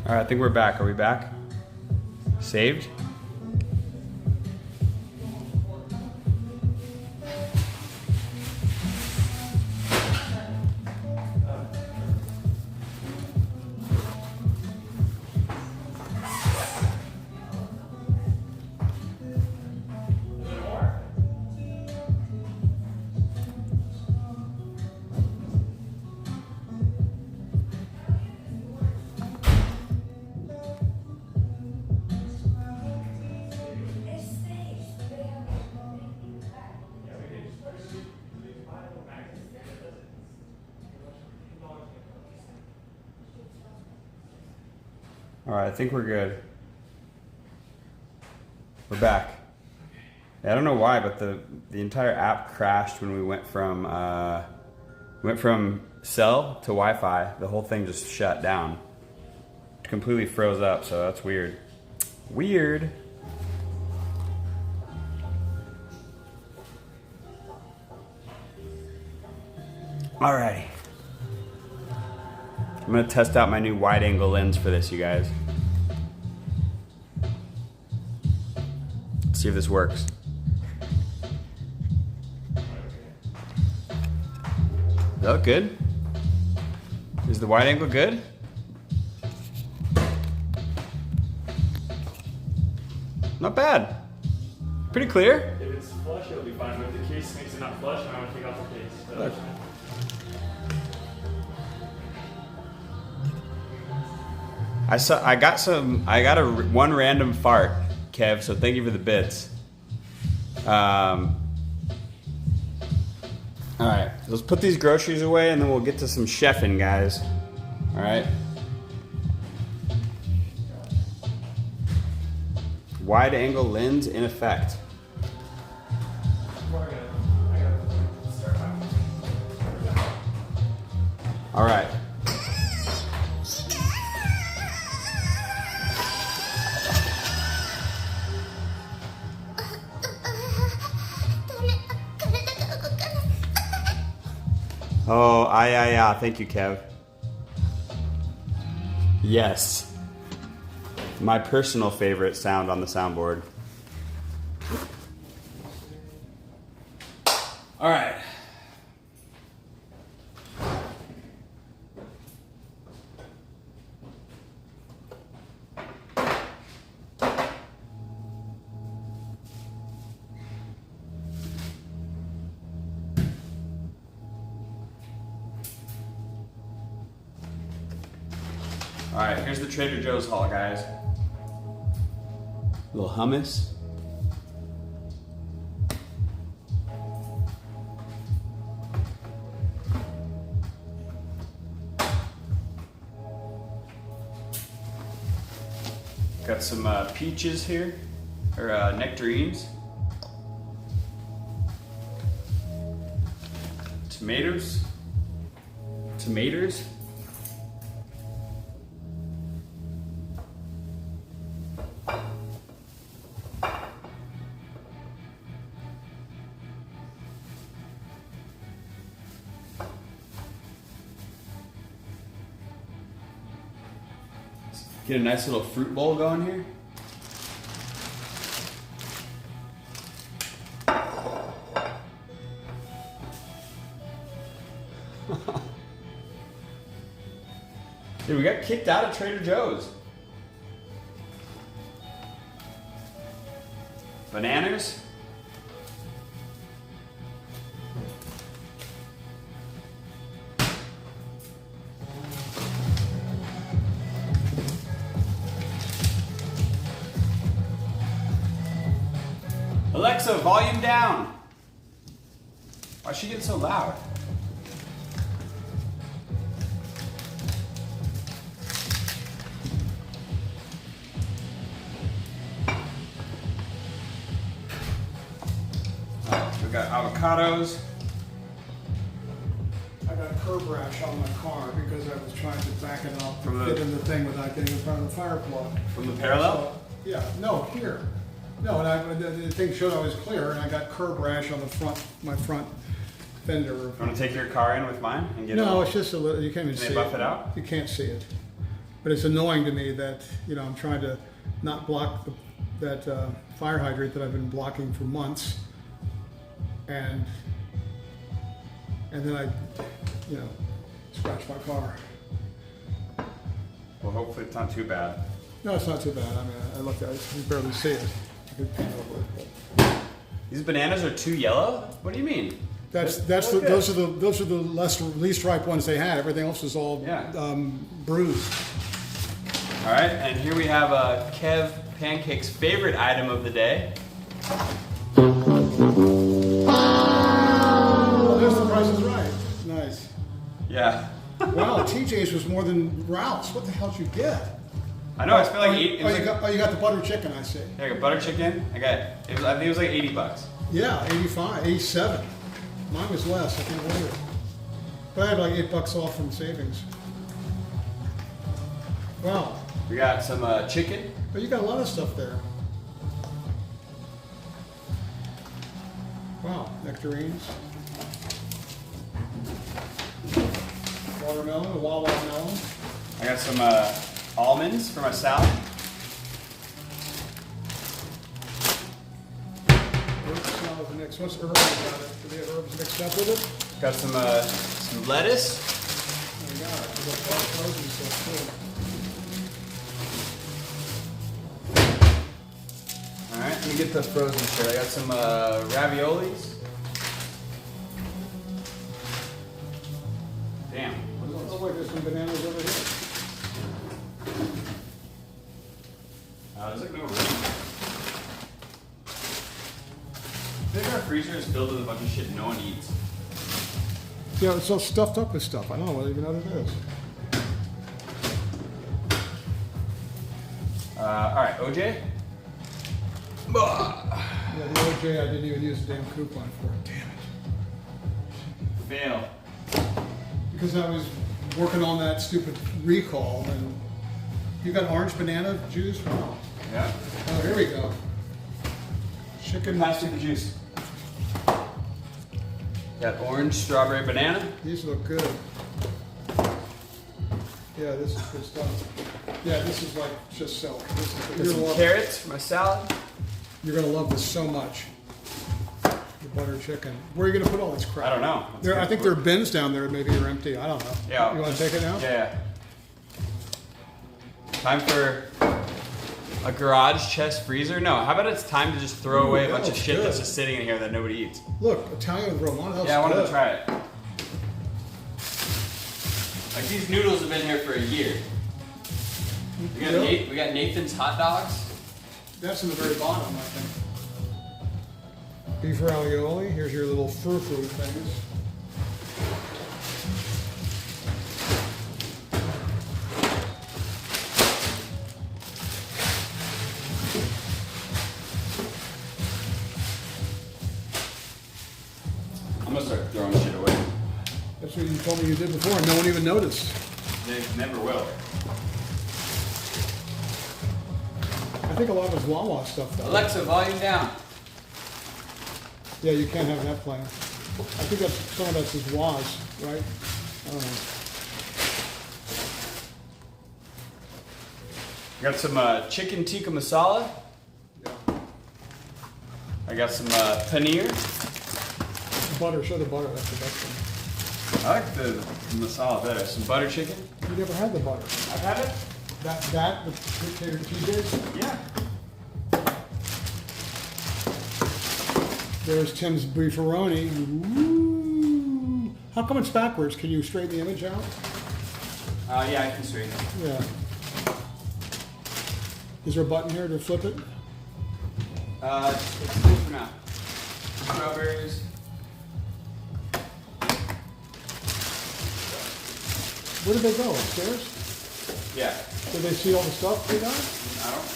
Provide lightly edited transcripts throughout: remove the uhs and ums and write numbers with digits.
All right, I think we're back. Are we back? Saved? All right, I think we're good. We're back. I don't know why, but the entire app crashed when we went from cell to Wi-Fi. The whole thing just shut down. It completely froze up, so that's weird. Weird. Alrighty. I'm gonna test out my new wide angle lens for this, you guys. Let's see if this works. Does that look good? Is the wide angle good? Not bad. Pretty clear. If it's flush, it'll be fine. But if the case makes it not flush, I want to take off the case. So Look. I got one random fart, Kev, so thank you for the bits. All right, let's put these groceries away and then we'll get to some chefing, guys. All right. Wide angle lens in effect. All right. Oh, thank you, Kev. Yes. My personal favorite sound on the soundboard. All right. All right, here's the Trader Joe's haul, guys. A little hummus. Got some peaches here, or nectarines. Tomatoes. Tomatoes. Get a nice little fruit bowl going here. Dude, we got kicked out of Trader Joe's. Bananas. Alexa, volume down. Why's she getting so loud? We got avocados. I got curb rash on my car because I was trying to back it up From to the- fit in the thing without getting in front of the fire plug. From the parallel? So, yeah, no, here. No, and the thing showed I was clear, and I got curb rash on the front, my front fender. You want to take your car in with mine and get No, it? it's just a little, you can't even Can they see buff it. it out? You can't see it. But it's annoying to me that, you know, I'm trying to not block that fire hydrant that I've been blocking for months. And then I, you know, scratch my car. Well, hopefully it's not too bad. No, it's not too bad. I mean, I looked at it, you can barely see it. I could paint over it. These bananas are too yellow? What do you mean? Those are the least ripe ones they had. Everything else is all bruised. All right, and here we have Kev Pancake's favorite item of the day. Oh, there's the Price is Right. Nice. Yeah. Wow, TJ's was more than Ralph's. What the hell did you get? I know. I spent like $8. You got the butter chicken, I see. Yeah, I got butter chicken. I think it was like $80. Yeah, 85, 87. Mine was less. I can't believe it. But I had like $8 off from savings. Wow. We got some chicken. But you got a lot of stuff there. Wow, nectarines. Watermelon, a Wawa melon. I got some almonds for my salad. Herbs salad mix. What's herbs about it? Do they have herbs mixed up with it? Got some lettuce. Oh my god, I got frozen stuff too. All right, let me get the frozen shit. I got some raviolis. Damn. Oh wait, there's some bananas over here. There's like no room. I think our freezer is filled with a bunch of shit no one eats. Yeah, it's all stuffed up with stuff. I don't know even know what it is. All right, OJ. Yeah, the OJ I didn't even use the damn coupon for. Damn it. Fail. Because I was working on that stupid recall, and you got orange banana juice? Wow. Yeah. Oh, here we go. Chicken. Pass me the juice. Got orange, strawberry, banana. These look good. Yeah, this is good stuff. Yeah, this is like just so. This is, Got some carrots for my salad. you're gonna love this so much. The butter chicken. Where are you gonna put all this crap? I don't know. I think there are bins down there. Maybe are empty. I don't know. Yeah. You want to take it now? Yeah. Time for a garage chest freezer? No, how about it's time to just throw away a bunch of that's shit good. that's just sitting in here that nobody eats? Look, Italian with Romano. Yeah, I wanted to try it. Like these noodles have been here for a year. We got Nathan's hot dogs. That's in the very bottom, I think. Beef ravioli. Here's your little frou-frou things. I'm gonna start throwing shit away. That's what you told me you did before, and no one even noticed. They never will. I think a lot of it's Wawa stuff, though. Alexa, volume down. Yeah, you can't have that playing. I think that's some of that's his Waz, right? I don't know. Got some chicken tikka masala. Yeah. I got some paneer. Butter, show the butter. That's the best one. I like the masala better. Some butter chicken. You never had the butter. I've had it. That with catered TJ's. Yeah. There's Tim's beefaroni. Ooh. How come it's backwards? Can you straighten the image out? Yeah, I can straighten it. Yeah. Is there a button here to flip it? It's cool for now. Strawberries. Where did they go? Upstairs? Yeah. Did they see all the stuff we got? I don't.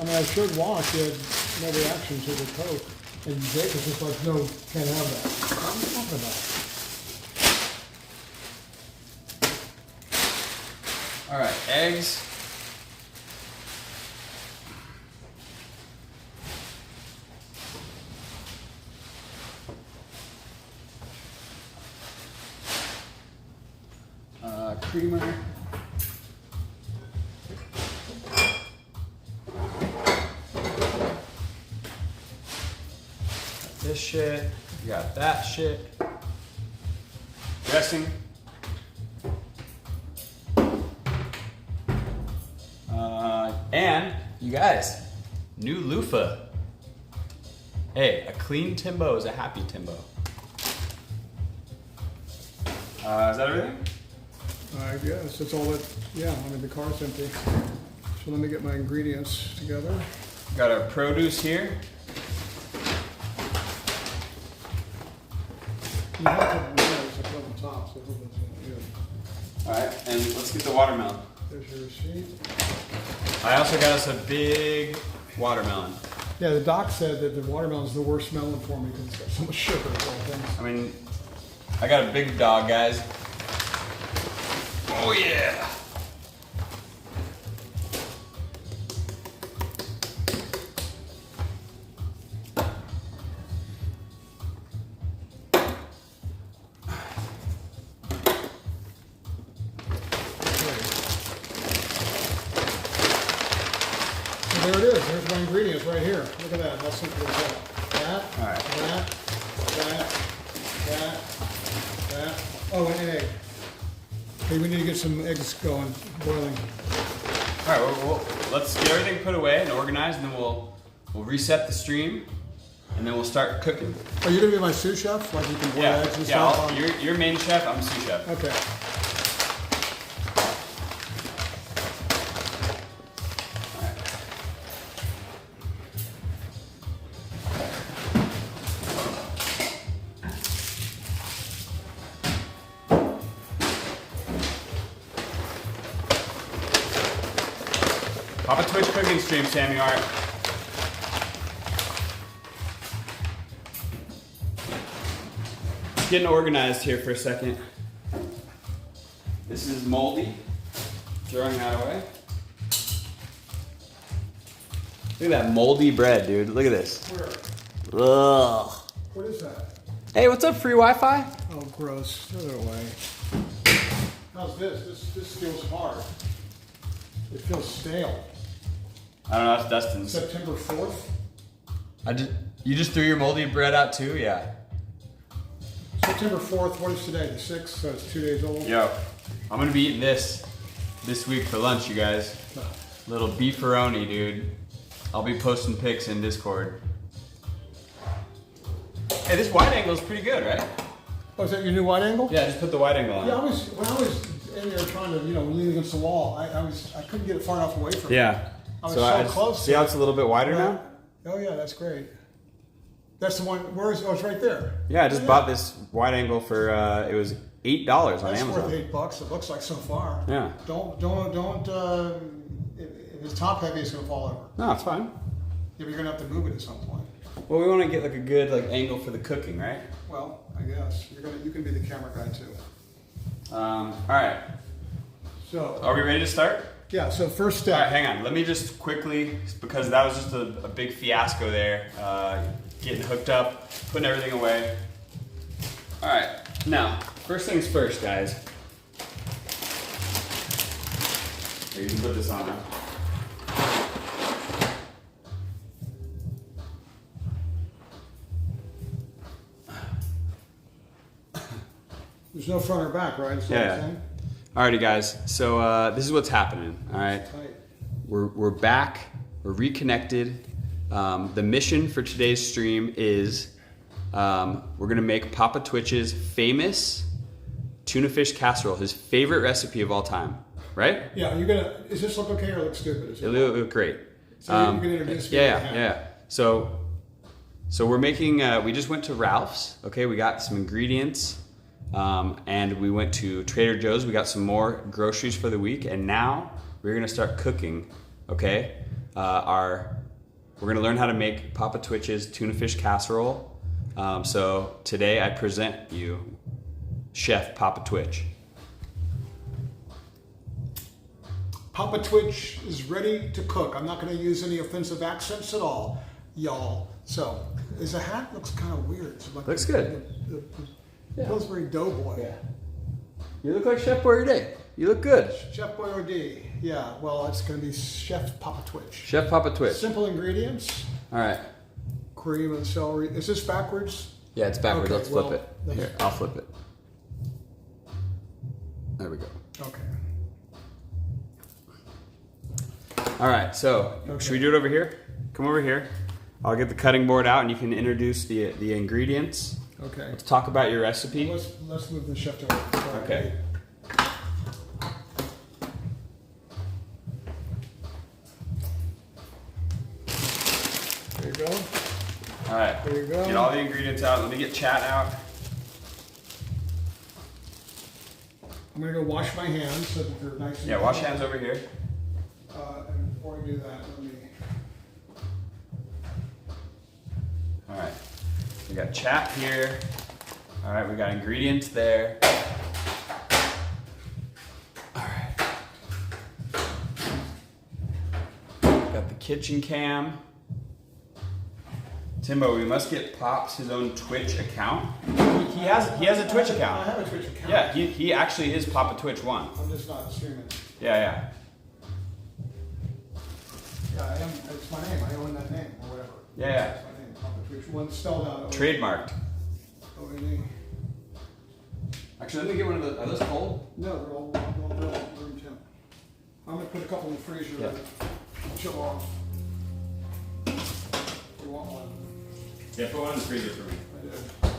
I mean, I showed Wash, he had no reaction to the Coke. And Jake was just like, no, can't have that. What are you talking about? All right, eggs. Creamer. shit. You got that shit. Dressing. And you guys, new loofah. Hey, a clean Timbo is a happy Timbo. Is that everything? I guess that's all that. Yeah, I mean the car's empty. So let me get my ingredients together. Got our produce here. You have to have layers up on the top, so everyone's good. All right, and let's get the watermelon. There's your receipt. I also got us a big watermelon. Yeah, the doc said that the watermelon's the worst melon for me because it's got so much sugar and all things. I mean, I got a big dog, guys. Oh yeah. There it is. There's my ingredients right here. Look at that. How simple is that? That, All right. that. Oh, an egg. Okay, we need to get some eggs going, boiling. All right, well, let's get everything put away and organized, and then we'll reset the stream, and then we'll start cooking. Are you gonna be my sous chef? Like you can boil eggs and stuff? You're main chef. I'm sous chef. Okay. Papa Twitch cooking stream, Sammy Art. Getting organized here for a second. This is moldy. Throwing that away. Look at that moldy bread, dude. Look at this. Where? Ugh. What is that? Hey, what's up, free Wi-Fi? Oh, gross. Throw it away. How's this? This feels hard. It feels stale. I don't know, that's Dustin's. September 4th? You just threw your moldy bread out too? Yeah. September 4th, what is today? The 6th, so it's 2 days old. Yo, I'm gonna be eating this week for lunch, you guys. Little beefaroni, dude. I'll be posting pics in Discord. Hey, this wide angle is pretty good, right? Oh, is that your new wide angle? Yeah, just put the wide angle on. Yeah, when I was in there trying to, lean against the wall, I couldn't get it far enough away from it. Yeah. I was so close. See how it's a little bit wider now? Oh yeah, that's great. That's the one. Where is? Oh, it's right there. Yeah, I just bought this wide angle for it was $8 on That's Amazon. worth $8. It looks like so far. Yeah. Don't. If it's top heavy, it's gonna fall over. No, it's fine. Yeah, but you're gonna have to move it at some point. Well, we want to get like a good angle for the cooking, right? Well, I guess you can be the camera guy too. All right. So. Are we ready to start? Yeah. So first All step. right, hang on. Let me just quickly, because that was just a big fiasco there. Getting hooked up, putting everything away. All right, now, first things first, guys. Here, you can put this on now. There's no front or back, right? That's what Yeah. I'm saying. Alrighty, guys. So this is what's happening. All right, Tight. we're back. We're reconnected. The mission for today's stream is we're gonna make Papa Twitch's famous tuna fish casserole, his favorite recipe of all time. Right? Yeah. Is this look okay or look stupid? Is it? It'll look great. So you can introduce me. Yeah. So we're making. We just went to Ralph's. Okay, we got some ingredients. And we went to Trader Joe's. We got some more groceries for the week, and now we're gonna start cooking. Okay, we're gonna learn how to make Papa Twitch's tuna fish casserole. So today I present you Chef Papa Twitch. Papa Twitch is ready to cook. I'm not going to use any offensive accents at all, y'all. So, his hat looks kind of weird. It's like Looks good. The Pillsbury Doughboy. Yeah. You look like Chef Boyardee. You look good. Chef Boyardee. Yeah, well, it's going to be Chef Papa Twitch. Chef Papa Twitch. Simple ingredients. All right. cream and celery. Is this backwards? Yeah, it's backwards. Okay, Let's flip well, it. Here, I'll flip it. There we go. Okay. All right, so should we do it over here? Come over here. I'll get the cutting board out and you can introduce the ingredients. Okay. Let's talk about your recipe. Let's move the chef to over. Okay. There you go. All right. There you go. Get all the ingredients out. Let me get chat out. I'm gonna go wash my hands so that they're nice and Yeah, wash hands over here. And before we do that, let me. All right. We got chat here. All right, we got ingredients there. All right. Got the kitchen cam. Timbo, we must get Pops his own Twitch account. He has a Twitch account. I have a Twitch account. Yeah, he actually is PapaTwitch 1. I'm just not streaming. Yeah. Yeah, I am. It's my name. I own that name or whatever. Yeah. It's my name. Papa Twitch. One spelled out. Trademarked. O-N-E. Actually, let me get one of those. Are those cold? No, they're all room temp. I'm gonna put a couple in the freezer. Yeah. And chill off. You want one? Yeah, put one in the freezer for me. I did.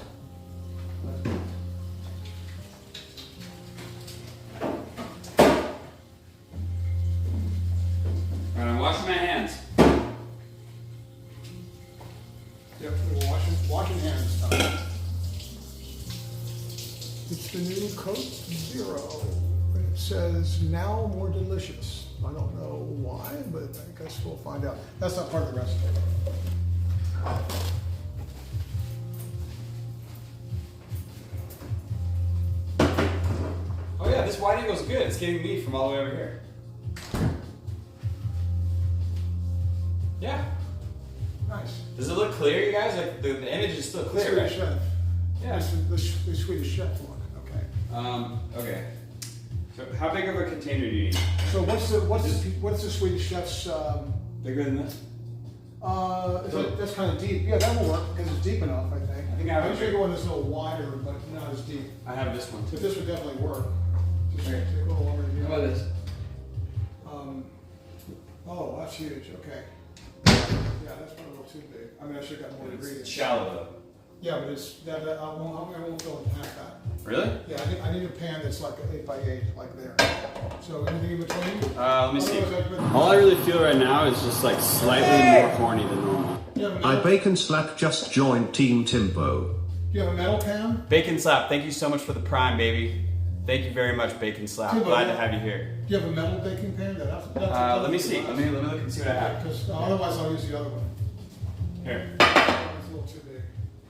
All right, I'm washing my hands. Yep, we're washing hands time. It's the new Coke Zero. It says now more delicious. I don't know why, but I guess we'll find out. That's not part of the recipe. Oh yeah, this wide angle's good. It's getting meat from all the way over here. Yeah. Nice. Does it look clear, you guys? Like the image is still The clear, Swedish right? chef. Yeah. This is the Swedish chef one. Okay. Okay. So how big of a container do you need? So what's the Swedish chef's? Bigger than this? That's kind of deep. Yeah, that will work because it's deep enough. I think. I think I have I a usually big- go one that's a little wider, but not as deep. I have this one. But this would definitely work. Just Okay. take a little longer to get. How about this? Oh, that's huge. Okay. Yeah, that's probably a little too big. I mean, I should have got more It's ingredients. shallow though. Yeah, but it's that I won't fill it in half that. Really? Yeah, I need a pan that's like 8 by 8, like there. So anything in between? Let me see. Otherwise, All I really feel right now is just like slightly more horny than normal. Do you have a I metal, Bacon Slap just joined Team Timbo. do you have a metal pan? Bacon Slap, thank you so much for the prime, baby. Thank you very much, Bacon Slap. Timbo, Glad to have you here. Do you have a metal baking pan? Let me see. Let me look and see what I have. Because otherwise I'll use the other one. Here. It's a little too big.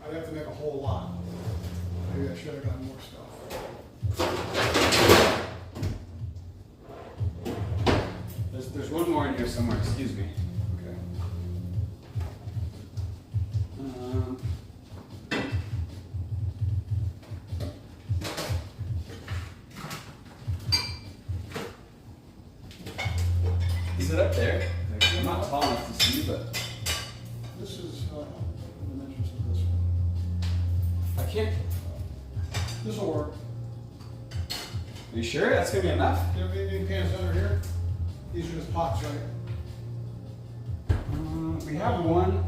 I'd have to make a whole lot. Maybe I should have gotten more stuff. There's one more in here somewhere. Excuse me. Okay. Is it up there? I'm not tall enough to see, but This is the dimensions of this one. I can't. This will work. Are you sure that's gonna be enough? Do you have any pans under here? These are just pots, right? We have one.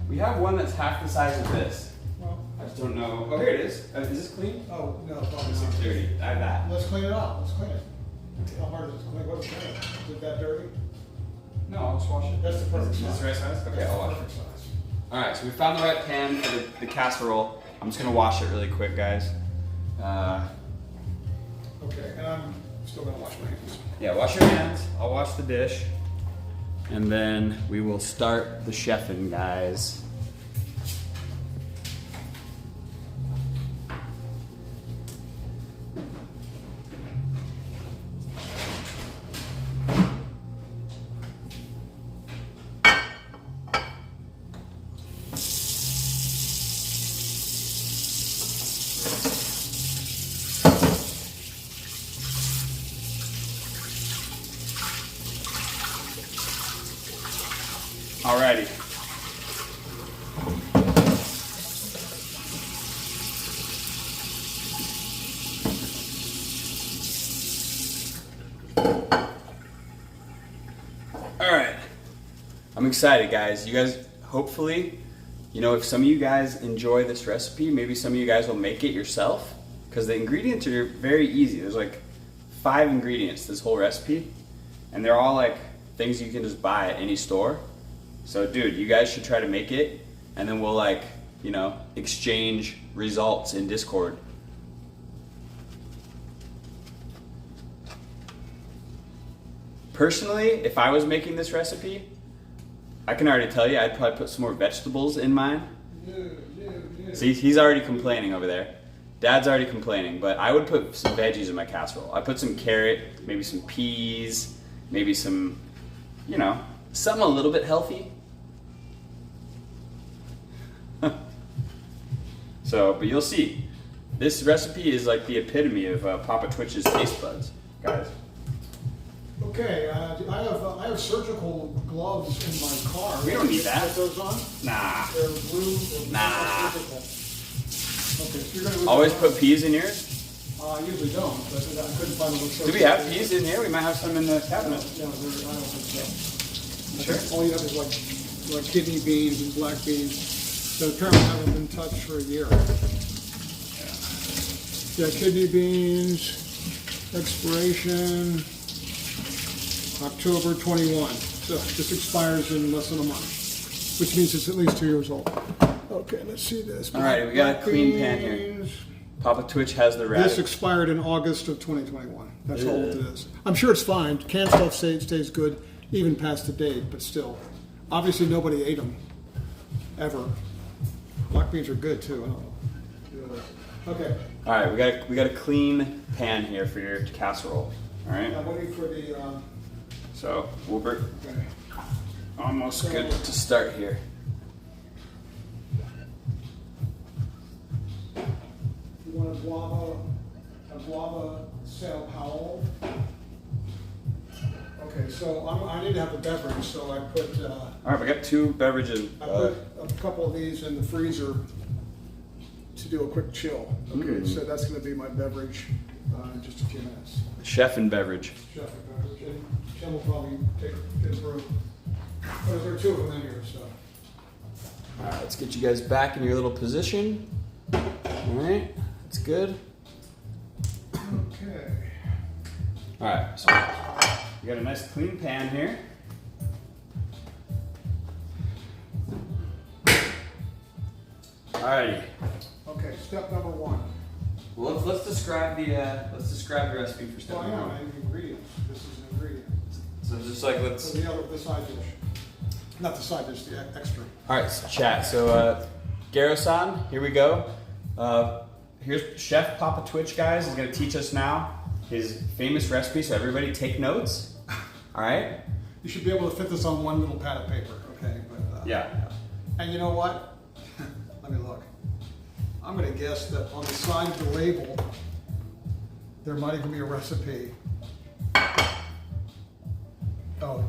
We have one that's half the size of this. Well, I just don't know. Oh, here it is. Is this clean? oh, no, probably It's not. dirty. I have that. Let's clean it up. Let's clean it. How hard is it to clean? What's it? Is it that dirty? No, I'll just wash it. That's the perfect Is this the right size? Okay, That's I'll the wash it. perfect size. All right, so we found the right pan for the casserole. I'm just gonna wash it really quick, guys. Okay, and I'm still gonna wash my hands. Yeah, wash your hands. I'll wash the dish. And then we will start the chefing, guys. Alrighty. I'm excited, guys. You guys, hopefully, you know, if some of you guys enjoy this recipe, maybe some of you guys will make it yourself, because the ingredients are very easy. There's like 5 ingredients, this whole recipe, and they're all like things you can just buy at any store. So dude, you guys should try to make it, and then we'll like, you know, exchange results in Discord. Personally, if I was making this recipe, I can already tell you I'd probably put some more vegetables in mine. See, he's already complaining over there. Dad's already complaining, but I would put some veggies in my casserole. I put some carrot, maybe some peas, maybe some, you know, something a little bit healthy. So, but you'll see. This recipe is like the epitome of Papa Twitch's taste buds, guys. Okay, I have surgical gloves in my car. We don't need that. Put those on? Nah. They're blue. They're Nah. surgical. Okay, so you're gonna Always put peas in yours? I usually don't, but I couldn't find them. Do we have peas in here? We might have some in the cabinet. No, I don't think so. Sure. All you have is like kidney beans and black beans that apparently haven't been touched for a year. Yeah, kidney beans, expiration, October 21. So this expires in less than a month, which means it's at least 2 years old. Okay, let's see this. All right, we got a clean pan here. Papa Twitch has the radish. This expired in August of 2021. That's how old it is. I'm sure it's fine. Canned stuff stays good even past the date, but still. Obviously nobody ate them, ever. Black beans are good too, I don't know. Okay. All right, we got a clean pan here for your casserole. All right. I'm waiting for the, So we're okay. almost good to start here. You want a guava Sao Paulo? Okay, so I need to have a beverage, so I put, All right, we got 2 beverages. I put a couple of these in the freezer to do a quick chill. Okay, so that's going to be my beverage in just a few minutes. Chef and beverage. Chef and beverage, and Jen will probably take it through. But there are 2 of them in here, so. All right, let's get you guys back in your little position. All right, that's good. Okay. All right, so we got a nice clean pan here. All righty. Okay, step number 1. Well, let's describe the recipe for step Well, number yeah, 1. and the ingredients. This is an ingredient. So just like let's. So the side dish. Not the side dish, the extra. All right, so chat. So Garo-san, here we go. Here's Chef Papa Twitch, guys, is gonna teach us now his famous recipe. So everybody take notes. All right. You should be able to fit this on one little pad of paper, okay? But, Yeah. And you know what? Let me look. I'm going to guess that on the side of the label, there might even be a recipe. Oh,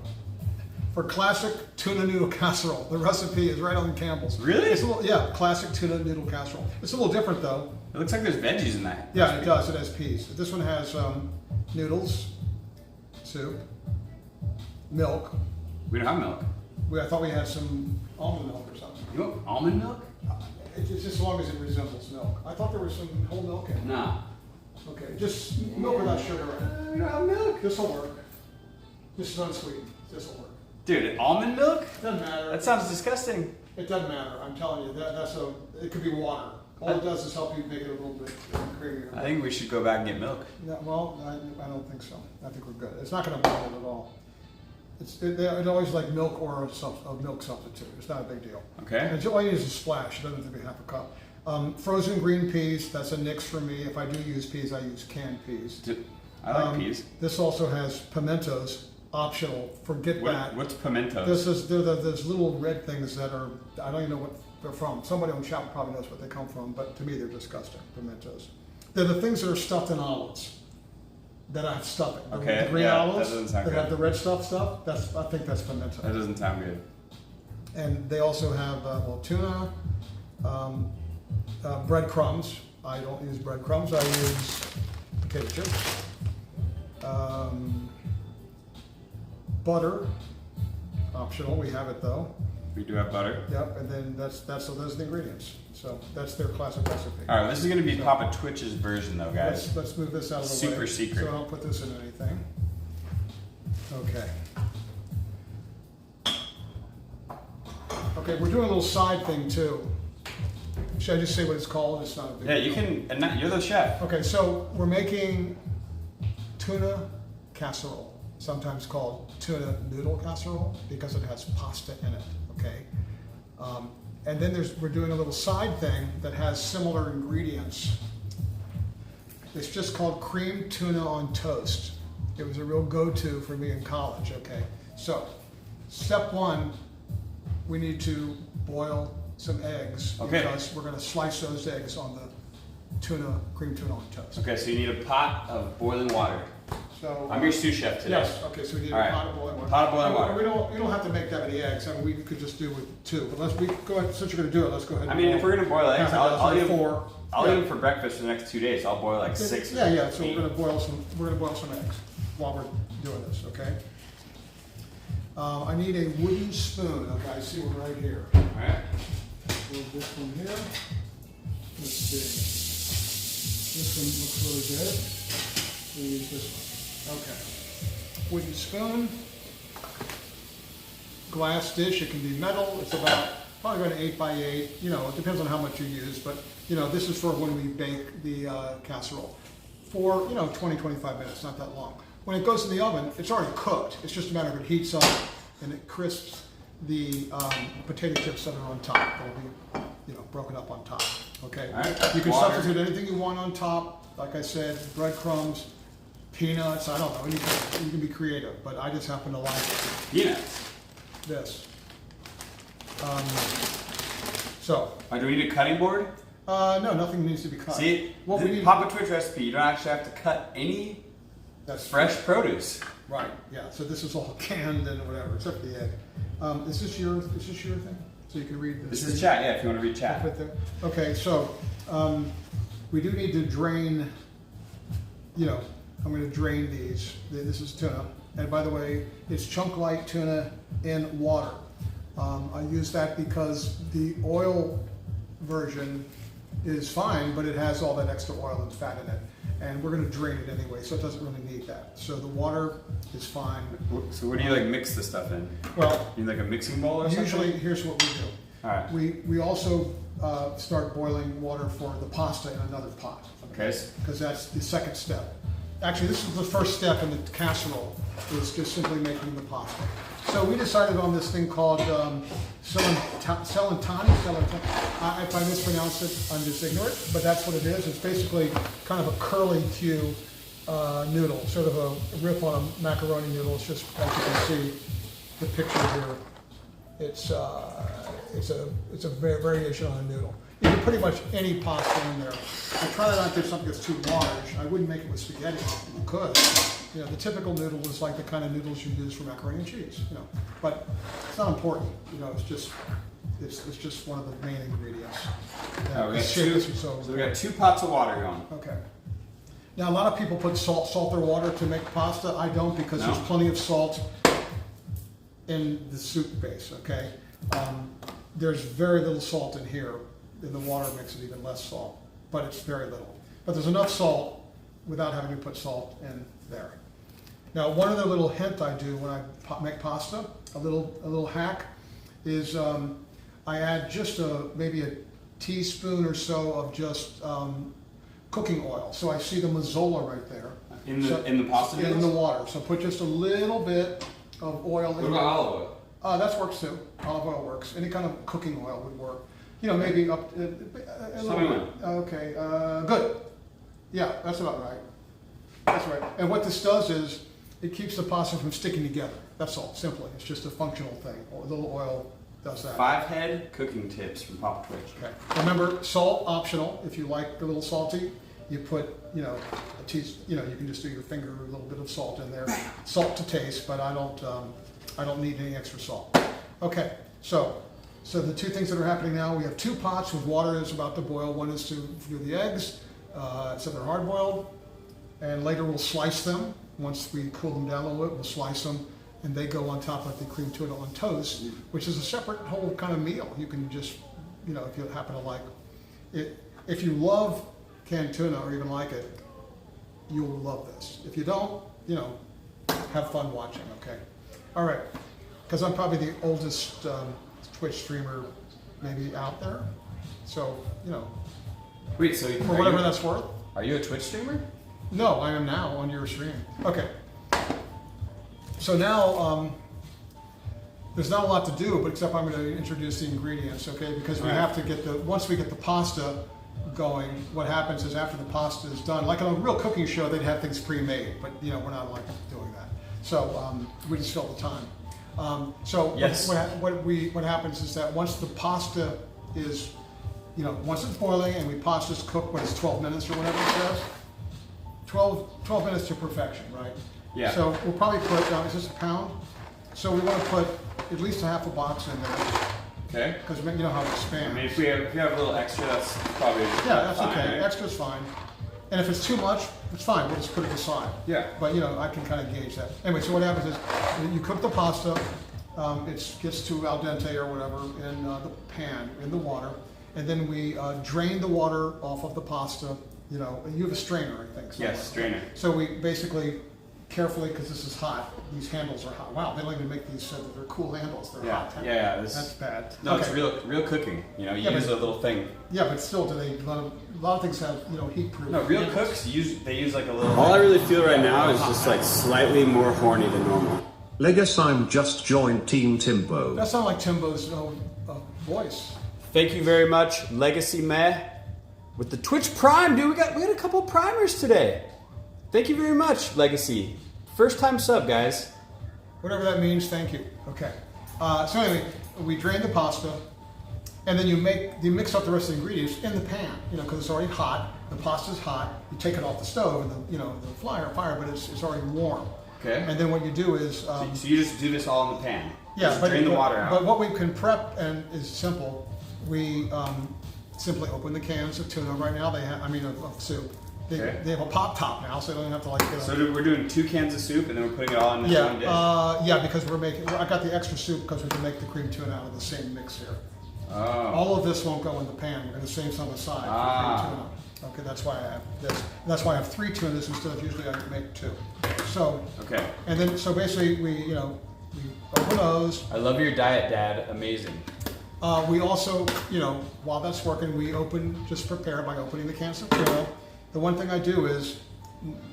for classic tuna noodle casserole. The recipe is right on Campbell's. Really? It's a little, yeah, classic tuna noodle casserole. It's a little different though. It looks like there's veggies in that. Yeah, it does. It has peas. This one has noodles, soup, milk. We don't have milk. I thought we had some almond milk or something. You want almond milk? It's just as long as it resembles milk. I thought there was some whole milk in it. Nah. Okay, just milk without sugar in it. We don't have milk. This will work. This is unsweetened. This will work. Dude, almond milk? Doesn't matter. That sounds disgusting. It doesn't matter. I'm telling you, it could be water. All it does is help you make it a little bit creamier. I think we should go back and get milk. Yeah, well, I don't think so. I think we're good. It's not going to bother it at all. It always like milk or a milk substitute. It's not a big deal. Okay. And all you need is a splash. It doesn't have to be half a cup. Frozen green peas. That's a nix for me. If I do use peas, I use canned peas. I like peas. This also has pimentos. Optional. Forget that. What's pimentos? They're those little red things that are. I don't even know what they're from. Somebody on chat probably knows what they come from, but to me they're disgusting. Pimentos. They're the things that are stuffed in olives. That have stuffing. Okay, The green yeah, olives that doesn't sound that good. have the red stuff. I think that's pimento. That doesn't sound good. And they also have tuna, breadcrumbs. I don't use breadcrumbs. I use potato chips, butter, optional. We have it though. We do have butter. Yep, and then those are the ingredients. So that's their classic recipe. All right, this is going to be Papa Twitch's version, though, guys. Let's move this out of the way. Super secret. So I don't put this in anything. Okay. Okay, we're doing a little side thing too. Should I just say what it's called? It's not a big Yeah, deal. you can. And you're the chef. Okay, so we're making tuna casserole, sometimes called tuna noodle casserole because it has pasta in it. Okay, and then we're doing a little side thing that has similar ingredients. It's just called cream tuna on toast. It was a real go-to for me in college. Okay, so step one, we need to boil some eggs because we're going to slice those eggs on the cream tuna on toast. Okay, so you need a pot of boiling water. So I'm your sous chef today. yes. Okay, so we need All a right. pot of boiling water. Pot of boiling water. You don't have to make that many eggs. I mean, we could just do with 2. But go ahead. Since you're going to do it, let's go ahead. I mean, if we're going to boil eggs, I'll eat them. 4. I'll eat them for breakfast for the next 2 days. I'll boil like 6. Yeah, yeah. So we're going to boil some. We're going to boil some eggs while we're doing this. Okay. I need a wooden spoon. Okay, I see one right here. All right. Move this one here. Let's see. This one looks really good. We'll use this one. Okay. Wooden spoon. Glass dish. It can be metal. It's probably about 8 by 8. You know, it depends on how much you use, but you know, this is for when we bake the casserole for 20, 25 minutes. Not that long. When it goes in the oven, it's already cooked. It's just a matter of it heats up and it crisps the potato chips that are on top. They'll be, broken up on top. Okay. All right. You can Water. substitute anything you want on top. Like I said, breadcrumbs, peanuts. I don't know. You can be creative, but I just happen to like Peanuts. this. Do we need a cutting board? No, nothing needs to be cut. See, What we the need. Papa Twitch recipe, you don't actually have to cut any That's fresh produce. Right. Yeah. So this is all canned and whatever, except the egg. Is this your thing? So you can read This is chat, yeah, if you want to read chat. Right there. Okay. So we do need to drain. I'm going to drain these. This is tuna, and by the way, it's chunk light tuna in water. I use that because the oil version is fine, but it has all that extra oil and fat in it. And we're going to drain it anyway, so it doesn't really need that. So the water is fine. So what do you mix the stuff in? Well, You need like a mixing bowl or something? usually, here's what we do. All right. We also start boiling water for the pasta in another pot. Okay. Because that's the second step. Actually, this is the first step in the casserole, is just simply making the pasta. So we decided on this thing called celentani. If I mispronounce it, I'm just ignorant, but that's what it is. It's basically kind of a curly Q noodle, sort of a riff on a macaroni noodle. It's just, as you can see, the picture here. It's a variation on a noodle. You can pretty much any pasta in there. I try not to do something that's too large. I wouldn't make it with spaghetti. You could. The typical noodle is like the kind of noodles you use for macaroni and cheese. But it's not important. It's just one of the main ingredients. We got 2 pots of water going. Okay. Now a lot of people put salt their water to make pasta. I don't, because there's plenty of salt in the soup base. Okay. There's very little salt in here. And the water makes it even less salt, but it's very little. But there's enough salt without having to put salt in there. Now, one other little hint I do when I make pasta, a little hack, is I add just maybe a teaspoon or so of just cooking oil. So I see the mazzola right there. In the pasta noodles? In the water. So put just a little bit of oil in there. What about olive oil? That works too. Olive oil works. Any kind of cooking oil would work. Maybe up a little bit. Okay, good. Yeah, that's about right. That's right. And what this does is it keeps the pasta from sticking together. That's all, simply. It's just a functional thing. A little oil does that. 5-head cooking tips from Papa Twitch. Okay. Remember, salt optional. If you like a little salty, you put, a teaspoon. You can just do your finger a little bit of salt in there. Salt to taste, but I don't need any extra salt. Okay, so the 2 things that are happening now, we have 2 pots with water that's about to boil. One is to do the eggs, so they're hard boiled, and later we'll slice them. Once we cool them down a little bit, we'll slice them, and they go on top like the cream tuna on toast, which is a separate whole kind of meal. You can just, you know, if you happen to like it, if you love canned tuna or even like it, you'll love this. If you don't, you know, have fun watching, okay? All right, because I'm probably the oldest Twitch streamer maybe out there, so, you know. Wait, so for whatever that's worth. Are you a Twitch streamer? No, I am now on your stream. Okay. So now, there's not a lot to do, but except I'm going to introduce the ingredients, okay? Because we have to get once we get the pasta going, what happens is after the pasta is done, like on a real cooking show, they'd have things pre-made, but you know, we're not like doing that. So we just fill the time. So yes. what happens is that once the pasta is, you know, once it's boiling and pasta's cooked, what is 12 minutes or whatever it says? 12 minutes to perfection, right? Yeah. So we'll probably put, is this a pound? So we want to put at least a half a box in there. Okay. Because you know how it expands. I mean, if you have a little extra, that's probably that's fine, okay. Right? Extra's fine. And if it's too much, it's fine. We'll just put it aside. Yeah. But you know, I can kind of gauge that. Anyway, so what happens is you cook the pasta. It gets to al dente or whatever in the pan, in the water, and then we drain the water off of the pasta. You know, you have a strainer, I think. Yes, strainer. So we basically carefully, because this is hot, these handles are hot. Wow, they don't even make these so that they're cool handles. They're hot. Yeah, that's bad. No, okay. It's real cooking. You know, you use a little thing. Yeah, but still, a lot of things have, you know, heat proof. No, real cooks use like a little. All I really feel right now is just like slightly more horny than normal. Legasime just joined Team Timbo. That sounds like Timbo's voice. Thank you very much, Legacy Meh, with the Twitch Prime, dude. We had a couple primers today. Thank you very much, Legacy. First time sub, guys. Whatever that means, thank you. Okay. So anyway, we drain the pasta, and then you mix up the rest of the ingredients in the pan. You know, because it's already hot. The pasta's hot. You take it off the stove, and the fire, but it's already warm. Okay. And then what you do is. So you just do this all in the pan. Yeah, just drain the water out. But what we can prep is simple. We simply open the cans of tuna. Right now, of soup. They have a pop top now, so they don't have to like. So we're doing 2 cans of soup, and then we're putting it all in this one dish. Because I got the extra soup because we can make the cream tuna out of the same mix here. Oh. All of this won't go in the pan. We're going to save some aside for cream tuna. Okay, that's why I have this. And that's why I have 3 tunas instead of usually I make 2. So. Okay. And then basically we open those. I love your diet, Dad. Amazing. We also, while that's working, we prepare by opening the cans of tuna. The one thing I do is,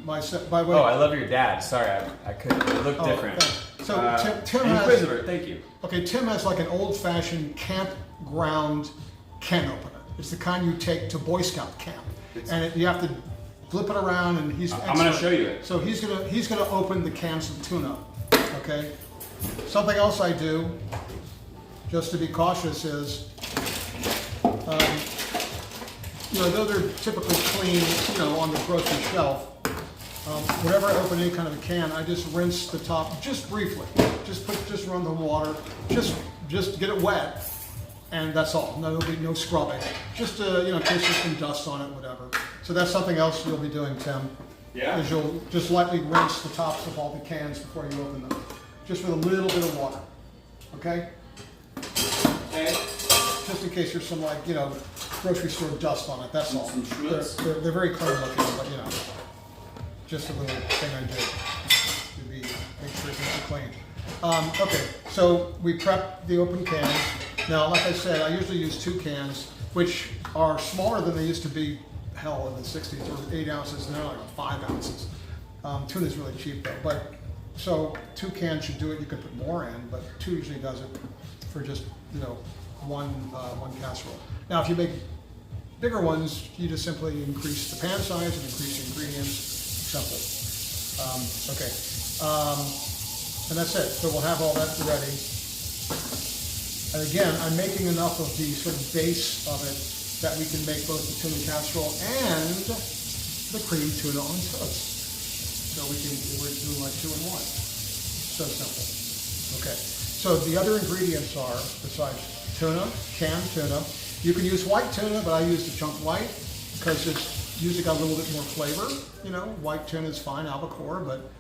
by the way. Oh, I love your dad. Sorry, I couldn't. It looked different. Thanks. So Tim has. Inquisitor, thank you. Okay, Tim has like an old-fashioned campground can opener. It's the kind you take to Boy Scout camp, and you have to flip it around. And he's. I'm going to show you it. So he's gonna open the cans of tuna. Okay. Something else I do, just to be cautious, is. Though they're typically clean, on the grocery shelf, whenever I open any kind of a can, I just rinse the top just briefly. Just run the water, just get it wet, and that's all. No scrubbing. Just in case there's some dust on it, whatever. So that's something else you'll be doing, Tim. Yeah. Is you'll just lightly rinse the tops of all the cans before you open them, just with a little bit of water. Okay. Okay. Just in case there's some grocery store dust on it, that's all. They're very clean looking, but just a little thing I do to make sure things are clean. Okay, so we prep the open cans. Now, like I said, I usually use 2 cans, which are smaller than they used to be, in the 60s. They were 8 ounces, and they're like 5 ounces. Tuna's really cheap though, but so 2 cans should do it. You could put more in, but 2 usually does it for just one casserole. Now, if you make bigger ones, you just simply increase the pan size and increase the ingredients. Simple. Okay. And that's it. So we'll have all that ready. And again, I'm making enough of the sort of base of it that we can make both the tuna casserole and the cream tuna on toast. So we're doing like 2 in 1. So simple. Okay. So the other ingredients are, besides tuna, canned tuna. You can use white tuna, but I use the chunk white because it's usually got a little bit more flavor. White tuna is fine, albacore, but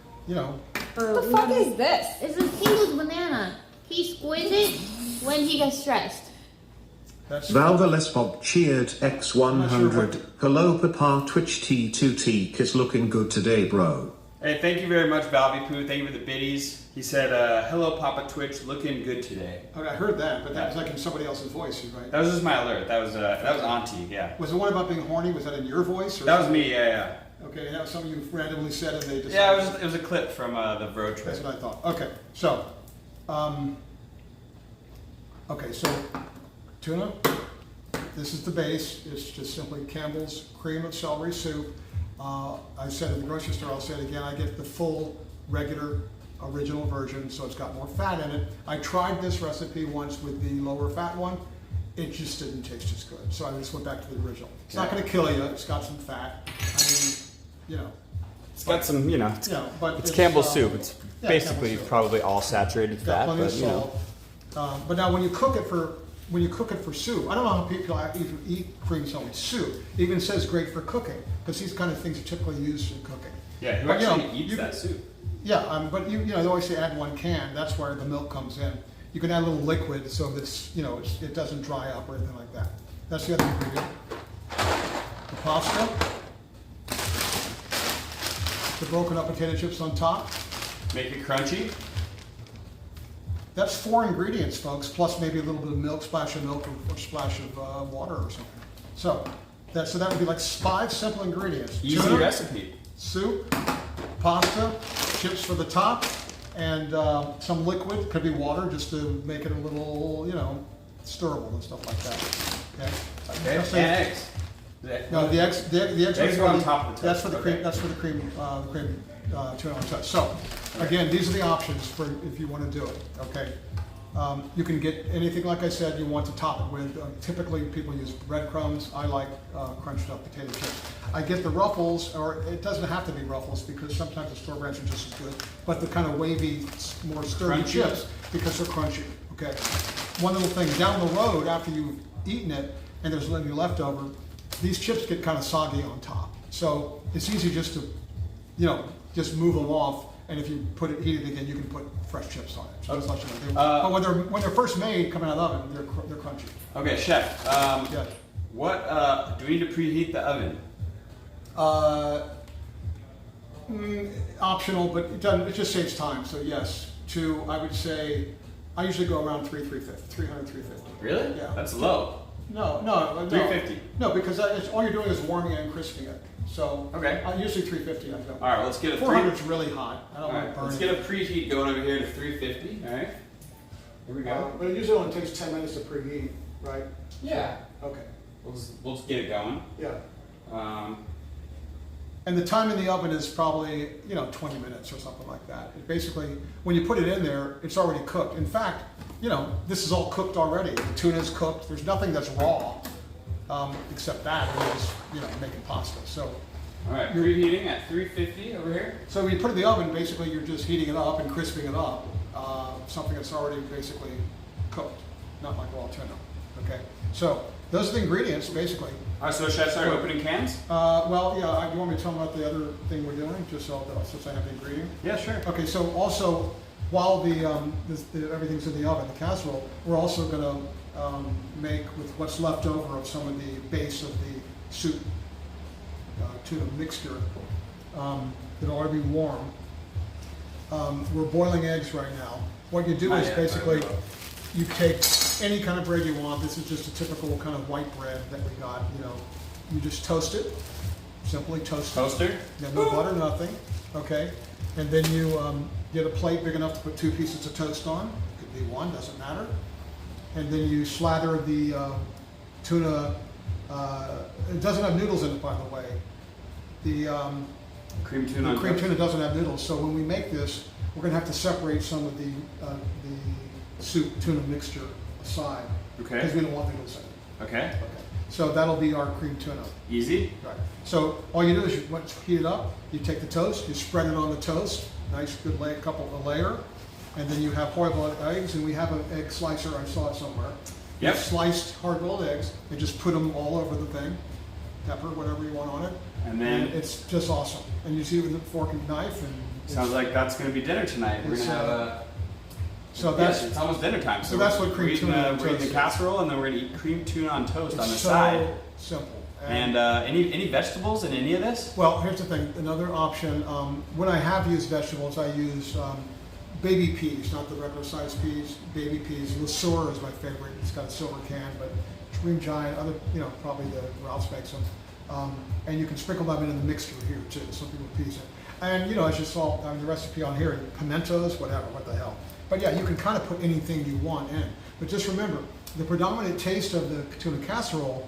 Or What the fuck is this? It's a Tingle's banana. He squeezes it when he gets stressed. That's Valvaless Bob cheered X100. Hello Papa Twitch T2T is looking good today, bro. Hey, thank you very much, Valvy Poo. Thank you for the biddies. He said, hello, Papa Twitch, looking good today. Okay, I heard that, but that was like in somebody else's voice, right? That was just my alert. That was Auntie, yeah. Was the one about being horny? Was that in your voice? Or That was me, yeah. Okay, that was something you randomly said, and they decided. Yeah, it was a clip from the road trip. That's what I thought. Okay, so, tuna. This is the base. It's just simply Campbell's cream of celery soup. I said in the grocery store, I'll say it again, I get the full, regular, original version, so it's got more fat in it. I tried this recipe once with the lower fat one. It just didn't taste as good, so I just went back to the original. It's not going to kill you. It's got some fat. I mean, It's got some, but it's Campbell's soup. It's yeah, basically Campbell's soup. probably all saturated It's got fat, plenty of but salt. But now when you cook it for soup, I don't know how people even eat cream celery soup. It even says great for cooking, because these kind of things are typically used in cooking. Yeah, who But, actually eats that soup? Yeah, but they always say add 1 can. That's where the milk comes in. You can add a little liquid so that it doesn't dry up or anything like that. That's the other ingredient. The pasta, the broken up potato chips on top. Make it crunchy. That's 4 ingredients, folks, plus maybe a little bit of milk, splash of milk, or splash of water or something. So that would be like 5 simple ingredients. Easy Tuna, recipe. soup, pasta, chips for the top, and some liquid, could be water, just to make it a little, stirrable and stuff like that. Okay. Okay. And eggs. No, the eggs. The eggs go on top of the toast. That's for the cream. Okay. That's for the cream tuna on toast. So, again, these are the options for if you want to do it. Okay. You can get anything, like I said, you want to top it with. Typically, people use breadcrumbs. I like crunched up potato chips. I get the Ruffles, or it doesn't have to be Ruffles, because sometimes the store brands are just as good. But the kind of wavy, more sturdy Crunchy. chips, because they're crunchy. Okay. One little thing down the road, after you've eaten it, and there's any leftover, these chips get kind of soggy on top. So it's easy just to, just move them off. And if you heat it again, you can put fresh chips on it. So just let you know. But when they're first made, coming out of the oven, they're crunchy. Okay, chef. Yeah. What do we need to preheat the oven? Optional, but it doesn't. It just saves time. So yes, I would say, I usually go around 300, 350. Really? Yeah. That's low. No. 350. No, because all you're doing is warming it and crisping it. So Okay. Usually 350. I go. All right, let's get a 400 is really hot. I don't All want right, to burn let's it. get a preheat going over here to 350. All right. Here we go. But it usually only takes 10 minutes to preheat, right? Yeah. Okay. We'll just get it going. Yeah. And the time in the oven is probably 20 minutes or something like that. It basically, when you put it in there, it's already cooked. In fact, this is all cooked already. The tuna's cooked. There's nothing that's raw, except that, and you're just making pasta. So. All right, preheating at 350 over here. So when you put it in the oven, basically you're just heating it up and crisping it up. Something that's already basically cooked, not like raw tuna. Okay. So those are the ingredients, basically. All right, so should I start opening cans? Well, yeah. You want me to tell them about the other thing we're doing, just since I have the ingredient? Yeah, sure. Okay. So also, while everything's in the oven, the casserole, we're also going to make with what's left over of some of the base of the soup tuna mixture that'll already be warm. We're boiling eggs right now. What you do is basically you take any kind of bread you want. This is just a typical kind of white bread that we got. You just toast it, simply toast it. Toaster? Yeah, no butter, nothing. Okay, and then you get a plate big enough to put 2 pieces of toast on. Could be 1, doesn't matter. And then you slather the tuna. It doesn't have noodles in it, by the way. The cream tuna. cream tuna doesn't have noodles, so when we make this, we're going to have to separate some of the soup tuna mixture aside. Okay. Because we don't want noodles in it. Okay. Okay. So that'll be our cream tuna. Easy. Right. So all you do is once you heat it up, you take the toast, you spread it on the toast, nice good layer, and then you have hard-boiled eggs, and we have an egg slicer. I saw it somewhere. Yep. Sliced hard-boiled eggs, and just put them all over the thing. Pepper, whatever you want on it. And then it's just awesome. And you see it with a fork and knife, and sounds like that's going to be dinner tonight. We're going to have a. So Yes, it's almost dinner time. so that's what cream tuna on We're eating toast the is. casserole, and then we're going to eat cream tuna on toast on the so side. simple. And any vegetables in any of this? Well, here's the thing. Another option. When I have used vegetables, I use baby peas, not the regular sized peas. Baby peas. Lesueur is my favorite. It's got a silver can, but Green Giant, other, probably the Ralph's makes them. And you can sprinkle them in the mixture here too. Some people put peas in. And as you saw the recipe on here, pimentos, whatever, what the hell. But yeah, you can kind of put anything you want in. But just remember, the predominant taste of the tuna casserole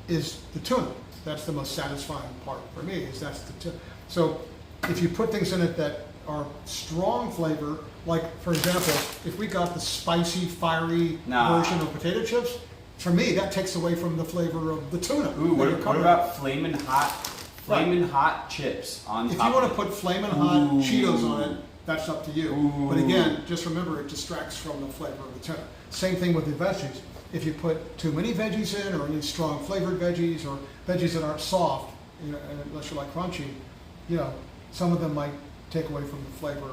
is the tuna. That's the most satisfying part for me, is that's the tuna. So if you put things in it that are strong flavor, like for example, if we got the spicy, fiery version of potato chips, for me that takes away from the flavor of the tuna. Ooh, what about flaming hot chips on top? If you want to put flaming hot Cheetos on it, that's up to you. Ooh. But again, just remember it distracts from the flavor of the tuna. Same thing with the veggies. If you put too many veggies in, or any strong flavored veggies, or veggies that aren't soft, unless you like crunchy, some of them might take away from the flavor.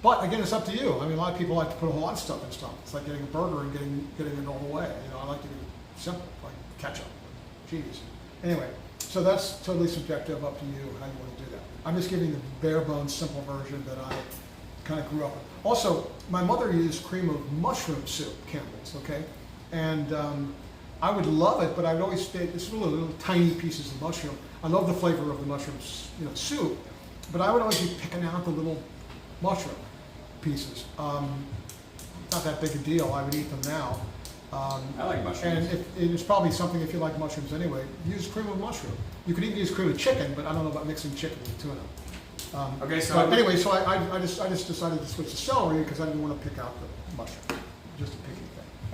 But again, it's up to you. I mean, a lot of people like to put a whole lot of stuff in stuff. It's like getting a burger and getting it all the way. I like to do it simple, like ketchup, cheese. Anyway, so that's totally subjective, up to you how you want to do that. I'm just giving the bare bones simple version that I kind of grew up with. Also, my mother used cream of mushroom soup, Campbell's, okay? And I would love it, but I'd always stay, it's little tiny pieces of mushroom. I love the flavor of the mushroom soup, but I would always be picking out the little mushroom pieces. Not that big a deal, I would eat them now. I like mushrooms. And it's probably something, if you like mushrooms anyway, use cream of mushroom. You could even use cream of chicken, but I don't know about mixing chicken with tuna. Okay, so but anyway, so I just decided to switch to celery because I didn't want to pick out the mushroom. Just a picky thing.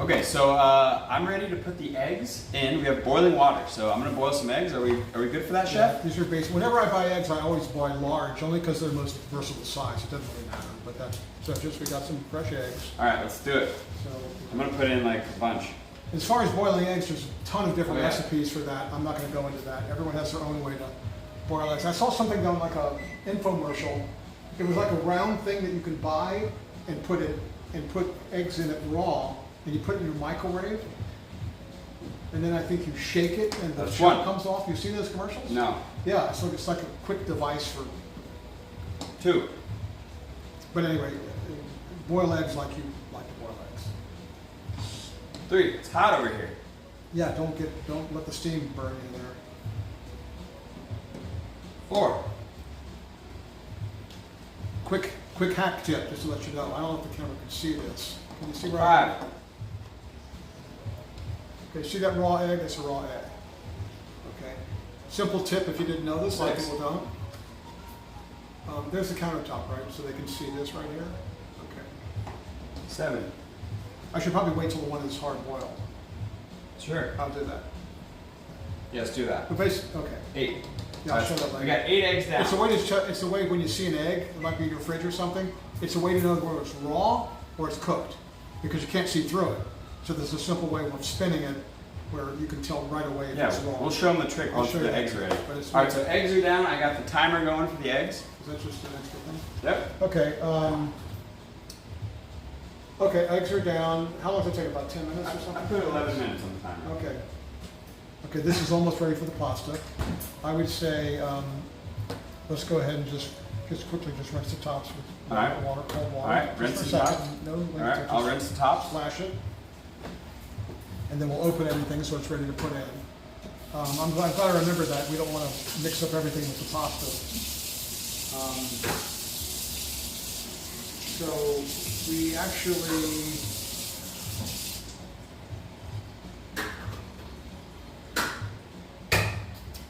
Okay, so I'm ready to put the eggs in. We have boiling water, so I'm going to boil some eggs. Are we good for that, Chef? Yeah, these are basic. Whenever I buy eggs, I always buy large, only because they're the most versatile size. It doesn't really matter. But so we got some fresh eggs. All right, let's do it. So I'm going to put in like a bunch. as far as boiling eggs, there's a ton of different Oh, yeah. recipes for that. I'm not going to go into that. Everyone has their own way to boil eggs. I saw something on like a infomercial. It was like a round thing that you can buy and put eggs in it raw, and you put it in your microwave. And then I think you shake it and the That's shell one. comes off. You seen those commercials? No. Yeah, it's like a quick device for. 2. But anyway, boil eggs like you like to boil eggs. 3. It's hot over here. Yeah, don't let the steam burn in there. 4. Quick hack tip, just to let you know. I don't know if the camera can see this. Can you see where 5. Okay, see that raw egg? That's a raw egg. Okay. Simple tip if you didn't know this, a lot of 6. people don't. There's the countertop, right? So they can see this right here. Okay. 7. I should probably wait till the one is hard boiled. Sure. I'll do that. Yeah, let's do that. But basically, okay. 8. Yeah, I'll show that later. We got 8 eggs down. It's a way when you see an egg, it might be in your fridge or something, it's a way to know whether it's raw or it's cooked, because you can't see through it. So there's a simple way of spinning it where you can tell right away if it's raw. We'll show them the trick I'll once show you the that eggs are ready. but it's- All right, so eggs are down. I got the timer going for the eggs. Is that just an extra thing? Yep. Okay, okay, eggs are down. How long does it take? About 10 minutes or something? I put 11 minutes on the timer. Okay. Okay, this is almost ready for the pasta. I would say, let's go ahead and just quickly rinse the tops with All right. cold water. All right, Just rinse for a the second. tops. No, All right, I'll rinse the tops. Flash it. And then we'll open everything so it's ready to put in. I'm glad I remembered that. We don't want to mix up everything with the pasta. So we actually,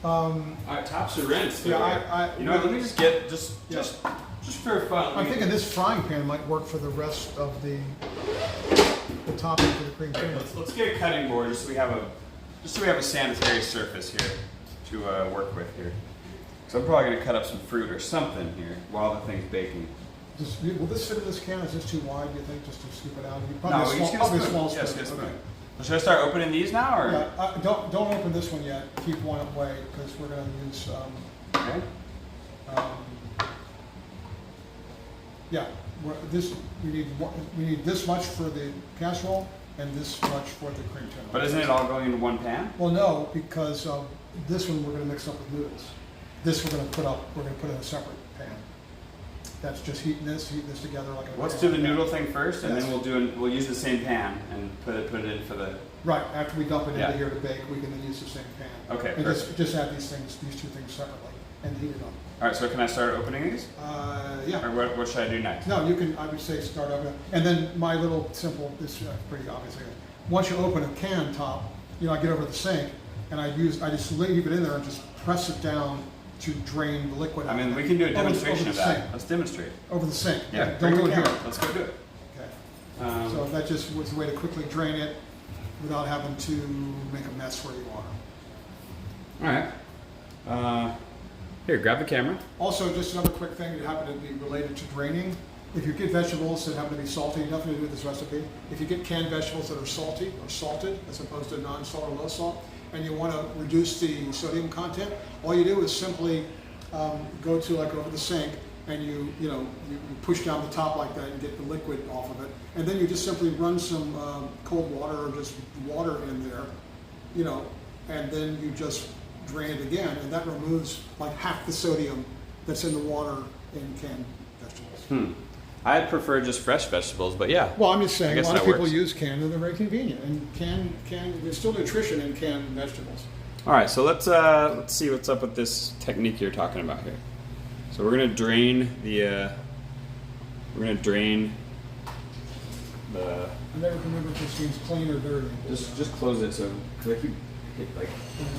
All right, tops are rinsed. yeah, You know what? Let me just get just for fun. I'm thinking this frying pan might work for the rest of the topping for the cream cheese. Let's get a cutting board just so we have a sanitary surface here to work with here. So I'm probably gonna cut up some fruit or something here while the thing's baking. Will this fit in this can? Is this too wide, do you think, just to scoop it out? No, we just get a Probably a spoon. small Yes, spoon. get a spoon. Okay. Should I start opening these now, or? Yeah, don't open this one yet. Keep one away because we're going to use. Okay. Yeah, we need this much for the casserole and this much for the cream tuna. But isn't it all going into one pan? Well, no, because this one we're going to mix up with noodles. This we're going to put in a separate pan. That's just heating this together like a. Let's do the noodle thing first, and Yes. then we'll use the same pan and put it in for the. Right, after we dump it Yeah. into here to bake, we can then use the same pan. Okay, And perfect. just add these two things separately and heat it up. All right, so can I start opening these, Yeah. or what should I do next? No, you can, I would say start over. And then my little simple, this is pretty obvious. Once you open a can top, I get over the sink and I just leave it in there and just press it down to drain the liquid out. I mean, we can do a Over demonstration the of that. sink. Let's demonstrate. Over the sink. Yeah, Don't bring do it it here. here. Let's go do it. Okay. So that just was a way to quickly drain it without having to make a mess where you are. All right. Here, grab the camera. Also, just another quick thing that happened to be related to draining. If you get vegetables that happen to be salty, nothing to do with this recipe. If you get canned vegetables that are salty or salted, as opposed to non-salt or low salt, and you want to reduce the sodium content, all you do is simply go to like over the sink and you push down the top like that and get the liquid off of it, and then you just simply run some cold water or just water in there, and then you just drain it again, and that removes like half the sodium that's in the water in canned vegetables. I prefer just fresh vegetables, but yeah. Well, I'm just saying, I a guess lot of that people works. use canned, and they're very convenient. And there's still nutrition in canned vegetables. All right, so let's see what's up with this technique you're talking about here. So we're gonna drain the. I never can remember if this means clean or dirty. Just close it so because I keep like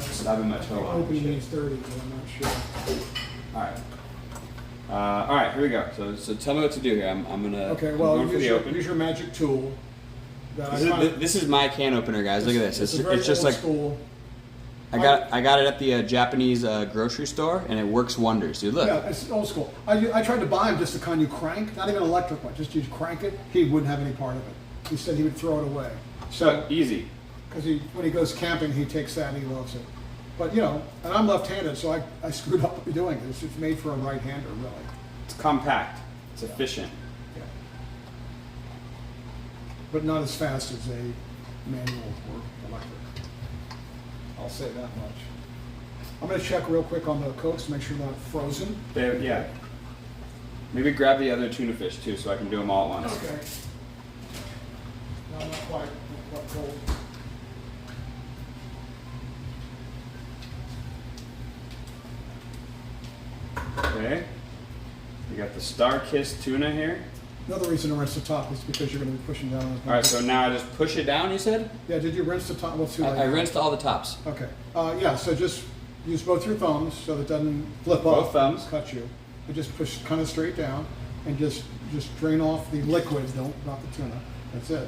stabbing my toe on Open it. means dirty, but I'm not sure. All right. All right, here we go. So tell me what to do here. I'm gonna. Okay, I'm well, going for the open. use your magic tool. That I find- This is my can opener, guys. Look at this. It's a very It's just old like school. I got it at the Japanese grocery store, and it works wonders, dude. Look. Yeah, it's old school. I tried to buy him just the kind you crank, not even an electric one. Just you crank it. He wouldn't have any part of it. He said he would throw it away. So easy. Because when he goes camping, he takes that and he loves it. But and I'm left-handed, so I screwed up doing it. It's made for a right-hander, really. It's compact. It's efficient. Yeah. But not as fast as a manual or electric. I'll say that much. I'm going to check real quick on the Cokes to make sure they're not frozen. Yeah. Maybe grab the other tuna fish too, so I can do them all at once. Okay. No, not quite cold. Okay. We got the Star-Kissed tuna here. Another reason to rinse the top is because you're going to be pushing down on it. All right, so now I just push it down. You said? Yeah, did you rinse the top? Well, too late. I rinsed all the tops. Okay. Yeah, so just use both your thumbs so that it doesn't flip Both off. thumbs. Cut you. And just push kind of straight down and just drain off the liquid. Not the tuna. That's it.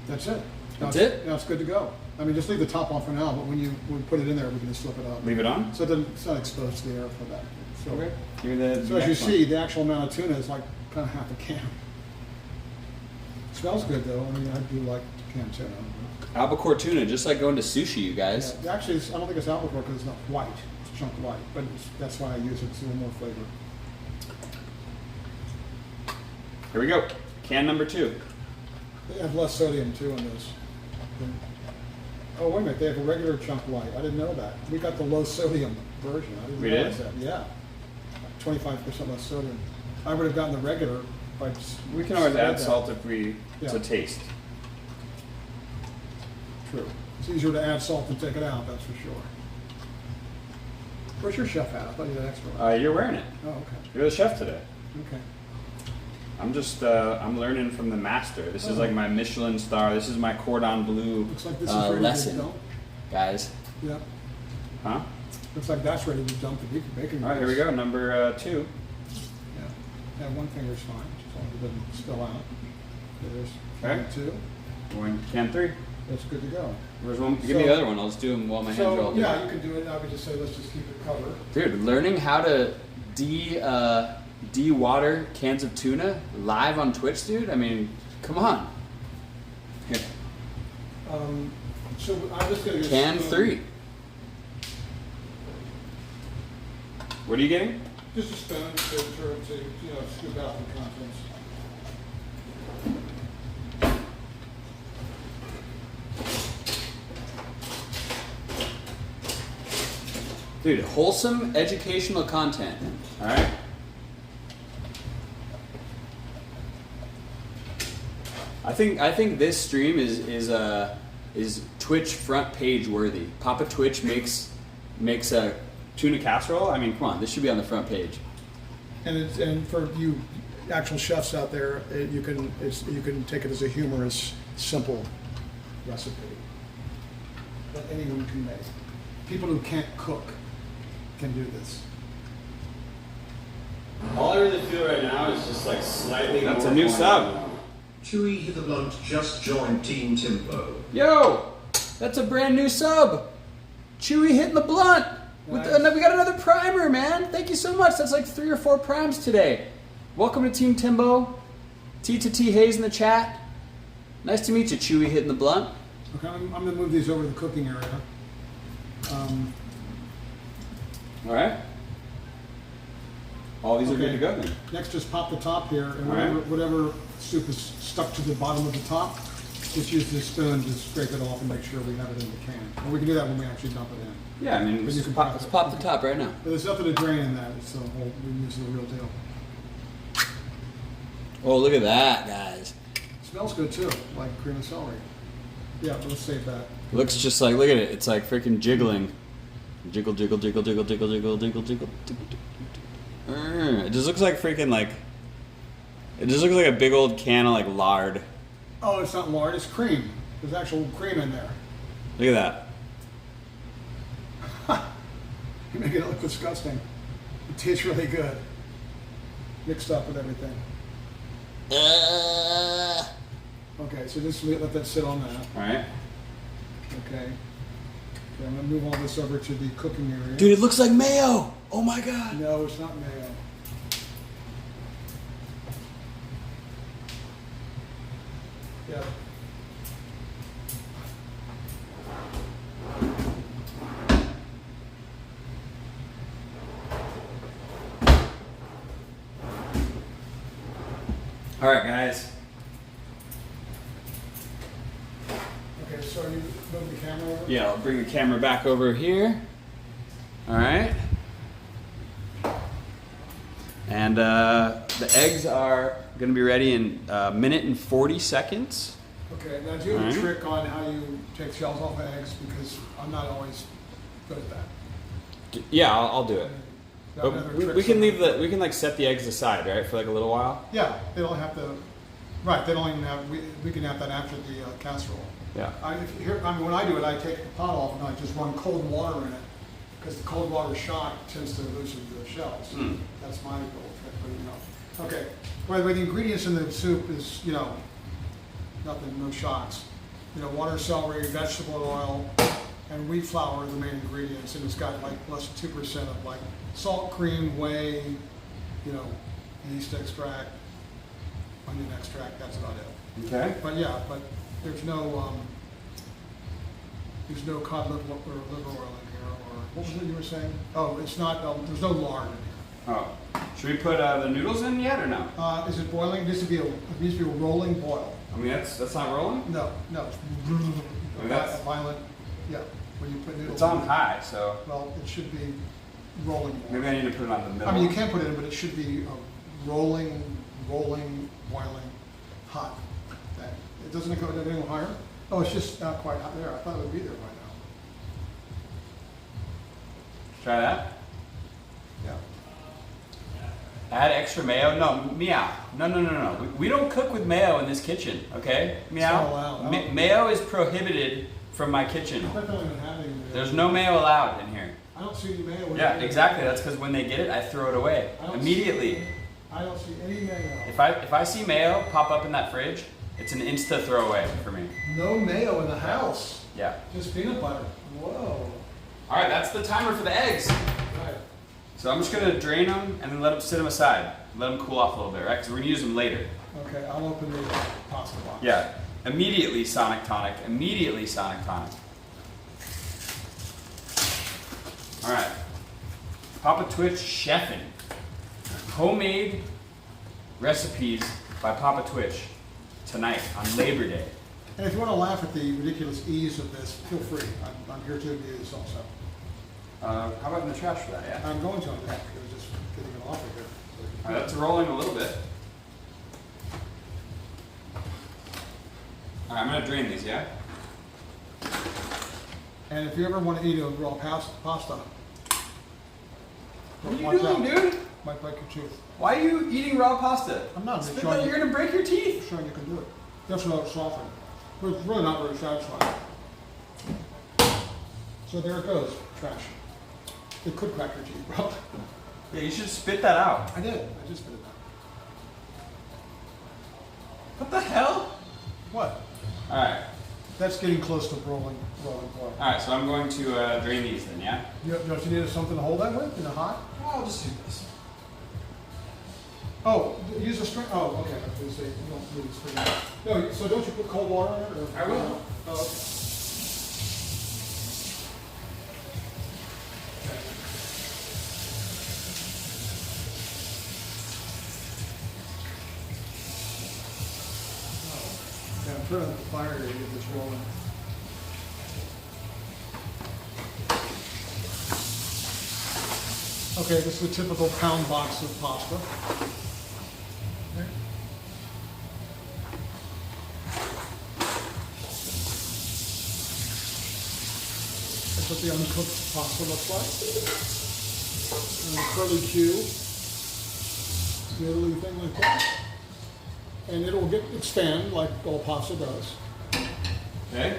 That's it. That's it? Now it's good to go. I mean, just leave the top on for now, but when we put it in there, we can just flip it up. Leave it on. So it's not exposed to the air for that. So, Okay. Give me the so as you next one. see, the actual amount of tuna is like kind of half a can. Smells good though. I mean, I do like canned tuna. Albacore tuna, just like going to sushi, you guys. Yeah, actually, I don't think it's albacore because it's not white. It's chunk white, but that's why I use it. It's a little more flavor. Here we go. Can number 2. They have less sodium too in this. Oh wait a minute, they have a regular chunk white. I didn't know that. We got the low sodium version. I didn't We realize did? that. Yeah, 25% less sodium. I would have gotten the regular. If I just We can always spread add that. salt if we Yeah. to taste. True. It's easier to add salt than take it out. That's for sure. Where's your chef hat? I thought you had extra. One. You're wearing it. Oh, okay. You're the chef today. Okay. I'm just I'm learning from the master. This is like my Michelin star. This is my cordon bleu Looks like this is ready lesson, to dump. guys. Yeah. Huh? Looks like that's ready to dump the bacon. All right, here we go. Number 2. Yeah. Yeah, one finger's fine, as long as it doesn't spill out. There's Okay. two. We're in can 3. That's good to go. Where's one? Give me So- the other one. I'll just do them while my hands are all So, yeah, dry. you can do it. I would just say, let's just keep it covered. Dude, learning how to de-water cans of tuna live on Twitch, dude. I mean, come on. Here. So I'm just gonna get Can spoon. 3. What are you getting? Just a spoon to scoop out the contents. Dude, wholesome educational content. All right. I think this stream is Twitch front page worthy. Papa Twitch makes a tuna casserole. I mean, come on, this should be on the front page. And for you actual chefs out there, you can take it as a humorous, simple recipe that anyone can make. People who can't cook can do this. All I really feel right now is just like slightly. That's more a new horny sub. than normal. Chewy the Blunt just joined Team Timbo. Yo, that's a brand new sub. Chewy hitting the blunt. Nice. We got another primer, man. Thank you so much. That's like 3 or 4 primes today. Welcome to Team Timbo. T to T Hayes in the chat. Nice to meet you, Chewy hitting the blunt. Okay, I'm going to move these over to the cooking area. All right. All these are Okay. good to go then. Next, just pop the top here, and All right. whatever soup is stuck to the bottom of the top, just use this spoon to scrape it off and make sure we have it in the can. And we can do that when we actually dump it in. Yeah, I mean, But you can let's pop the top right now. But there's nothing to drain in that, so we use the real deal. Oh, look at that, guys. Smells good too, like cream of celery. Yeah, let's save that. Looks just like, look at it. It's like freaking jiggling. Jiggle, jiggle, jiggle, jiggle, jiggle, jiggle, jiggle, jiggle, jiggle. It just looks like freaking like. It just looks like a big old can of like lard. Oh, it's not lard, it's cream. There's actual cream in there. Look at that. You make it look disgusting. It tastes really good. Mixed up with everything. Okay, so just let that sit on that. All right. Okay. Okay, I'm gonna move all this over to the cooking area. Dude, it looks like mayo. Oh my god. No, it's not mayo. Yeah. All right, guys. Okay, so you move the camera over? Yeah, I'll bring the camera back over here. All right. And the eggs are going to be ready in a minute and 40 seconds. Okay, now do you have a Alright. trick on how you take shells off of eggs? Because I'm not always good at that. Yeah, I'll do it. Got another But we trick can leave somewhere? we can like set the eggs aside, right, for like a little while. Yeah, they don't have to, right, they don't even have, we can have that after the casserole. Yeah. I mean, when I do it, I take the pot off and I just run cold water in it, because the cold water shock tends to loosen the shells. Mm. That's my little trick, but you know. Okay, by the way, the ingredients in the soup is, you know, nothing, no shocks. You know, water, celery, vegetable oil, and wheat flour are the main ingredients, and it's got like less than 2% of like salt, cream, whey, you know, yeast extract, onion extract, that's about it. Okay. But yeah, but there's no cod liver oil in here, or what was it you were saying? Oh, it's not. There's no lard in here. Oh, should we put the noodles in yet or no? Is it boiling? It needs to be a rolling boil. I mean, that's not rolling. No. that's- A violent. Yeah, when you put noodles. It's on in. high, so Well, it should be rolling. Boil. maybe I need to put it on the middle. I mean, you can put it in, but it should be a rolling, boiling, hot thing. It doesn't go any higher? Oh, it's just not quite hot there. I thought it would be there by now. Try that. Yeah. Add extra mayo? No, meow. No. We don't cook with mayo in this kitchen, okay? Meow. not allowed. Mayo is prohibited from my kitchen. I don't even have any mayo. There's no mayo allowed in here. I don't see any mayo. Yeah, exactly. That's because when they get it, I throw it away I don't immediately. I don't see any mayo. If I see mayo pop up in that fridge, it's an insta throwaway for me. No mayo in the house. Yeah. Just peanut butter. Whoa. All right, that's the timer for the eggs. Right. So I'm just gonna drain them and then let them sit them aside. Let them cool off a little bit, right? Because we're gonna use them later. Okay, I'll open the pasta box. Yeah. Immediately Sonic Tonic. Immediately Sonic Tonic. All right. Papa Twitch chefing. Homemade recipes by Papa Twitch tonight on Labor Day. And if you want to laugh at the ridiculous ease of this, feel free. I'm here to do this also. How about in the trash for that, yeah? I'm going to unpack. I was just getting it off of here. All right, that's rolling a little bit. All right, I'm going to drain these, yeah? And if you ever want to eat a raw pasta, What are you watch doing, out. dude? Might break your tooth. Why are you eating raw pasta? I'm not. Spit Showing that, you're going to break your teeth. Showing you can do it. That's what it's softened. But it's really not very satisfying. So there it goes. Trash. It could crack your teeth, bro. Yeah, you should spit that out. I did. I just spit it out. What the hell? What? All right. That's getting close to rolling point. All right, so I'm going to drain these then, yeah? Don't you need something to hold that with in a hot? I'll just do this. Oh, use a string. Oh, okay. I was going to say you don't need a string. No, so don't you put cold water in it? Or, I will. Oh, okay. Yeah, I'm putting it on the fire to get this rolling. Okay, this is a typical pound box of pasta. Okay. That's what the uncooked pasta looks like. And the curly Q, sniddly thing like that. And it'll expand like all pasta does. Okay.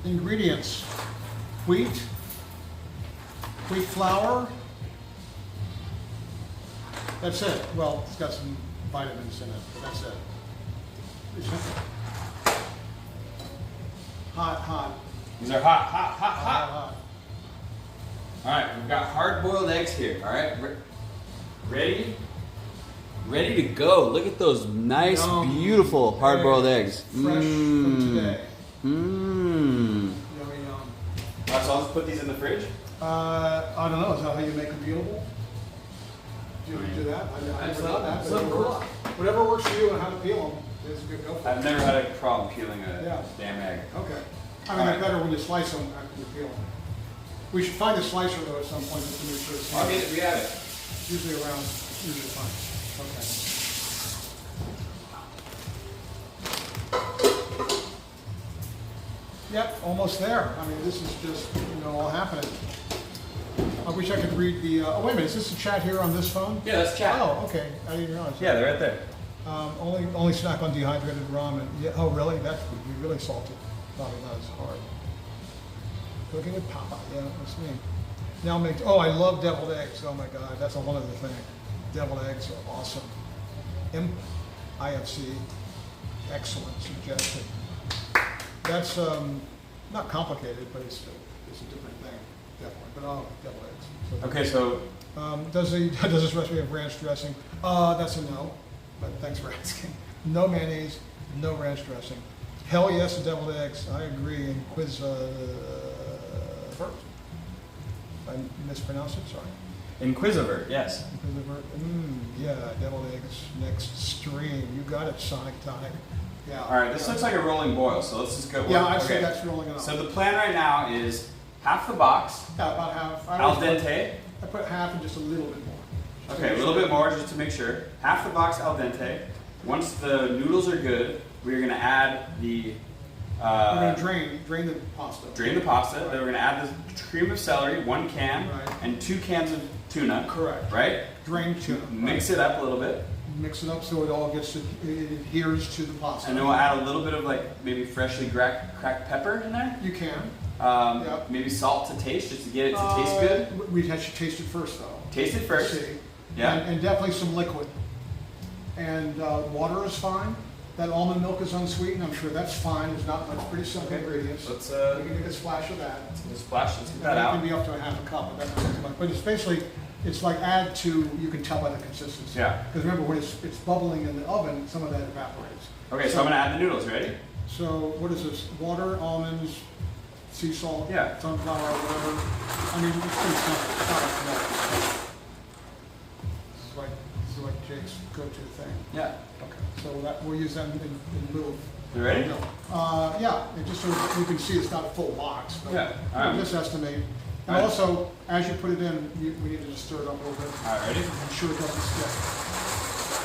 Ingredients: wheat flour. That's it. Well, it's got some vitamins in it, but that's it. Pretty simple. Hot. These are hot, hot, hot, hot. Hot. All right, we've got hard-boiled eggs here. All right, ready? Ready to go. Look at those nice, Yum. beautiful hard-boiled eggs. Fresh from today. Mmm. Yummy, yum. All right, so I'll just put these in the fridge. I don't know. Is that how you make them peelable? Do you do that? I've never done that. But whatever works for you and how to peel them is a good go for it. I've never had a problem peeling a Yeah. damn egg. Okay. I mean, it's better when you slice them after you peel them. We should find a slicer though at some point just to make sure it's I'll get it. We have it. usually fine. Okay. Yep, almost there. I mean, this is just, all happening. I wish I could read the, oh wait a minute, is this a chat here on this phone? Yeah, that's chat. Oh, okay, I didn't realize that. Yeah, they're right there. Only snack on dehydrated ramen. Yeah, oh really? That would be really salty. Probably not as hard. Cooking with Papa, yeah, that's me. Now I love deviled eggs. Oh my God, that's a whole other thing. Deviled eggs are awesome. IFC, excellent suggestion. That's not complicated, but it's a different thing, definitely. But deviled eggs. So, Okay, so does this recipe have ranch dressing? That's a no, but thanks for asking. No mayonnaise, no ranch dressing. Hell yes to deviled eggs. I agree. And quiz first. I mispronounced it. Sorry. Inquisitor, yes. Yeah, deviled eggs next stream. You got it, Sonic Tonic. Yeah. All right, this looks like a rolling boil, so let's just go. Yeah, I'd say that's rolling it up. So the plan right now is half the box, Yeah, about half. al dente. I put half and just a little bit more. Okay, a little bit more just to make sure. Half the box al dente. Once the noodles are good, we're gonna add the. We're gonna drain the pasta. Drain the pasta. Then we're gonna add the cream of celery, 1 can, Right. and 2 cans of tuna. Correct. Right. Drain tuna. Mix it up a little bit, Mix it up so it all it adheres to the pasta. and then we'll add a little bit of maybe freshly cracked pepper in there. You can. Yep. Maybe salt to taste, just to get it to taste good. We should taste it first, though. Taste it first. See. Yeah. And definitely some liquid. And water is fine. That almond milk is unsweetened. I'm sure that's fine. There's not much, pretty simple ingredients. Let's You can take a splash of that. splash. Let's get That that can out. be up to a half a cup, but that's not too much. But it's basically, it's like add to, you can tell by the consistency. Yeah. Because remember, when it's bubbling in the oven, some of that evaporates. Okay, so I'm gonna add the noodles. Ready? So what is this? Water, almonds, sea salt, Yeah. sunflower, whatever. I mean, it's pretty simple. It's not like that. This is like Jake's go-to thing. Yeah. Okay, so that, we'll use them in lieu of. You ready? No. Yeah, it just so you can see it's not a full box. But Yeah, all right. Just estimate. And All right. also, as you put it in, we need to just stir it up a little bit. All right, ready? I'm sure it doesn't stick.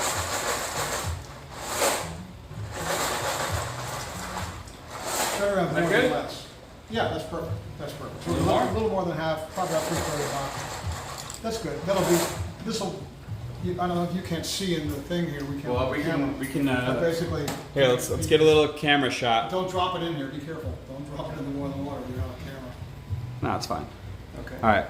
Better have That more good? than less. Yeah, that's perfect. That's perfect. So A little more? a little more than half, probably about 3/4 box. That's good. That'll be. This'll. I don't know if you can't see in the thing here. We can. Well, we can. But basically. Here, let's get a little camera shot. Don't drop it in here. Be careful. Don't drop it in the boiling water. You're on camera. No, it's fine. Okay. All right.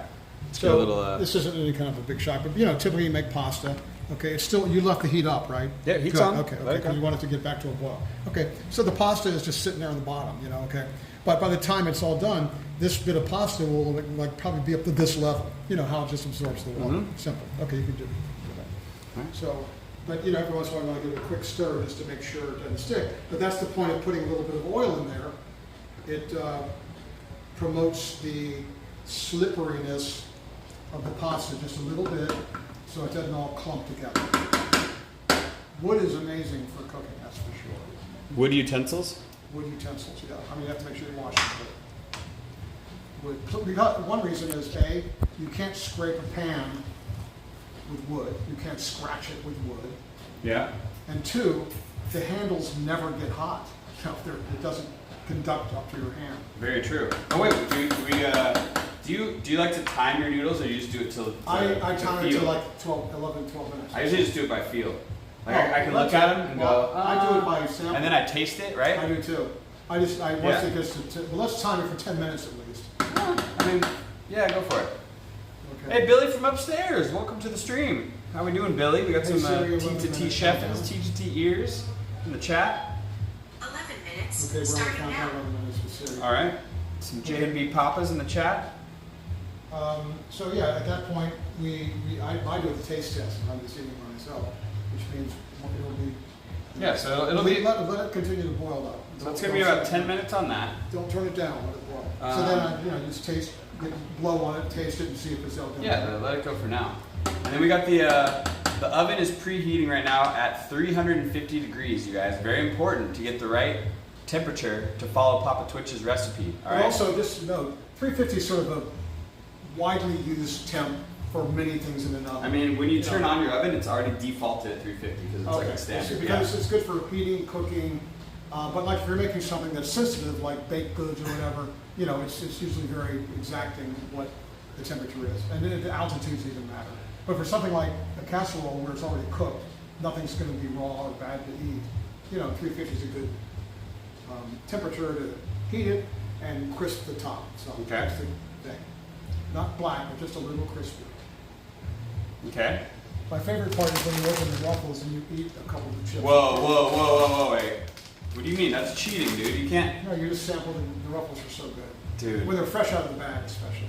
Let's get a little. This isn't any kind of a big shock, but typically you make pasta. Okay, it's still, you left the heat up, right? Yeah, heat's Good. on. Okay, Let okay, it go. because you want it to get back to a boil. Okay, so the pasta is just sitting there on the bottom, okay? But by the time it's all done, this bit of pasta will like probably be up to this level. You know how it just absorbs the water. Simple. Okay, you can do that. Right. So, but every once in a while I want to give it a quick stir just to make sure it doesn't stick. But that's the point of putting a little bit of oil in there. It promotes the slipperiness of the pasta just a little bit, so it doesn't all clump together. Wood is amazing for cooking, that's for sure. Wood utensils. Wood utensils, yeah. I mean, you have to make sure you wash them. Wood. One reason is A, you can't scrape a pan with wood. You can't scratch it with wood. Yeah. And two, the handles never get hot. It doesn't conduct up to your hand. Very true. Oh wait, do you like to time your noodles, or you just do it till? I time it to feel? like 11, 12 minutes. I usually just do it by feel. Like Oh, I can that's look at it. them and Well, go. I do it by sample. And then I taste it, right? I do too. Once it gets to, well, let's time it for 10 minutes at least. I mean, yeah, go for it. Okay. Hey, Billy from upstairs, welcome to the stream. How we doing, Billy? We got Hey, some Siri, T 11 to T minutes chef countdown. T to T ears in the chat. 11 minutes, Okay, we're on starting countdown now. 11 minutes for Siri. All right. Some J and B Papas in the chat. So yeah, at that point, I do the taste test, and I'm just eating by myself, which means it'll be. Yeah, so it'll be. Let it continue to boil up. So it's gonna be about 10 minutes on that. Don't turn it down, let it boil. So then I just taste, blow on it, taste it, and see if it's al dente. Yeah, let it go for now. And then we got the oven is preheating right now at 350 degrees, you guys. Very important to get the right temperature to follow Papa Twitch's recipe. All And right. also, just note, 350 is sort of a widely used temp for many things in an oven. I mean, when you turn on your oven, it's already defaulted at 350 because it's like Okay, a standard. because it's good for heating, cooking, but like if you're making something that's sensitive, like baked goods or whatever, it's usually very exacting what the temperature is, and then the altitudes even matter. But for something like a casserole where it's already cooked, nothing's going to be raw or bad to eat. 350 is a good temperature to heat it and crisp the top. So Okay. that's the thing. Not black, but just a little crispy. Okay. My favorite part is when you open the waffles and you eat a couple of the chips. Whoa, wait. What do you mean? That's cheating, dude. You can't. No, you just sample the ruffles are so good. Dude. When they're fresh out of the bag, especially.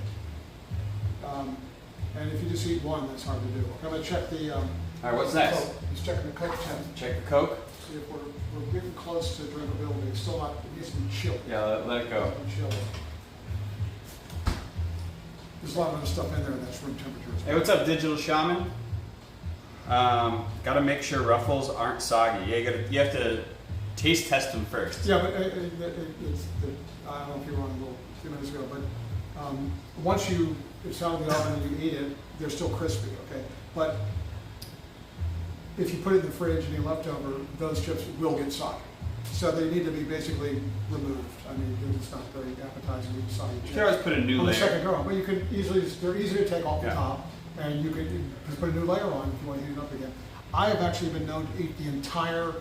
And if you just eat one, that's hard to do. I'm going to check the. All right, what's next? Coke. He's checking the Coke temp. Check the Coke. See if we're getting close to drinkability. It's still not. It needs to be chilled. Yeah, let it go. It needs to be chilled. There's a lot of other stuff in there that's room temperature. Hey, what's up, Digital Shaman? Gotta make sure ruffles aren't soggy. Yeah, you have to taste test them first. Yeah, but I don't know if you were on a few minutes ago, but once it's out of the oven and you eat it, they're still crispy, okay? But if you put it in the fridge and you leftover, those chips will get soggy. So they need to be basically removed. I mean, they're just not very appetizing to eat soggy chips. You can always put a new on the layer. second go, but you can easily, they're easy to take off the Yeah. top, and you can just put a new layer on if you want to heat it up again. I have actually been known to eat the entire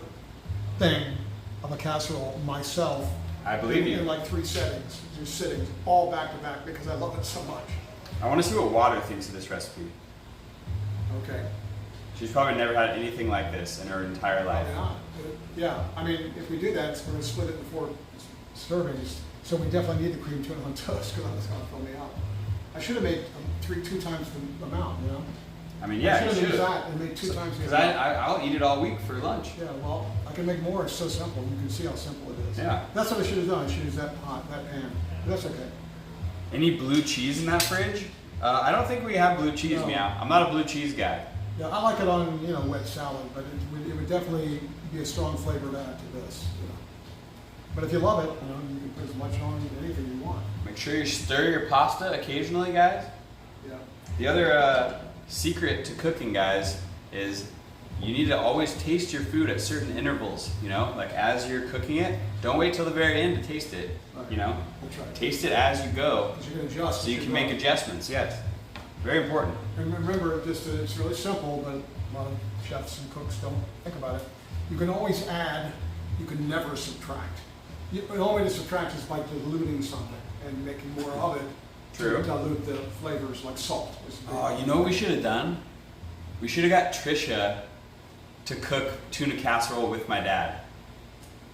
thing of a casserole myself. I believe you. In like 3 settings, just sittings, all back to back because I love it so much. I want to see what Water thinks of this recipe. Okay. She's probably never had anything like this in her entire life. Probably not. Yeah, I mean, if we do that, we're going to split it in 4 servings. So we definitely need the cream tuna on toast because that's going to fill me up. I should have made 2 times the amount, you know? I mean, yeah, I you should have should. used that and made 2 times the Because amount. I'll eat it all week for lunch. Yeah, well, I can make more. It's so simple. You can see how simple it is. Yeah. That's what I should have done. I should have used that pot, that pan. But that's okay. Any blue cheese in that fridge? I don't think we have blue cheese, No. Meow. I'm not a blue chease guy. Yeah, I like it on, wet salad, but it would definitely be a strong flavor to add to this, But if you love it, you can put as much on anything you want. Make sure you stir your pasta occasionally, guys. Yeah. The other secret to cooking, guys, is you need to always taste your food at certain intervals, like as you're cooking it. Don't wait till the very end to taste it, That's right. Taste it as you go Because you're going to adjust. so you can make adjustments, yes. Very important. And remember, it's really simple, but a lot of chefs and cooks don't think about it. You can always add, you can never subtract. The only way to subtract is by diluting something and making more of it. True. To dilute the flavors like salt. Oh, you know what we should have done? We should have got Trisha to cook tuna casserole with my dad.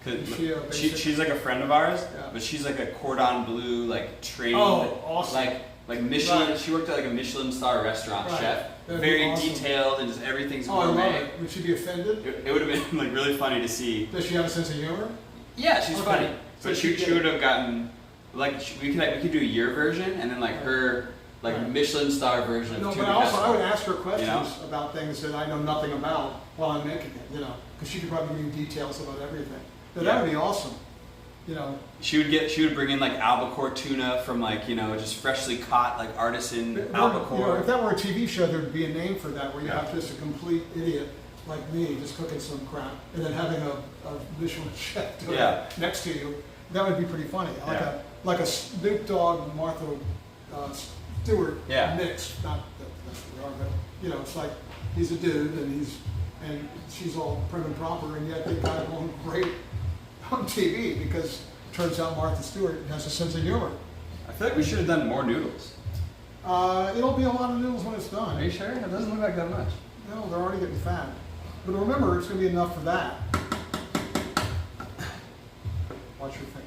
Is she a basic- She's like a friend of ours, Yeah. but she's like a cordon bleu, like trained, Oh, awesome. like Michelin. Right. She worked at like a Michelin star restaurant Right. chef. That'd be Very awesome. detailed and just everything's Oh, I love gourmet. it. Would she be offended? It would have been like really funny to see. Does she have a sense of humor? Yeah, she's Okay. funny, So but she she would have gotten like we could do a your version and then like her like Right. Michelin star version of No, tuna but also I casserole. would ask her questions know? about things that I know nothing about while I'm making it, because she could probably give me details about everything. But that would be awesome, She would bring in like albacore tuna from like just freshly caught like artisan albacore. If that were a TV show, there'd be a name for that, where you Yeah. have just a complete idiot like me just cooking some crap, and then having a Michelin chef do Yeah. it next to you. That would be pretty funny. Yeah. Like a Snoop Dogg, Martha Stewart Yeah. mix. Not that that's what they are, but it's like he's a dude and she's all prim and proper, and yet they got it on great on TV because it turns out Martha Stewart has a sense of humor. I feel like we should have done more noodles. It'll be a lot of noodles when it's done. Are you sure? It doesn't look like that much. No, they're already getting fat. But remember, it's going to be enough for that. Watch your thing.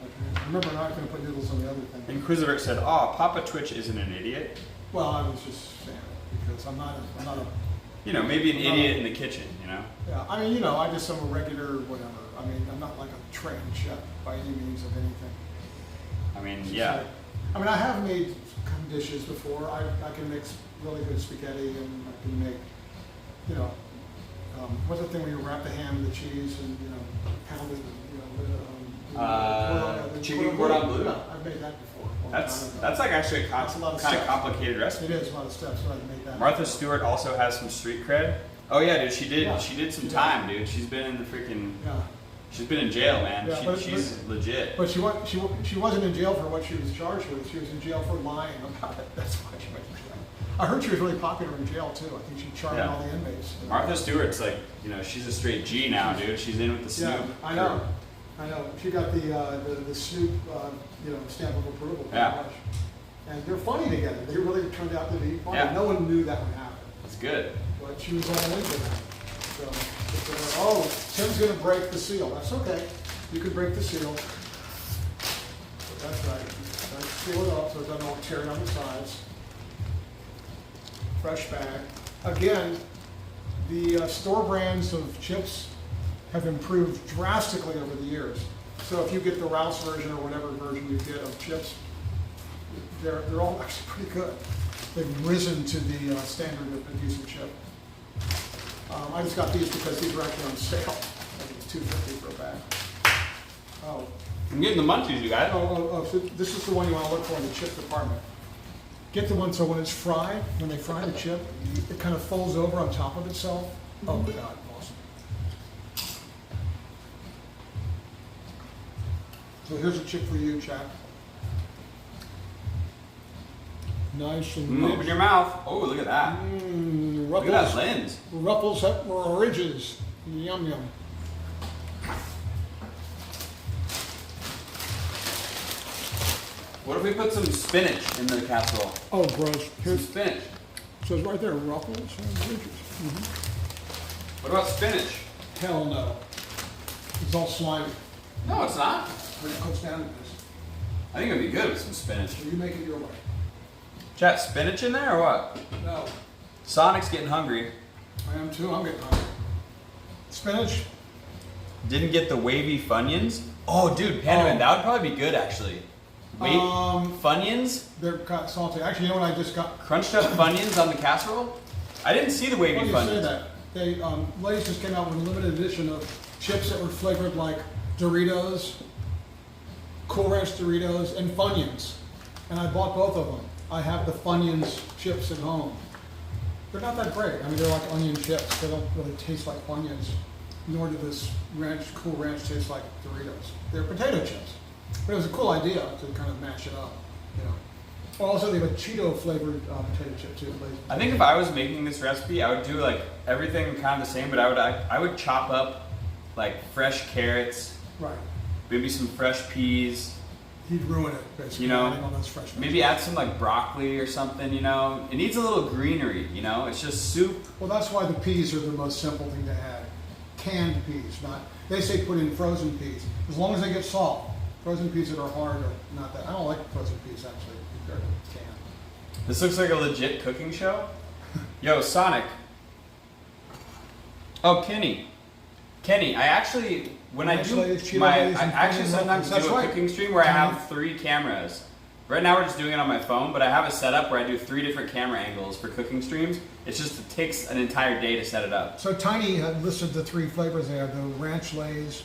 Remember, we're not going to put noodles on the other thing. Inquisitor said, "Oh, Papa Twitch isn't an idiot. Well, I was just saying it because I'm not a. Maybe an idiot in the kitchen. Yeah, I mean, I just am a regular whatever. I mean, I'm not like a trained chef by any means of anything. I mean, It's yeah. like- I mean, I have made dishes before. I can mix really good spaghetti, and I can make, what's the thing where you wrap the ham in the cheese and pound it, Chicken cordon bleu? Yeah, I've made that before. a long time ago. That's like actually a That's a lot of kind of steps. complicated recipe. It is a lot of steps, but I've made that. Martha Stewart also has some street cred. Oh yeah, dude, she did. Yeah. She did some She did. time, dude. She's been in the freaking. Yeah, She's been in jail, man. Yeah, but- She's legit. but she wasn't in jail for what she was charged with. She was in jail for lying about it. That's why she went to jail. I heard she was really popular in jail too. I think she charmed Yeah. all the inmates. Martha Stewart's like, she's a straight G now, dude. She's in with the Snoop. Yeah, I know. She got the Snoop, stamp of approval. pretty Yeah. much. And they're funny together. They really turned out to be funny. Yeah. No one knew that would happen, That's good. but she was all into that. So, Tim's gonna break the seal. That's okay. You can break the seal. That's right. Seal it up so it doesn't all tear on the sides. Fresh bag. Again, the store brands of chips have improved drastically over the years. So if you get the Ralph's version or whatever version you get of chips, they're all actually pretty good. They've risen to the standard of a decent chip. I just got these because these were actually on sale. I think it's $2.50 for a bag. Oh, I'm getting the munchies, you guys. so this is the one you want to look for in the chip department. Get the one so when it's fried, when they fry the chip, it kind of folds over on top of itself. Oh my God, awesome. So here's a chip for you, Chad. Nice and Open your mouth. Oh, look at that. Look at that Ruffles, lens. ruffles or ridges. Yum yum. What if we put some spinach in the casserole? Oh, gross. Some Here's, spinach. it says right there, ruffles and ridges. What about spinach? Hell no. It's all slimy. No, it's not. But it cooks down to this. I think it'd be good with some spinach. So you make it your way. Chat, spinach in there or what? No. Sonic's getting hungry. I am too. I'm getting hungry. Spinach. Didn't get the wavy Funyuns. Oh, dude, Panda, that would probably be good actually. Wait, Funyuns? They're kind of salty. Actually, you know what I just got? Crunched up Funyuns on the casserole? I didn't see the wavy Why do you say Funyuns. that? They, Lay's just came out with a limited edition of chips that were flavored like Doritos, Cool Ranch Doritos, and Funyuns. And I bought both of them. I have the Funyuns chips at home. They're not that great. I mean, they're like onion chips. They don't really taste like Funyuns, nor do this Cool Ranch taste like Doritos. They're potato chips. But it was a cool idea to kind of mash it up, you know. Also, they have a Cheeto flavored potato chip too. I think if I was making this recipe, I would do like everything kind of the same, but I would chop up like fresh carrots, Right. maybe some fresh peas, He'd ruin it, basically. You know, adding all those fresh maybe add some like broccoli or something, you know. It needs a little greenery, you know. It's just soup. Well, that's why the peas are the most simple thing to add. Canned peas, not. They say put in frozen peas, as long as they get salt. Frozen peas that are hard are not that. I don't like frozen peas actually compared to canned. This looks like a legit cooking show. Yo, Sonic. Oh, Kenny. I actually, when I do my, I actually sometimes do a cooking stream where I have 3 cameras. Right now we're just doing it on my phone, but I have a setup where I do 3 different camera angles for cooking streams. It's just, it takes an entire day to set it up. So Tiny had listed the 3 flavors there: the Ranch Lays,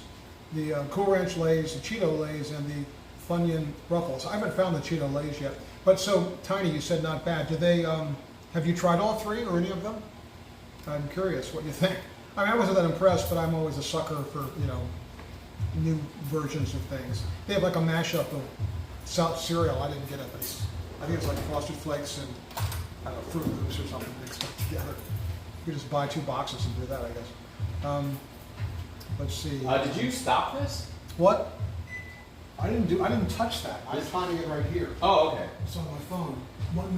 the Cool Ranch Lays, the Cheeto Lays, and the Funyun Ruffles. I haven't found the Cheeto Lays yet. But so Tiny, you said not bad. Did they? Have you tried all 3 or any of them? I'm curious what you think. I mean, I wasn't that impressed, but I'm always a sucker for, you know, new versions of things. They have like a mashup of South cereal. I didn't get it, but I think it's like Frosted Flakes and I don't know, Fruit Loops or something mixed up together. You just buy 2 boxes and do that, I guess. Let's see. Did you stop this? What? I didn't touch that. I was finding it right here. Oh, okay. It's on my phone. 1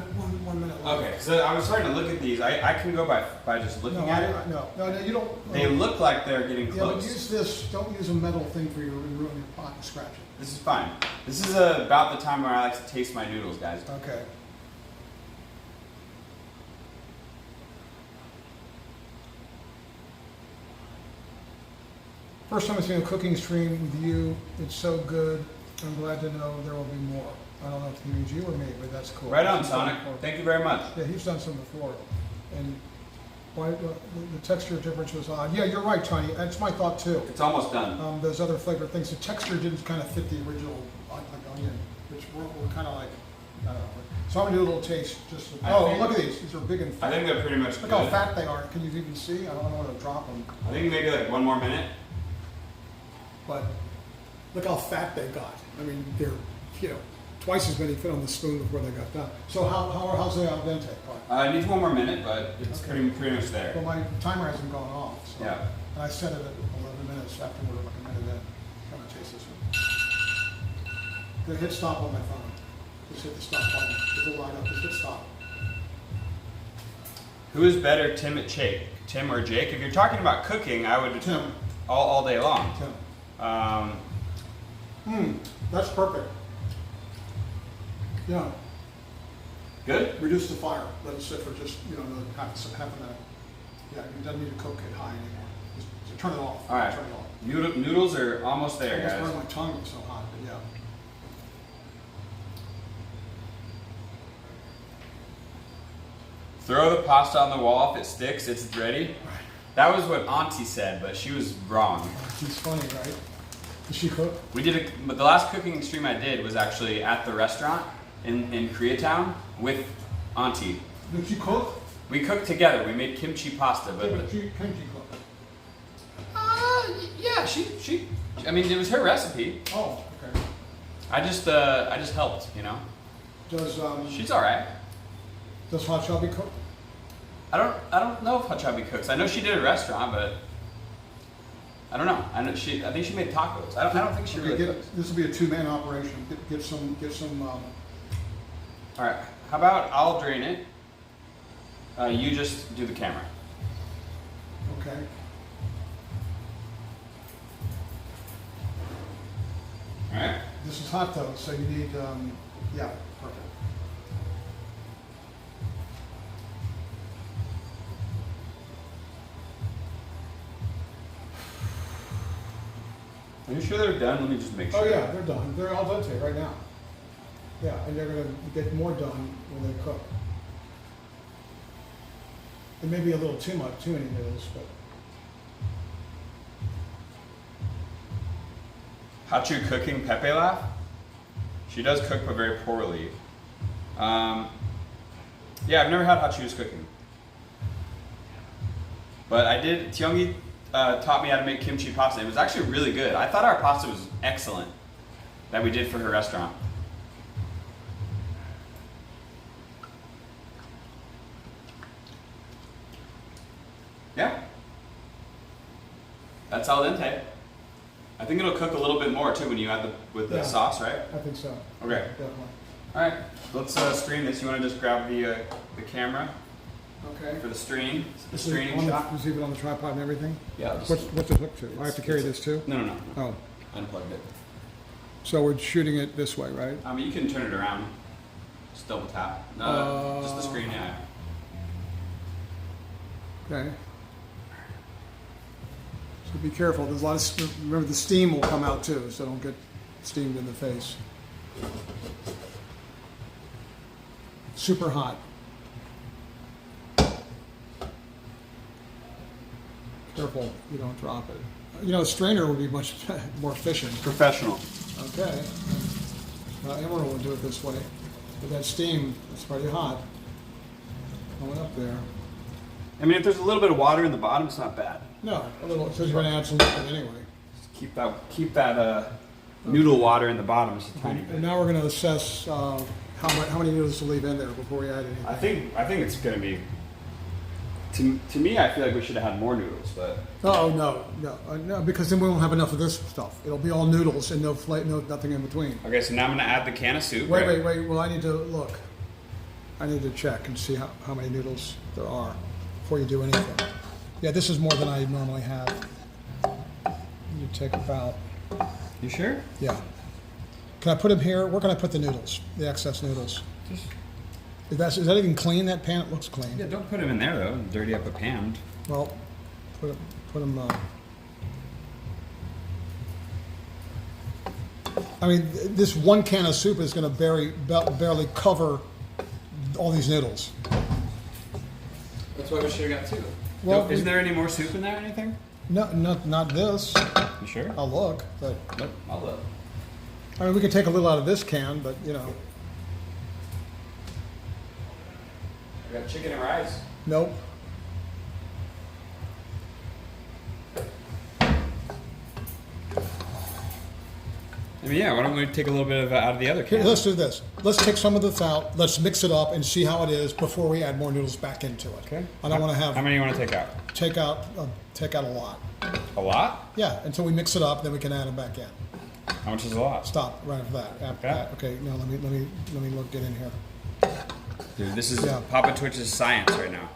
minute left. Okay, so I was starting to look at these. I can go by just looking at it. No, you don't. They look like they're getting Yeah, but close. use this. Don't use a metal thing for you to ruin your pot and scratch it. This is fine. This is about the time where I like to taste my noodles, guys. Okay. First time I've seen a cooking stream with you. It's so good. I'm glad to know there will be more. I don't know if he means you or me, but that's cool. Right on, He's done Sonic. before. Thank you very much. Yeah, he's done some before. And why the texture difference was odd. Yeah, you're right, Tiny. That's my thought too. It's almost done. Those other flavored things, the texture didn't kind of fit the original like onion, which were kind of like, I don't know. So I'm gonna do a little taste. Just look at these. These are big and fat. I think they're pretty much Look good. how fat they are. Can you even see? I don't know how to drop them. I think maybe like 1 more minute. But look how fat they got. I mean, they're, you know, twice as many fit on the spoon before they got done. So how's the al dente part? It needs 1 more minute, but it's Okay. pretty much there. Well, my timer hasn't gone off. So. Yeah. And I set it at 11 minutes after we're like a minute in. I'm gonna taste this one. Good, hit stop on my phone. Just hit the stop button. It'll line up. Just hit stop. Who is better, Tim or Jake? If you're talking about cooking, I would Tim. all day long. Tim. That's perfect. Yeah. Good? Reduce the fire. Let it sit for just, you know, half a minute. Yeah, it doesn't need to cook it high anymore. Just turn it off. All right. Turn it off. Noodles are almost there, That's why guys. my tongue was so hot, but yeah. Throw the pasta on the wall. If it sticks, it's ready. That was what Auntie said, but she was wrong. She's funny, right? Does she cook? We did but the last cooking stream I did was actually at the restaurant in Koreatown with Auntie. Did she cook? We cooked together. We made kimchi pasta, but Can she cook? yeah, she. I mean, it was her recipe. Oh, okay. I just helped, you know. Does She's all right. does Hot Chubby cook? I don't know if Hachabi cooks. I know she did a restaurant, but I don't know. I think she made tacos. I don't think she really cooks. This will be a 2-man operation. Get some. All right. How about I'll drain it. You just do the camera. Okay. this is hot though, so you need, yeah, perfect. Are you sure they're done? Let me just make sure. Oh yeah, they're done. They're al dente right now. Yeah, and they're gonna get more done when they cook. It may be a little too many noodles, but. Hachu cooking Pepe laugh? She does cook, but very poorly. Yeah, I've never had Hachu's cooking. But I did, Tiongi taught me how to make kimchi pasta. It was actually really good. I thought our pasta was excellent that we did for her restaurant. Yeah. That's al dente. I think it'll cook a little bit more too when you add the sauce, right? I think so. Okay. Definitely. All right. Let's stream this. You want to just grab the camera Okay. for the stream, the Is it streaming on the- shot? Is it on the tripod and everything? Yeah. Just, What's it hooked to? I have to carry this too? no. Oh, Unplugged it. so we're shooting it this way, right? You can turn it around. Just double tap. No, just the screen. Yeah. Okay. So be careful. There's a lot of, remember the steam will come out too, so don't get steamed in the face. Super hot. Careful you don't drop it. You know, a strainer would be much more efficient. Professional. Okay. Emerald will do it this way. But that steam, it's pretty hot. Going up there. I mean, if there's a little bit of water in the bottom, it's not bad. No, a little, because you're going to add some liquid anyway. Just keep that noodle water in the bottom just a tiny And bit. now we're going to assess how many noodles to leave in there before we add anything. I think it's gonna be. To me, I feel like we should have had more noodles, but Oh no, because then we won't have enough of this stuff. It'll be all noodles and nothing in between. okay. So now I'm gonna add the can of soup. Wait, right? wait. Well, I need to look. I need to check and see how many noodles there are before you do anything. Yeah, this is more than I normally have. You take about. You sure? Yeah. Can I put them here? Where can I put the noodles? The excess noodles. Is that even clean? That pan? It looks clean. Yeah, don't put them in there though. Dirty up a pan. Well, put them. I mean, this one can of soup is going to barely cover all these noodles. That's why we should have got two. Well, Isn't there any more soup in there or anything? No, not this. You sure? I'll look, but Look, I'll look. I mean, we could take a little out of this can, but you know, We got chicken and rice. nope. I mean, yeah. Why don't we take a little bit of out of the other Here, can? let's do this. Let's take some of this out. Let's mix it up and see how it is before we add more noodles back into it. Okay. I don't want to How have many you want to take out? take out a lot. A lot? Yeah, until we mix it up, then we can add them back in. How much is a lot? Stop right after that. After Okay. that. Okay. Now let me look. Get in here. Dude, this is Yeah. Papa Twitch's science right now.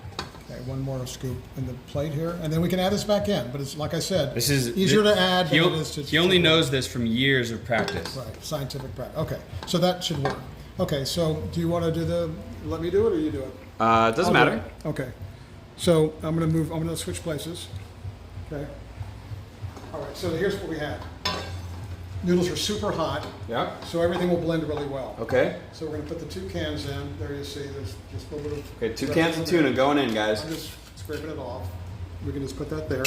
Okay, one more scoop in the plate here, and then we can add this back in. But it's like I said, This is easier to add He, than it is to. he only knows this from years of practice. Right, scientific practice. Okay, so that should work. Okay, so do you want to do the? Let me do it, or you do it? It doesn't I'll do matter. it. Okay, so I'm going to move. I'm going to switch places. Okay. All right. So here's what we had. Noodles are super hot, Yeah. so everything will blend really well. Okay. So we're going to put the 2 cans in. There you see. There's just a little bit of. Okay, 2 cans of tuna going in, guys. I'm just scraping it off. We can just put that there,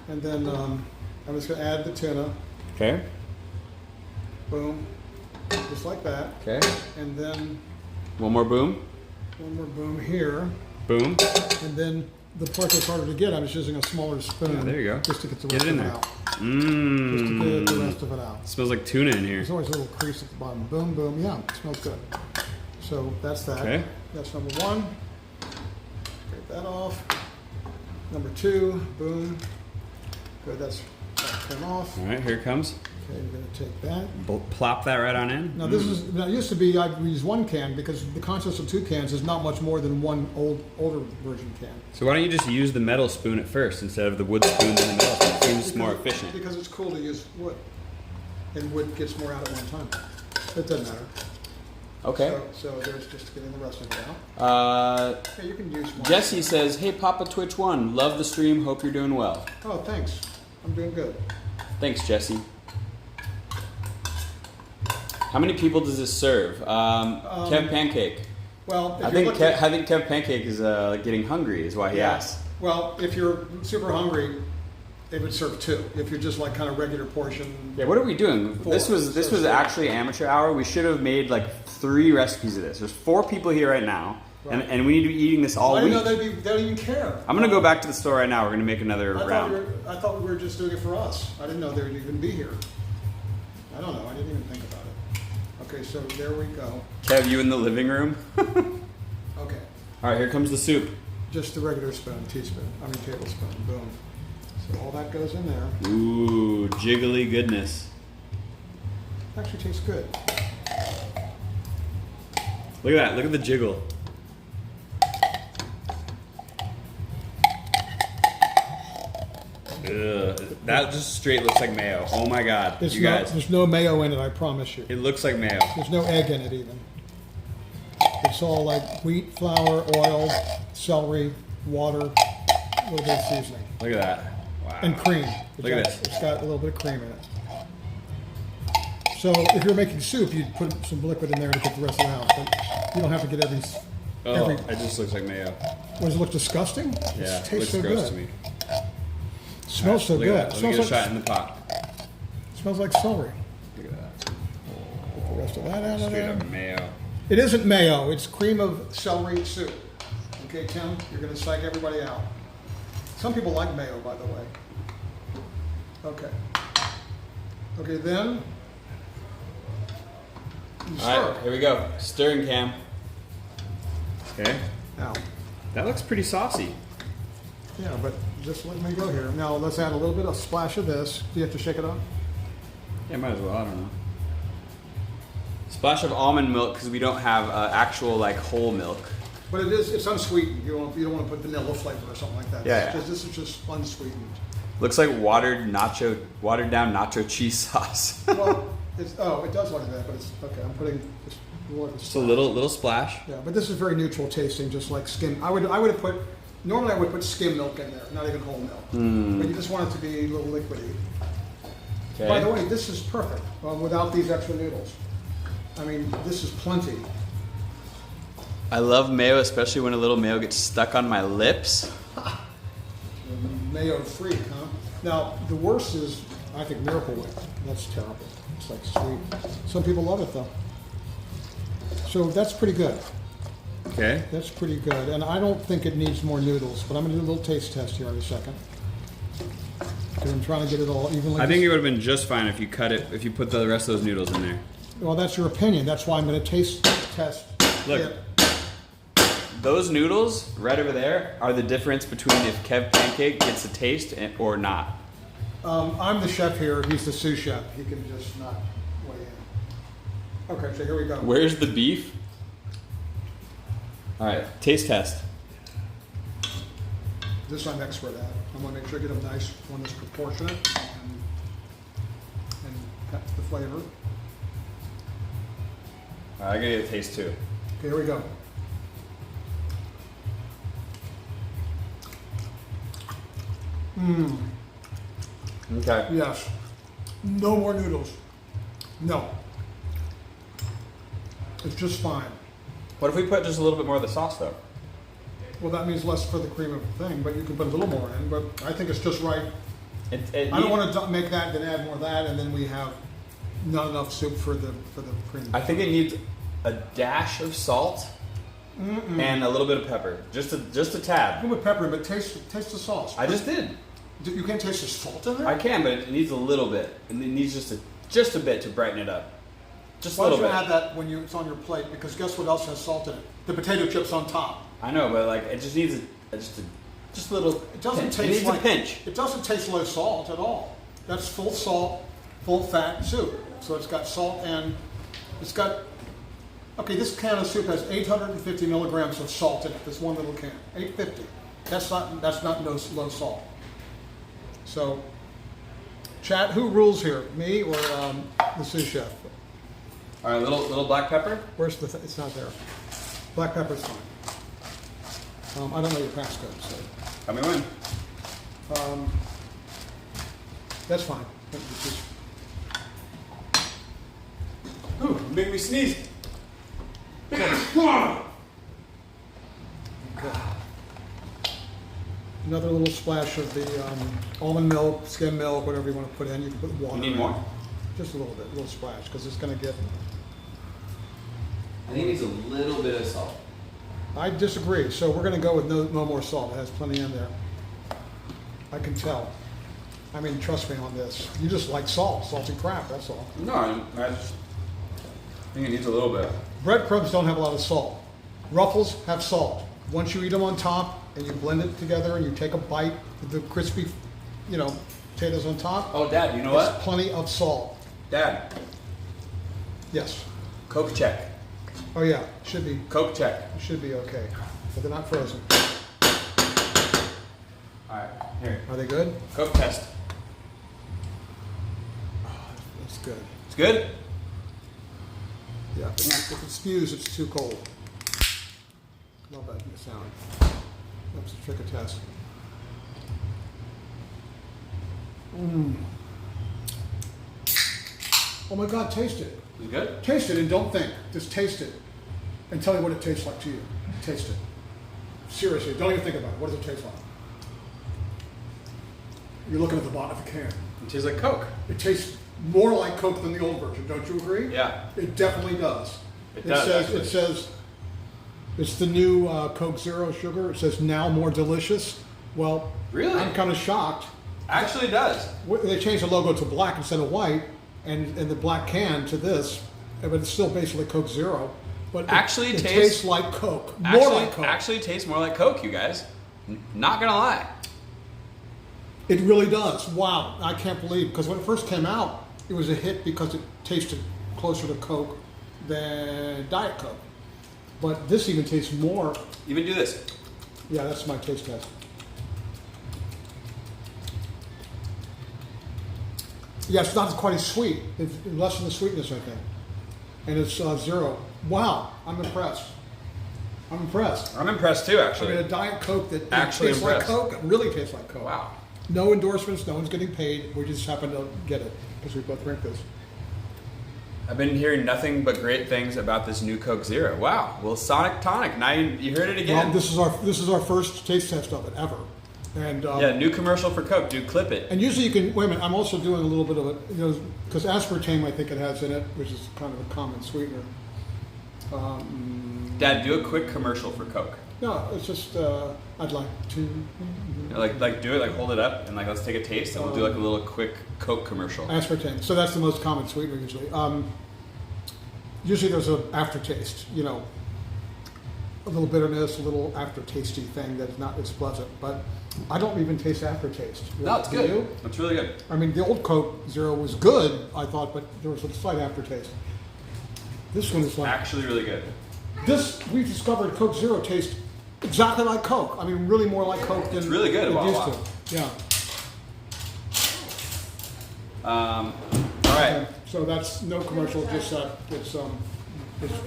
and then I'm just going to add the tuna. Okay. Boom, just like that. Okay. And then One more boom. one more boom here. Boom. And then the part that's harder to get, I was using a smaller spoon. Yeah, there you go. Just to get the Get rest it in of it there. out. Just to get the Mmm. rest of it out. Smells like tuna in here. There's always a little crease at the bottom. Boom, boom. Yeah, it smells good. So that's that. Okay. That's number 1. Scrape that off. Number 2. Boom. Good. That's that off. All right, here it comes. Okay, you're going to take that. Plop that right on in. Now this is. Now it used to be I use 1 can because the concept of 2 cans is not much more than one older version can. So why don't you just use the metal spoon at first instead of the wood spoons in the metal spoon? It seems more efficient. Because it's cool to use wood. and wood gets more out at one time. It doesn't matter. Okay. So there's just getting the rest of it out. Yeah, you can use one. Jesse says, "Hey, Papa Twitch 1, love the stream. Hope you're doing well." Oh, thanks. I'm doing good. Thanks, Jesse. How many people does this serve? Kev Pancake. Well, if I you're think looking- Kev Pancake is getting hungry, is why he asked. Well, if you're super hungry, they would serve 2. If you're just like kind of regular portion. Yeah, what are we doing? 4. This was actually amateur hour. We should have made like 3 recipes of this. There's 4 people here right now, Right. and we need to be eating this all I week. didn't know they don't even care. I'm gonna go back to the store right now. We're gonna make another round. I thought we were just doing it for us. I didn't know they would even be here. I don't know. I didn't even think about it. Okay, so there we go. Kev, you in the living room? Okay, All right, here comes the soup. just the regular tablespoon. Boom. So all that goes in there. Ooh, jiggly goodness. Actually tastes good. Look at that. Look at the jiggle. Ugh, that just straight looks like mayo. Oh my god, you guys. There's no mayo in it, I promise you. It looks like mayo. There's no egg in it even. It's all like wheat, flour, oil, celery, water, a little bit of seasoning. Look at that. Wow. And cream. Look at this. It's got a little bit of cream in it. So if you're making soup, you'd put some liquid in there to get the rest of it out. But you don't have to get every. Oh, it just looks like mayo. Does it look disgusting? Yeah, It it tastes looks so gross good. to me. Smells so Look good. at that. Let me Smells get a shot like, in the pot. smells like celery. Look at that. Get the rest of that out of Straight there. up mayo. It isn't mayo. It's cream of celery soup. Okay, Tim, you're going to psych everybody out. Some people like mayo, by the way. Okay. Okay, then. You All right, stir. here we go. Stirring cam. Okay. Now, That looks pretty saucy. yeah, but just let me go here. Now let's add a little bit of splash of this. Do you have to shake it up? Yeah, might as well. I don't know. Splash of almond milk because we don't have actual like whole milk. But it's unsweetened. You don't want to put vanilla flavor or something like that. Yeah, yeah. This is just unsweetened. Looks like watered down nacho cheese sauce. Well, it does look like that, but it's okay. I'm putting Just a little splash. Yeah, but this is very neutral tasting, just like skim. I would have put. Normally, I would put skim milk in there, not even whole milk. But you just want it to be a little liquidy. Okay. By the way, this is perfect without these extra noodles. I mean, this is plenty. I love mayo, especially when a little mayo gets stuck on my lips. Mayo free, huh? Now, the worst is, I think, Miracle Whip. That's terrible. It's like sweet. Some people love it, though. So that's pretty good. Okay. That's pretty good. And I don't think it needs more noodles, but I'm going to do a little taste test here in a second. Because I'm trying to get it all evenly. I think it would have been just fine if you put the rest of those noodles in there. Well, that's your opinion. That's why I'm going to taste test. Look. it. Those noodles right over there are the difference between if Kev Pancake gets a taste or not. I'm the chef here. He's the sous chef. He can just not weigh in. Okay, so here we go. Where's the beef? All right, taste test. This I'm expert at. I'm going to make sure I get a nice one that's proportionate and that's the flavor. All right, I gotta get a taste too. Okay, here we go. Okay. Yes. No more noodles. No. It's just fine. What if we put just a little bit more of the sauce though? Well, that means less for the cream of the thing, but you can put a little more in. But I think it's just right. I don't want to make that, then add more of that, and then we have not enough soup for the cream. I think it needs a dash of salt and a little bit of pepper, just a tad. Put with pepper, but taste the sauce. I just did. You can't taste the salt in there? I can, but it needs a little bit. It needs just a bit to brighten it up. Just a Why little don't you bit. add that when it's on your plate? Because guess what else has salt in it? The potato chips on top. I know, but like it just needs just a little. It doesn't pinch. taste It needs like a pinch. It doesn't taste low salt at all. That's full salt, full fat soup. So it's got salt and it's got. Okay, this can of soup has 850 milligrams of salt in it. This one little can, 850. That's not low salt. So Chat, who rules here? Me or the sous chef? All right, little black pepper. Where's the? It's not there. Black pepper's fine. I don't know your passcode, so Tell me when. that's fine. Ooh, you make me sneeze. Another little splash of the almond milk, skim milk, whatever you want to put in. You can put water. You need in. more? Just a little bit, a little splash, because it's going to get. I think it needs a little bit of salt. I disagree. So we're going to go with no more salt. It has plenty in there. I can tell. I mean, trust me on this. You just like salt, salty crap. That's all. No, I think it needs a little bit. Breadcrumbs don't have a lot of salt. Ruffles have salt. Once you eat them on top and you blend it together and you take a bite with the crispy, potatoes on top. Oh, Dad, you know there's what? plenty of salt. Dad, Yes. Coke check. Oh yeah, should be Coke check. okay, but they're not frozen. All right, here. Are they good? Coke test. That's good. It's good? Yeah. If it spews, it's too cold. Love that sound. That's a trick of test. Oh my God, taste it. Is it good? Taste it and don't think. Just taste it and tell me what it tastes like to you. Taste it. Seriously, don't even think about it. What does it taste like? You're looking at the bottom of the can. It tastes like Coke. It tastes more like Coke than the old version. Don't you agree? Yeah. It definitely does. It does, actually. It says it's the new Coke Zero sugar. It says now more delicious. Well, Really? I'm kind of shocked. Actually does. They changed the logo to black instead of white, and the black can to this, but it's still basically Coke Zero. But Actually it tastes- tastes like Coke. More like Coke. Actually tastes more like Coke, you guys. Not gonna lie. It really does. Wow, I can't believe, because when it first came out, it was a hit because it tasted closer to Coke than Diet Coke. But this even tastes more. Even do this. Yeah, that's my taste test. Yeah, it's not quite as sweet. It's less than the sweetness, I think. And it's zero. Wow, I'm impressed. I'm impressed. I'm impressed too, I actually. mean, a Diet Coke that Actually tastes like impressed. Coke, it really tastes like Coke. Wow. No endorsements, no one's getting paid. We just happen to get it because we both drink this. I've been hearing nothing but great things about this new Coke Zero. Wow. Well, Sonic Tonic. Now you heard it again. Well, this is our first taste test of it ever. And Yeah, new commercial for Coke. Dude, clip it. and usually you can wait a minute. I'm also doing a little bit of it, because aspartame I think it has in it, which is kind of a common sweetener. Dad, do a quick commercial for Coke. No, it's just I'd like to. Like do it, like hold it up, and like let's take a taste, and we'll do like a little quick Coke commercial. Aspartame. So that's the most common sweetener usually. Usually there's an aftertaste, a little bitterness, a little aftertasty thing that's not as pleasant. But I don't even taste aftertaste. No, it's Do good. you? It's really good. I mean, the old Coke Zero was good, I thought, but there was a slight aftertaste. This one is like Actually, really good. this. We've discovered Coke Zero tastes exactly like Coke. I mean, really more like Coke than It's really good. it Wow, used wow. to. Yeah. All right. So that's no commercial. Just it's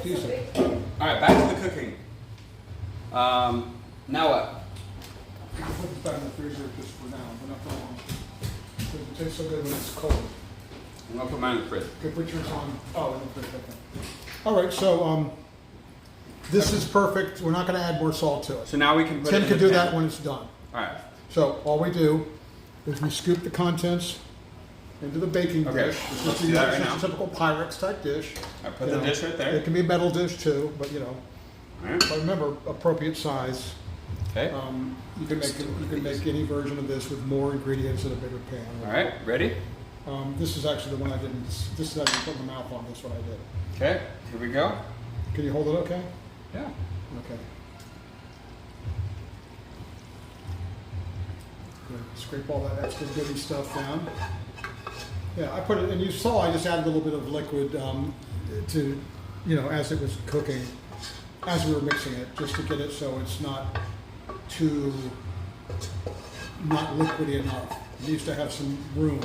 decent. All right. Back to the cooking. Now what? You can put this back in the freezer just for now, but not for long. Because it tastes so good when it's cold. I'm gonna put mine in the fridge. Okay, put yours on. Oh, in the fridge. Okay. All right. So this is perfect. We're not going to add more salt to it. So now we can put it Tim in can the do pan. that when it's done. All right. So all we do is we scoop the contents into the baking Okay, dish. let's do that right now. It's a typical Pyrex type dish. I put the dish right there. It can be a metal dish too, but All right. but remember appropriate size. Okay. You can make any version of this with more ingredients in a bigger pan. All right. Ready? This is actually the one I didn't. This is I didn't put my mouth on. This one I did. Okay. Here we go. Can you hold it? Okay. Yeah. Okay. Good. Scrape all that extra goody stuff down. Yeah, I put it, and you saw I just added a little bit of liquid to, as it was cooking, as we were mixing it, just to get it so it's not too, not liquidy enough. It needs to have some room.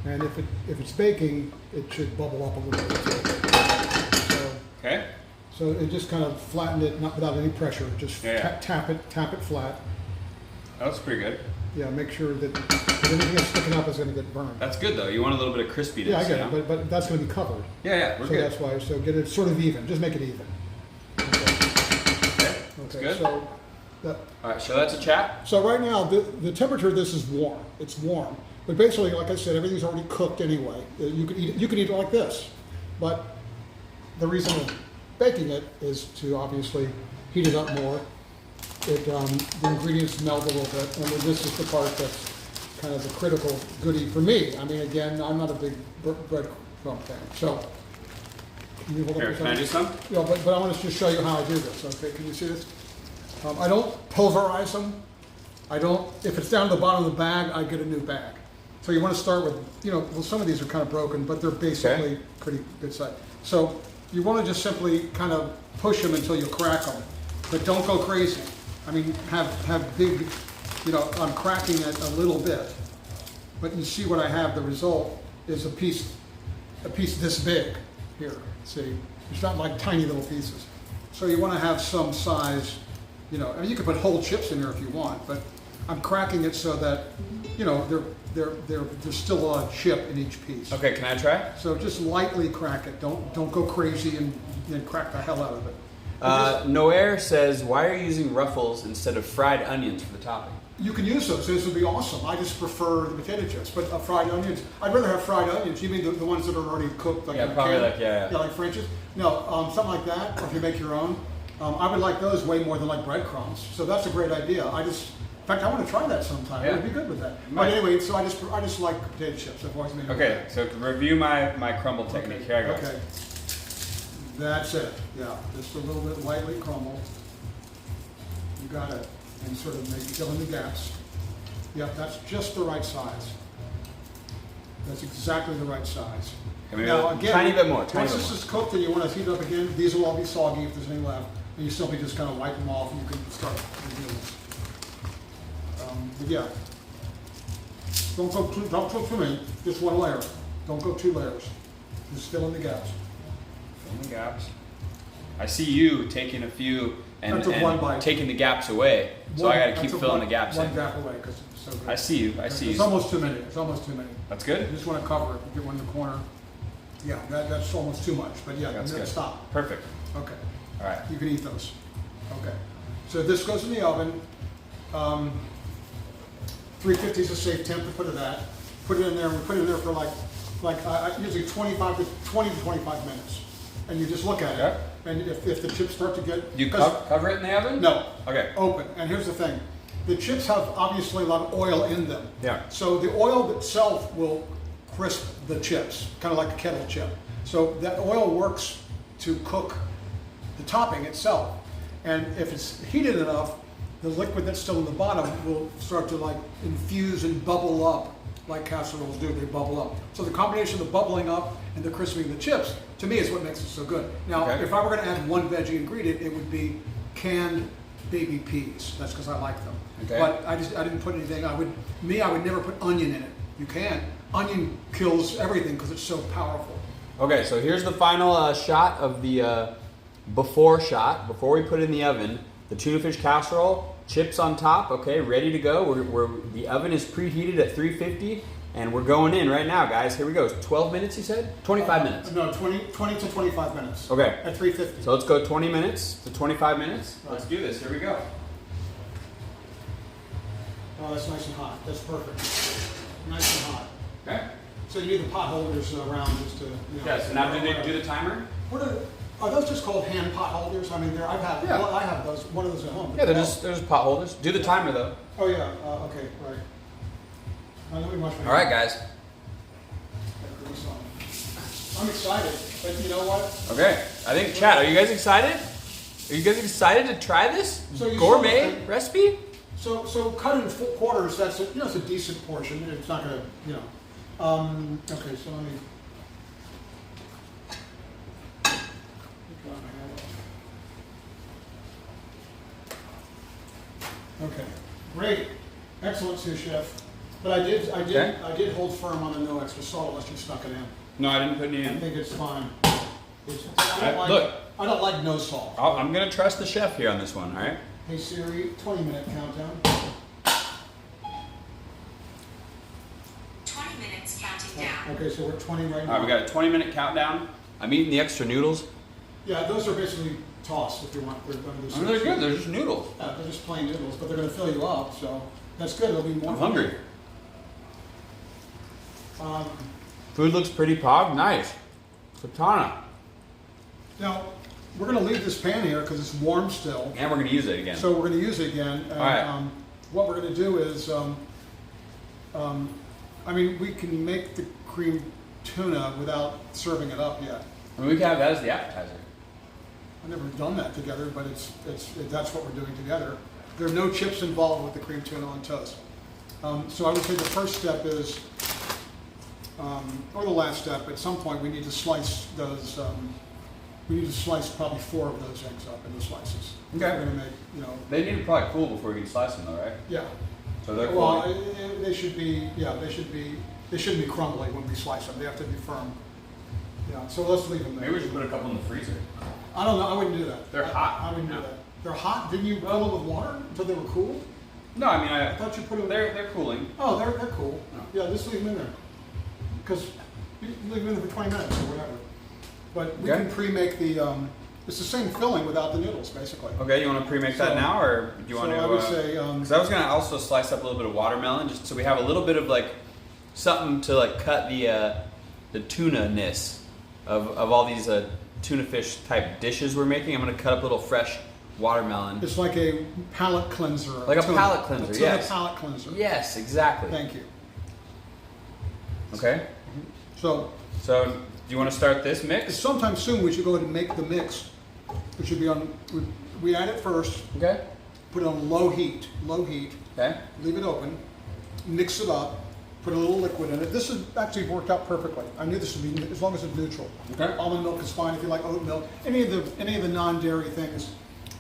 And if it's baking, it should bubble up a little bit too. Okay. So it just kind of flatten it, not without any pressure. Just tap it flat. That's pretty good. Yeah, make sure that anything that's sticking up is going to get burned. That's good though. You want a little bit of crispiness. Yeah, I get it, but that's going to be covered. Yeah, we're So good. that's why. So get it sort of even. Just make it even. Okay. That's good. So All right, show that to chat. So right now, the temperature of this is warm. It's warm. But basically, like I said, everything's already cooked anyway. You could eat it like this. But the reason of baking it is to obviously heat it up more. The ingredients melt a little bit, and then this is the part that's kind of the critical goodie for me. I mean, again, I'm not a big breadcrumb fan. So, can you hold up Here, a can I do second? some? Yeah, but I want to just show you how I do this. Okay, can you see this? I don't pulverize them. I don't. If it's down to the bottom of the bag, I get a new bag. So you want to start with, well, some of these are kind of broken, but they're basically pretty good size. So you want to just simply kind of push them until you crack them, but don't go crazy. I mean, have big, I'm cracking it a little bit, but you see what I have. The result is a piece this big here. See, it's not like tiny little pieces. So you want to have some size. I mean, you could put whole chips in there if you want, but I'm cracking it so that, there's still a lot of chip in each piece. Okay, can I try? So just lightly crack it. Don't go crazy and then crack the hell out of it. Noer says, why are you using ruffles instead of fried onions for the topping? You can use those. This would be awesome. I just prefer the potato chips, but fried onions. I'd rather have fried onions. You mean the ones that are already cooked? Like Probably like, Yeah, like French's? No, something like that, or if you make your own. I would like those way more than like breadcrumbs. So that's a great idea. In fact, I want to try that sometime. Yeah. It would be good with that. But anyway, so I just like potato chips. I've always made them. Okay, so to review my crumble technique. Here I go. Okay. That's it. Yeah, just a little bit lightly crumble. You got it. And sort of fill in the gaps. Yep, that's just the right size. That's exactly the right size. Maybe tiny bit more. Once this is cooked and you want to heat it up again, these will all be soggy if there's any left. And you simply just kind of wipe them off and you can start reviewing this. But yeah, don't cook too many, just one layer. Don't go 2 layers. Just fill in the gaps. Fill in the gaps. I see you taking a few and one bite. taking the gaps away. So I got to keep filling the gaps in. One gap away because it's so good. I see you. It's almost too many. It's almost too many. That's good? You just want to cover it. Get one in the corner. Yeah, that's almost too much. But yeah, That's good. Stop. Perfect. Okay. All right. You can eat those. Okay. So this goes in the oven. 350 is a safe temp to put it at. Put it in there. We put it in there for usually 20 to 25 minutes. And you just look at it. And if the chips start to get... Do you cover it in the oven? No. Okay. Open. And here's the thing. The chips have obviously a lot of oil in them. Yeah. So the oil itself will crisp the chips, kind of like a kettle chip. So that oil works to cook the topping itself. And if it's heated enough, the liquid that's still in the bottom will start to infuse and bubble up like casseroles do. They bubble up. So the combination of the bubbling up and the crisping of the chips, to me, is what makes it so good. Now, if I were going to add one veggie ingredient, it would be canned baby peas. That's because I like them. Okay. But I didn't put anything. I would never put onion in it. You can. Onion kills everything because it's so powerful. Okay, so here's the final shot of the before shot. Before we put it in the oven, the tuna fish casserole, chips on top, okay, ready to go. The oven is preheated at 350, and we're going in right now, guys. Here we go. 12 minutes, you said? 25 minutes. No, 20 to 25 minutes. Okay. At 350. So let's go 20 minutes to 25 minutes. Right. Let's do this. Here we go. Oh, that's nice and hot. That's perfect. Nice and hot. Okay. So you need the pot holders around just to... Yeah, so now do the timer? Are those just called hand pot holders? I mean, I have those. One of those at home. Yeah, they're just pot holders. Do the timer, though. Oh, yeah. Okay, right. Let me wash my All right, guys. I'm excited, but you know what? Okay. I think, chat, are you guys excited? Are you guys excited to try this gourmet recipe? So cut in quarters. That's it's a decent portion. It's not gonna, Okay, so let me. Okay, great, excellent, sous chef. But I did Okay. hold firm on the no extra salt unless you stuck it in. No, I didn't put any I in. think it's fine. Look. I don't like no salt. I'm gonna trust the chef here on this one. All right. Hey Siri, 20-minute countdown. 20 minutes counting down. Okay, so we're at 20 right All now. right, we got a 20-minute countdown. I'm eating the extra noodles. Yeah, those are basically tossed if you want. They're good. They're just noodles. Yeah, they're just plain noodles, but they're going to fill you up, so that's good. It'll be more. I'm hungry. Um, Food looks pretty pog. Nice. Katana. now, we're going to leave this pan here because it's warm still. And we're gonna use it again. So we're going to use it again. And, All right. What we're going to do is, I mean, we can make the cream tuna without serving it up yet. I mean, we can have that as the appetizer. I've never done that together, but that's what we're doing together. There are no chips involved with the cream tuna on toast. So I would say the first step is, or the last step, at some point we need to slice those, we need to slice probably 4 of those eggs up into slices. Okay. We're gonna make, you know, They need to probably cool before we can slice them, though, right? yeah. So they're Well, cool. they should be, yeah, they shouldn't be crumbly when we slice them. They have to be firm. Yeah, so let's leave them there. Maybe we should put a couple in the freezer. I don't know, I wouldn't do that. They're hot. I wouldn't do No. that. They're hot? Didn't you fill them with water until they were cool? No, I mean I thought you put them. they're cooling. Oh, they're cool. No. Yeah, just leave them in there. Because you leave them in there for 20 minutes or whatever. But we Okay. can pre-make the, it's the same filling without the noodles, basically. Okay, you want to pre-make that So- now, or do you want so to? I would say, because I was gonna also slice up a little bit of watermelon, just so we have a little bit of like something to like cut the tuna-ness of all these tuna fish type dishes we're making. I'm gonna cut up a little fresh watermelon. it's like a palate cleanser. Like a tuna. palate cleanser, A tuna yes. palate cleanser. Yes, exactly. Thank you. Okay. So, So, do you want to start this mix? sometime soon we should go ahead and make the mix. It should be on, we add it first, Okay. put it on low heat, Okay. leave it open, mix it up, put a little liquid in it. This has actually worked out perfectly. I knew this would be, as long as it's neutral. Okay. Almond milk is fine if you like oat milk. Any of the non-dairy things,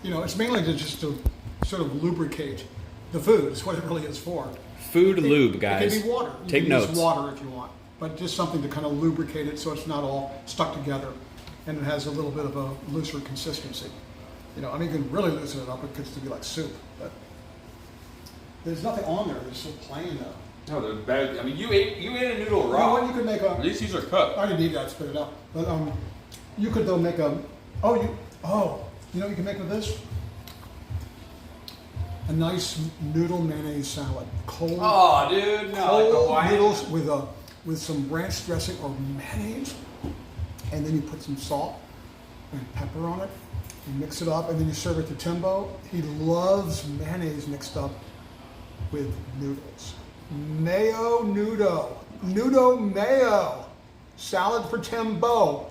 you know, it's mainly just to sort of lubricate the food. Is what it really is for. Food lube, It guys. can be water. You Take can notes. use water if you want, but just something to kind of lubricate it so it's not all stuck together, and it has a little bit of a looser consistency. You know, I mean, you can really loosen it up. It gets to be like soup, but there's nothing on there. They're so plain though. No, they're better. I mean, you ate a noodle You know raw. what? You could make a. At least these are cooked. I didn't need that. Spit it up. But you could though make a. You know what you can make with this? A nice noodle mayonnaise salad. Cold. Oh, dude, no. Like Cold Hawaiian. noodles with some ranch dressing or mayonnaise, and then you put some salt and pepper on it. You mix it up, and then you serve it to Timbo. He loves mayonnaise mixed up with noodles. Mayo nudo mayo salad for Timbo.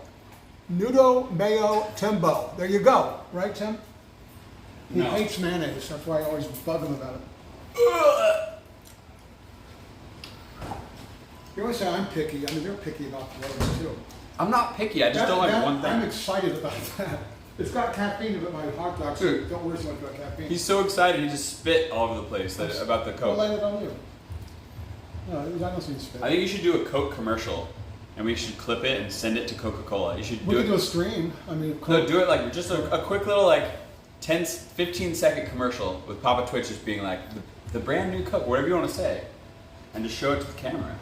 Nudo mayo Timbo. There you go, right, Tim? He No. hates mayonnaise. That's why I always bug him about it. You always say I'm picky. I mean, they're picky about flavors too. I'm not picky. I just don't like one I'm thing. excited about that. It's got caffeine in it, my hot dogs. Dude. Don't worry so much about caffeine. He's so excited. He just spit all over the place about the I'll Coke. lay it on you. No, I don't see you spit. I think you should do a Coke commercial, and we should clip it and send it to Coca-Cola. You should We do could do a it. stream. I mean, No, do it like just a quick little like 10, 15-second commercial with PAPATWITCH just being like the brand new Coke, whatever you want to say, and just show it to the camera.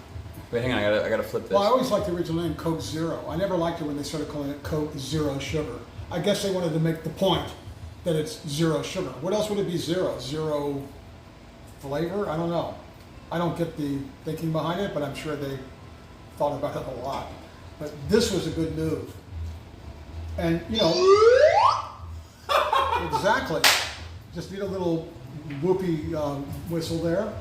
Wait, hang on, I gotta flip this. Well, I always liked the original name Coke Zero. I never liked it when they started calling it Coke Zero Sugar. I guess they wanted to make the point that it's zero sugar. What else would it be zero? Zero flavor? I don't know. I don't get the thinking behind it, but I'm sure they thought about it a lot. But this was a good move. And, you know, exactly. Just need a little whoopee whistle there.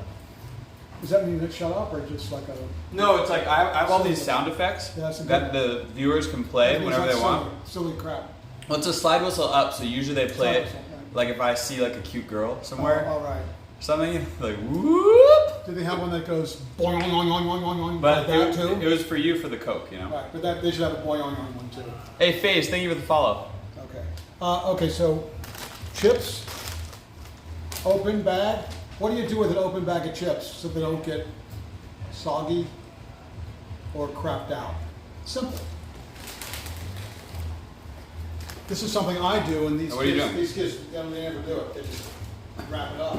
Does that mean you hit shut up or just like a... No, it's like I have all these sound effects Yeah, that's a that good- the viewers can play It's whenever like they want. Silly crap. Well, it's a slide whistle up, so usually they play Slide it whistle, right. like if I see like a cute girl somewhere, Oh, all right. something like whoop. Do they have one that goes boing, boing, boing, boing, boing, boing, But like that it too? was for you for the Coke, you know. Right, but that, they should have a boing, boing, boing one too. Hey, FaZe, thank you for the follow. Okay. Okay, so chips, open bag. What do you do with an open bag of chips so they don't get soggy, or crapped out. Simple. This is something I do, and What are you doing? these kids, they never do it. They just wrap it up.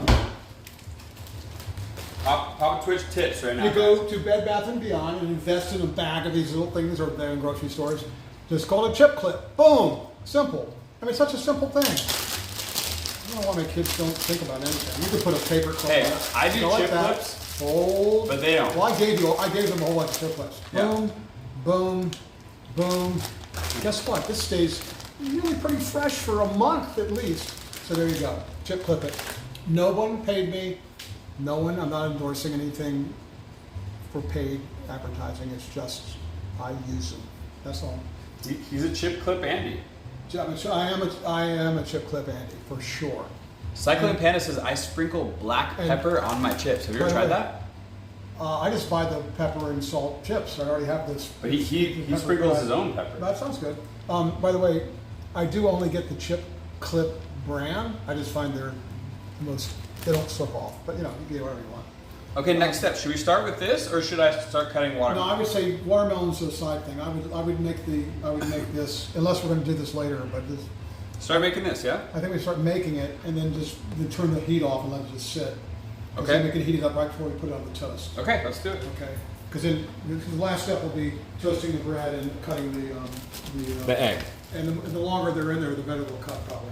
Papa Twitch tips right now. You go to Bed Bath & Beyond and invest in a bag of these little things, or they're in grocery stores. Just call it a chip clip. Boom. Simple. I mean, it's such a simple thing. I don't know why my kids don't think about anything. You could put a paper clip Hey, on it. I do Go like chip that. clips, Hold. but they don't. Well, I gave them a whole bunch of chip clips. Yeah. Boom, boom, boom. Guess what? This stays really pretty fresh for a month at least. So there you go. Chip clip it. No one paid me. No one. I'm not endorsing anything for paid advertising. It's just I use them. That's all. He's a chip clip Andy. I am a chip clip Andy for sure. Cycling Panda says, I sprinkle black pepper on my chips. Have you ever By the tried way, that? I just buy the pepper and salt chips. I already have this. But he pepper sprinkles bread. his own pepper. That sounds good. By the way, I do only get the chip clip brand. I just find they're the most, they don't slip off. But you know, you can get whatever you want. Okay, next step. Should we start with this, or should I start cutting No, watermelon? I would say watermelon's a side thing. I would make this, unless we're going to do this later. But this, Start making this, yeah? I think we start making it and then just turn the heat off and let it just sit. 'Cause Okay. Then we can heat it up right before we put it on the toast. Okay, let's do it. Okay. Because then the last step will be toasting the bread and cutting The egg. And the longer they're in there, the better they'll cut probably.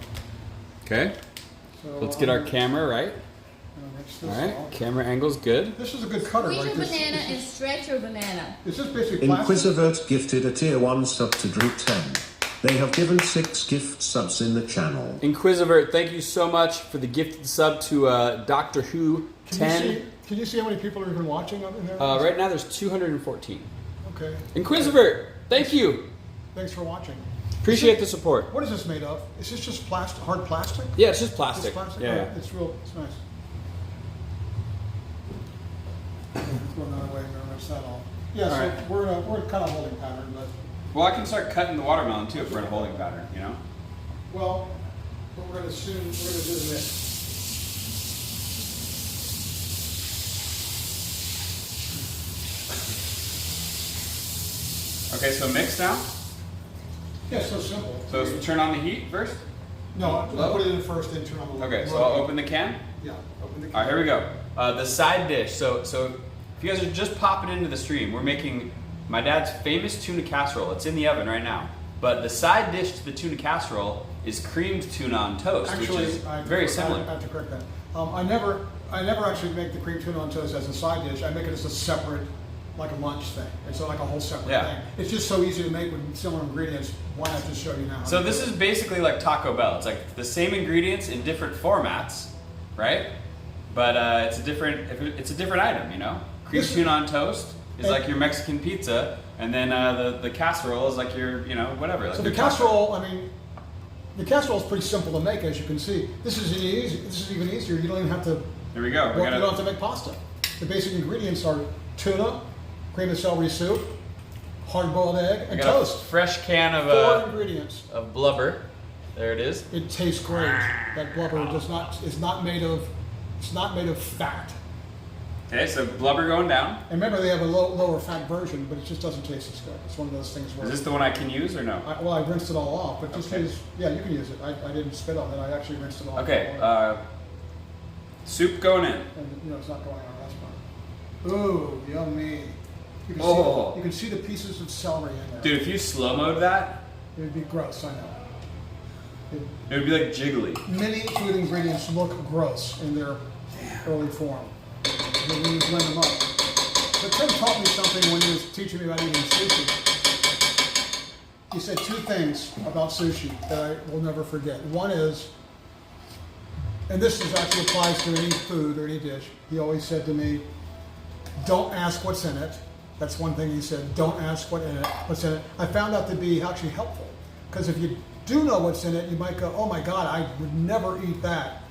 Okay. So Let's get our I'm camera right. gonna mix this All right. all. Camera angle's good. This is a good cutter. Squeeze Like your this, banana this and is, stretch your banana. is this basically plastic? Inquisivert gifted a tier 1 sub to Drew 10. They have given 6 gift subs in the channel. Inquisivert, thank you so much for the gifted sub to Doctor Who 10. Can you see how many people are even watching up in there? Right now there's 214. Okay. Inquisivert, thank you. Thanks for watching. Appreciate the support. What is this made of? Is this just plastic? Hard plastic? Yeah, it's just plastic. Just plastic? Yeah, Oh, yeah. It's real. It's nice. Throw that away and rinse that off. Yeah, so All right. we're kind of holding pattern, but Well, I can start cutting the watermelon too if we're in a holding pattern, you know? well, but we're gonna do the mix. Okay, so mix now. Yeah, so simple. So turn on the heat first. No, I'll put it in first, then turn on the. Okay, so I'll open the can. Yeah, open the. All right, here we go. The side dish. So if you guys are just popping into the stream, we're making my dad's famous tuna casserole. It's in the oven right now. But the side dish to the tuna casserole is creamed tuna on toast, which is very similar. I have to correct that. I never actually make the cream tuna on toast as a side dish. I make it as a separate, like a lunch thing. It's like a whole separate Yeah. thing. It's just so easy to make with similar ingredients. Why not just show you now? So this is basically like Taco Bell. It's like the same ingredients in different formats, right? But it's a different item, you know. Cream This- tuna on toast is like your Mexican pizza, and then the casserole is like your, you know, whatever. Like So the your taco. casserole, I mean, the casserole is pretty simple to make, as you can see. This is easy. This is even easier. You don't even have to. Here we go. You don't have to make pasta. The basic ingredients are tuna, cream of celery soup, hard-boiled egg, and I got toast. a fresh can of 4 ingredients. of blubber. There it is. It tastes great. That blubber is not made of fat. Okay, so blubber going down. And remember, they have a lower fat version, but it just doesn't taste as good. It's one of those things where. Is this the one I can use or no? I rinsed it all off, but just Okay. use. Yeah, you can use it. I didn't spit on it. I actually rinsed it off. Okay, soup going in. And you know it's not going on. That's fine. Ooh, yummy. You can Oh. see. You can see the pieces of celery in there. Dude, if you slow-mo'd that, It would be gross. I know. it would be like jiggly. Many food ingredients look gross in their early form. When you blend them up. But Tim taught me something when he was teaching me about eating sushi. He said 2 things about sushi that I will never forget. One is, and this actually applies to any food or any dish, he always said to me, don't ask what's in it. That's one thing he said, don't ask what's in it. I found out to be actually helpful. Because if you do know what's in it, you might go, oh my God, I would never eat that.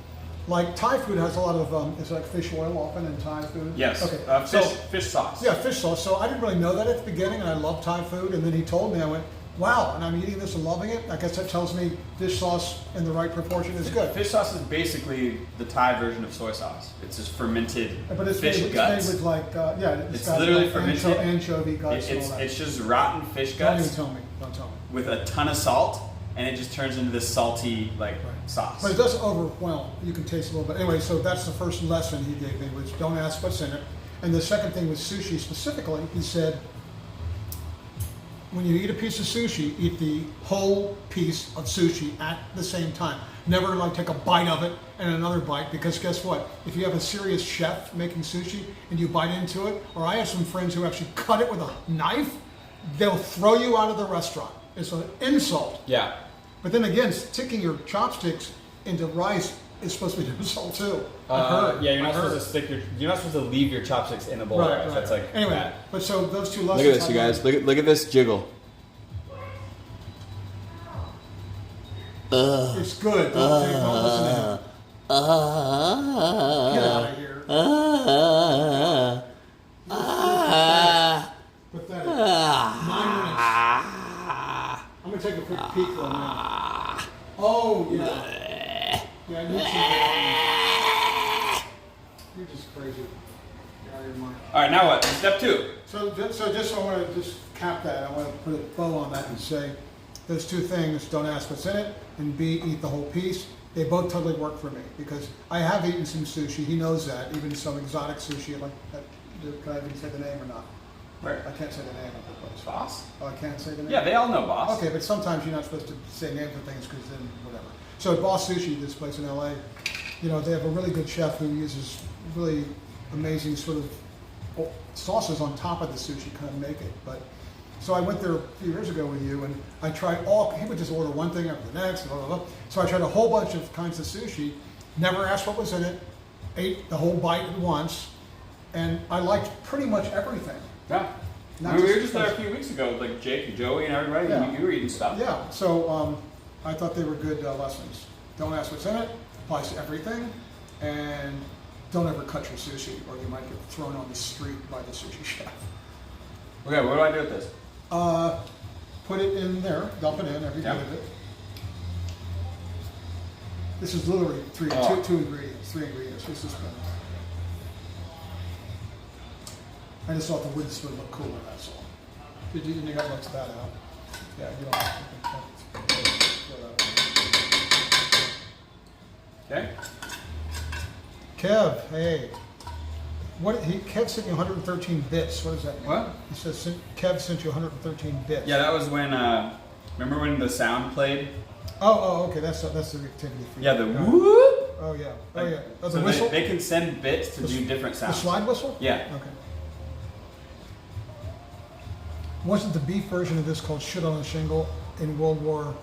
Like Thai food has a lot of, it's like fish oil often in Thai food. Yes. Okay. Fish sauce. Yeah, fish sauce. So I didn't really know that at the beginning, and I love Thai food. And then he told me, I went, wow, and I'm eating this and loving it. I guess that tells me fish sauce in the right proportion is good. Fish sauce is basically the Thai version of soy sauce. It's just fermented But it's fish made, guts. it's made with like, It's got literally like fermented. anchovy guts and all that. It's just rotten fish Don't even guts tell me. Don't tell me. with a ton of salt, and it just turns into this salty sauce. But it doesn't overwhelm. You can taste a little bit. Anyway, so that's the first lesson he gave me, was don't ask what's in it. And the second thing with sushi specifically, he said, when you eat a piece of sushi, eat the whole piece of sushi at the same time. Never like take a bite of it and another bite, because guess what? If you have a serious chef making sushi and you bite into it, or I have some friends who actually cut it with a knife, they'll throw you out of the restaurant. It's an insult. Yeah. But then again, sticking your chopsticks into rice is supposed to be an insult too. Yeah, you're not supposed to leave your chopsticks in a bowl. Right, right. That's like anyway. bad. But so those two lessons. Look at this, you guys. Look at this jiggle. It's good. Don't listen to him. Get out of here. Pathetic. 9 minutes. I'm gonna take a quick peek for a minute. Oh yeah. Yeah, I need some. You're just crazy. You're out of your mind. All right, now what? Step 2. So just I want to just cap that. I want to put a bow on that and say those two things: don't ask what's in it, and B, eat the whole piece. They both totally work for me, because I have eaten some sushi. He knows that, even some exotic sushi. Like, can I even say the name or not? Where? I can't say the name of the place. Boss? Oh, I can't say the name. Yeah, they all know Boss. Okay, but sometimes you're not supposed to say names of things, because then whatever. So at Boss Sushi, this place in LA, you know, they have a really good chef who uses really amazing sort of sauces on top of the sushi, kind of make it. But so I went there a few years ago with you, and I tried he would just order one thing after the next, blah, blah, blah. So I tried a whole bunch of kinds of sushi, never asked what was in it, ate the whole bite at once, and I liked pretty much everything. Yeah. Not I mean, we were just just there a few weeks ago, like Jake and Joey and everybody. Yeah. You were eating stuff. Yeah, so I thought they were good lessons. Don't ask what's in it, applies to everything, and don't ever cut your sushi, or you might get thrown on the street by the sushi chef. Okay, what do I do with this? Put it in there, dump it in, every bit of it. This is literally three ingredients. This is good. I just thought the wood would look cooler, that's all. You got to let that out. Yeah, you don't have to. Okay. Kev, hey. Kev sent you 113 bits. What does that mean? What? He says Kev sent you 113 bits. Yeah, that was when, remember when the sound played? Oh, okay. That's the activity for you. Yeah, the Got it. whoop. Oh yeah. Oh yeah. Oh, the So whistle. they can send bits to do different The sounds. slide whistle. Yeah. Okay. Wasn't the beef version of this called "Shit on a Shingle" in World War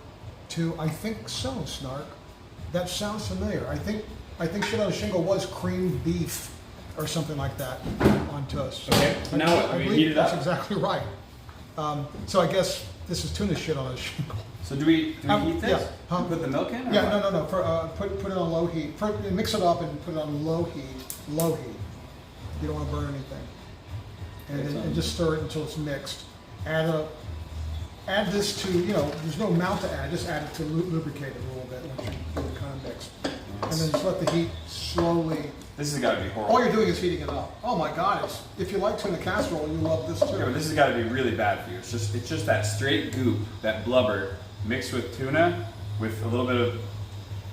II? I think so, Snark. That sounds familiar. I think "Shit on a Shingle" was creamed beef or something like that on toast. Okay. Now what? Do we believe heat it up? That's exactly right. So I guess this is tuna shit on a shingle. So do we heat this? Yeah. Huh? Put the milk in? Or Yeah, what? no. Put it on low heat. Mix it up and put it on low heat. Low heat. You don't want to burn anything. And just stir it until it's mixed. Add this to, there's no amount to add. Just add it to lubricate it a little bit once you get it kind of mixed. And then just let the heat slowly. This has got to be horrible. All you're doing is heating it up. Oh my God! If you like tuna casserole, you love this too. Okay, but this has got to be really bad for you. It's just that straight goop, that blubber, mixed with tuna, with a little bit of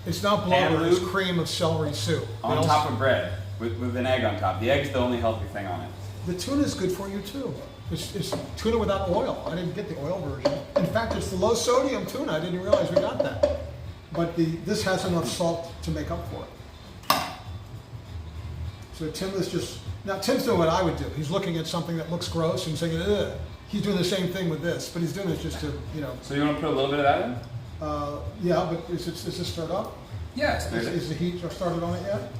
It's not blubber, it's lube? cream of celery soup. on top of bread, with an egg on top. The egg's the only healthy thing on it. The tuna is good for you too. It's tuna without oil. I didn't get the oil version. In fact, it's the low sodium tuna. I didn't realize we got that. But this has enough salt to make up for it. So Tim's doing what I would do. He's looking at something that looks gross and saying, ugh. He's doing the same thing with this, but he's doing this just to, So you want to put a little bit of that in? Yeah, but is this stirred up? Yeah, it's Is the heat started on it yet?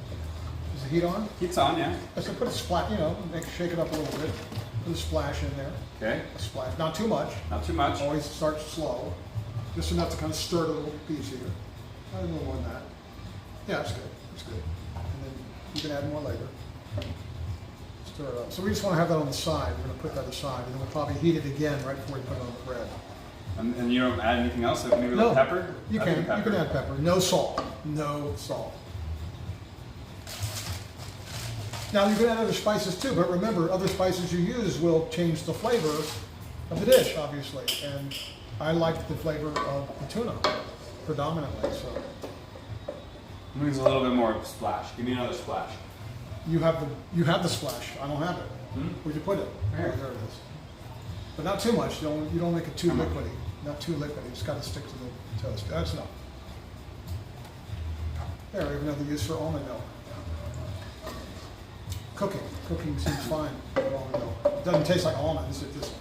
Is the heat on? Heat's on, yeah. So put a splash, shake it up a little bit. Put a splash in there. Okay. A splash, not too much. Not too much. Always start slow, just enough to kind of stir it a little easier. A little more than that. Yeah, it's good. It's good. And then you can add more later. Stir it up. So we just want to have that on the side. We're going to put that aside, and then we'll probably heat it again right before we put it on the bread. And you don't add anything else? Like maybe a little pepper? You I can. think You can add pepper. No salt. No salt. Now you can add other spices too, but remember, other spices you use will change the flavor of the dish, obviously. And I like the flavor of the tuna predominantly. So Maybe a little bit more splash. Give me another splash. you have the splash. I don't have it. Where'd you put it? Here. Oh, there it is. But not too much. You don't make it too liquidy. Not too liquidy. It's got to stick to the toast. That's enough. There, we have another use for almond milk. Cooking seems fine with almond milk. It doesn't taste like almonds. It just